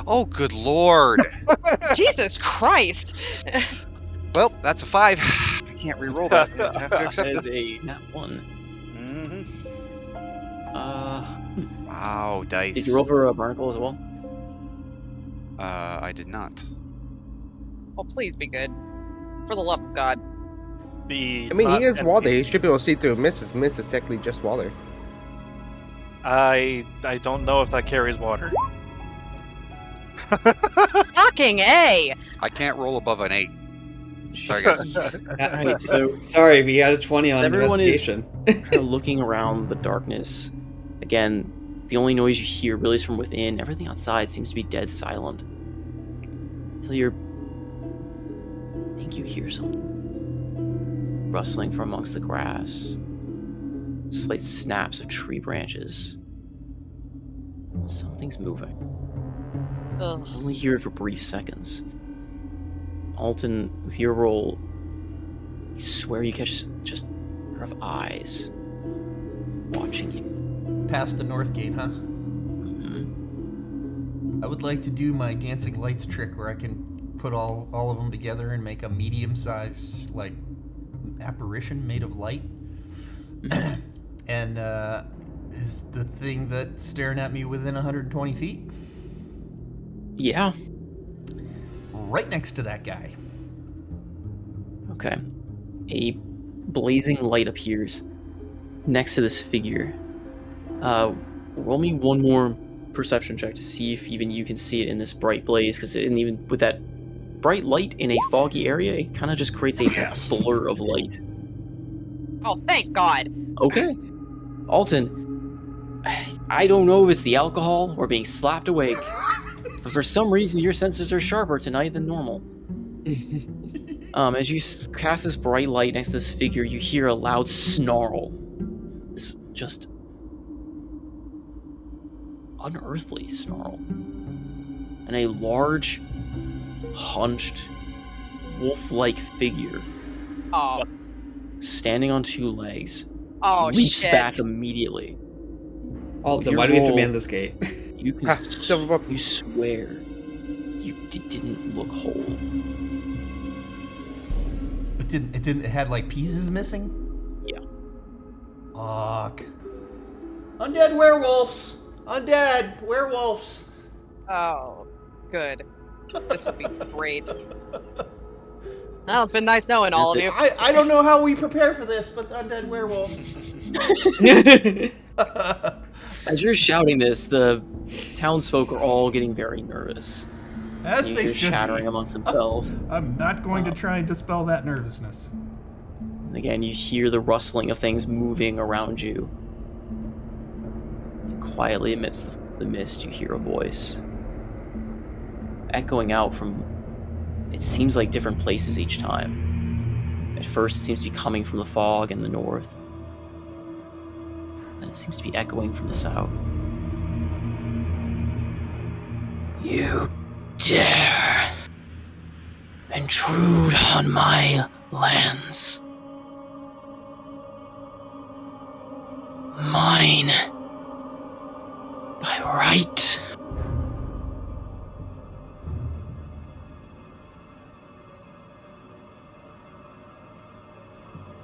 Oh, good lord! Jesus Christ! Well, that's a 5. I can't reroll that. I have to that accept is it. a nat 1. Wow, dice. Did you roll for a barnacle as well? I did not. Oh, please be good. For the love of God. The I mean, he is water. He NPC. should be able to see through mist. Mist is technically just water. I don't know if that carries water. Fucking A! I can't roll above an 8. Sorry, guys. Alright, so Sorry, we had a 20 on everyone is investigation. kind of looking around the darkness. Again, the only noise you hear really is from within. Everything outside seems to be dead silent. Until I think you hear something rustling from amongst the grass. Slight snaps of tree branches. Something's moving. Ugh. You only hear it for brief seconds. Alton, with your roll, you swear you catch just a pair of eyes watching you. Past the north gate, huh? Mhm. I would like to do my dancing lights trick where I can put all of them together and make a medium-sized, like, apparition made of light. And is the thing that's staring at me within 120 feet? Yeah. Right next to that guy. Okay. A blazing light appears next to this figure. Roll me one more perception check to see if even you can see it in this bright blaze, because even with that bright light in a foggy area, it kind of just creates a blur of light. Oh, thank God. Okay. Alton, I don't know if it's the alcohol or being slapped awake, but for some reason your senses are sharper tonight than normal. As you cast this bright light next to this figure, you hear a loud snarl. This just unearthly snarl. And a large, hunched, wolf-like figure Oh, standing on two legs oh leaps shit. back immediately. Alton, Your why do we have to roll- man this gate? You can you swear you didn't look whole. It had like pieces missing? Yeah. Fuck. Undead werewolves! Undead werewolves! Oh, good. This would be great. Well, it's been nice knowing all of you. I don't know how we prepare for this, but undead werewolves. As you're shouting this, the townsfolk are all getting very nervous. As You they hear should chattering be. amongst themselves. I'm not going to try and dispel that nervousness. And again, you hear the rustling of things moving around you. And quietly amidst the mist, you hear a voice echoing out from, it seems like different places each time. At first, it seems to be coming from the fog in the north. Then it seems to be echoing from the south. You dare intrude on my lands. Mine. By right.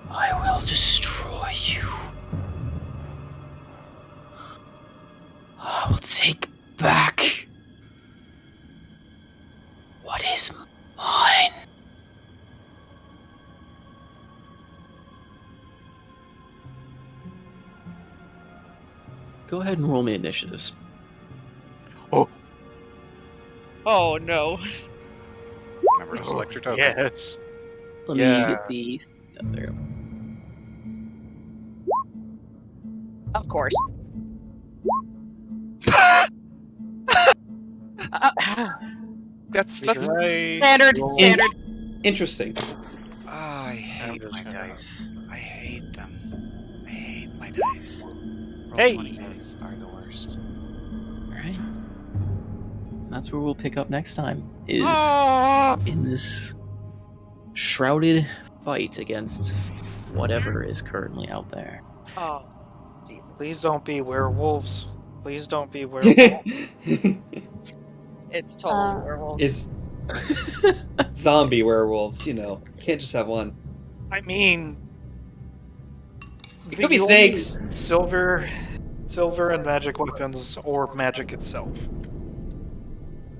I will destroy you. I will take back what is mine. Go ahead and roll me initiatives. Oh no. Remember to select your token. Yes. Let Yeah. me get the... Oh, there you go. Of course. That's Right. Standard. Roll. Standard. Interesting. I hate just my gonna- dice. I hate them. I hate my dice. Roll Hey! 20 dice are the worst. Alright. That's where we'll pick up next time, is Oh, in this shrouded fight against whatever is currently out there. oh, Jesus. Please don't be werewolves. Please don't be werewolves. It's totally Uh, werewolves. It's zombie werewolves, you know. Can't just have one. I mean, It could be the only snakes. silver and magic weapons, or magic itself,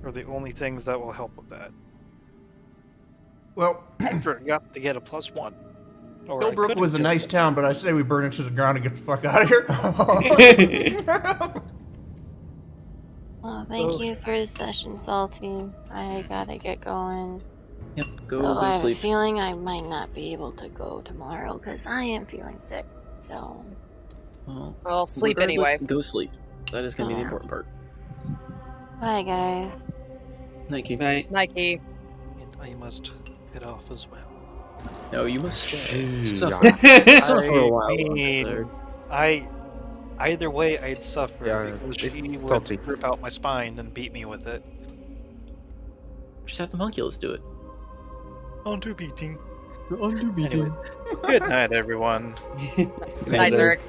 are the only things that will help with that. Well, Yep, to get a +1. Or I Tillbrook could've was a given nice them- town, but I say we burn it to the ground and get the fuck out of here. Well, thank Oh. you for the session, Salty. I gotta get going. Yep, go Though I to have a sleep. feeling I might not be able to go tomorrow because I am feeling sick. So, Well, Well, sleep regardless, anyway. Go sleep. That is going to be the Yeah. important part. bye, guys. Night, Keith. Right. Nike. And I must head off as well. No, you must stay. Jeez. Suffer a while. I longer mean, there. either way, I'd suffer Yeah, because it's she would salty. rip out my spine and beat me with it. Just have the Monculus do it. On to beating. Under Anyways, good night, everyone. Night, Zurich.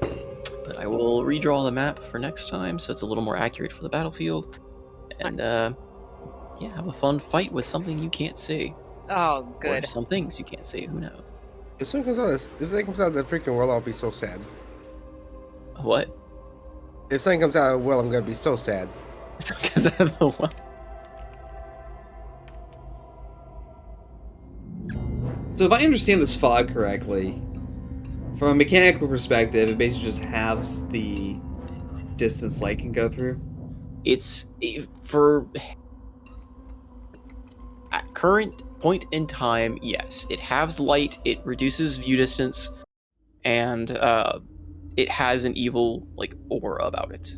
But I will redraw the map for next time so it's a little more accurate for the battlefield. And, yeah, have a fun fight with something you can't see. Oh, Or good. some things you can't see, who knows. If something comes out of the freaking world, I'll be so sad. What? If something comes out of the world, I'm gonna be so sad. Because I don't know what. So if I understand this fog correctly, from a mechanical perspective, it basically just halves the distance light can go through. It's for at current point in time, yes, it halves light, it reduces view distance, and it has an evil like aura about it.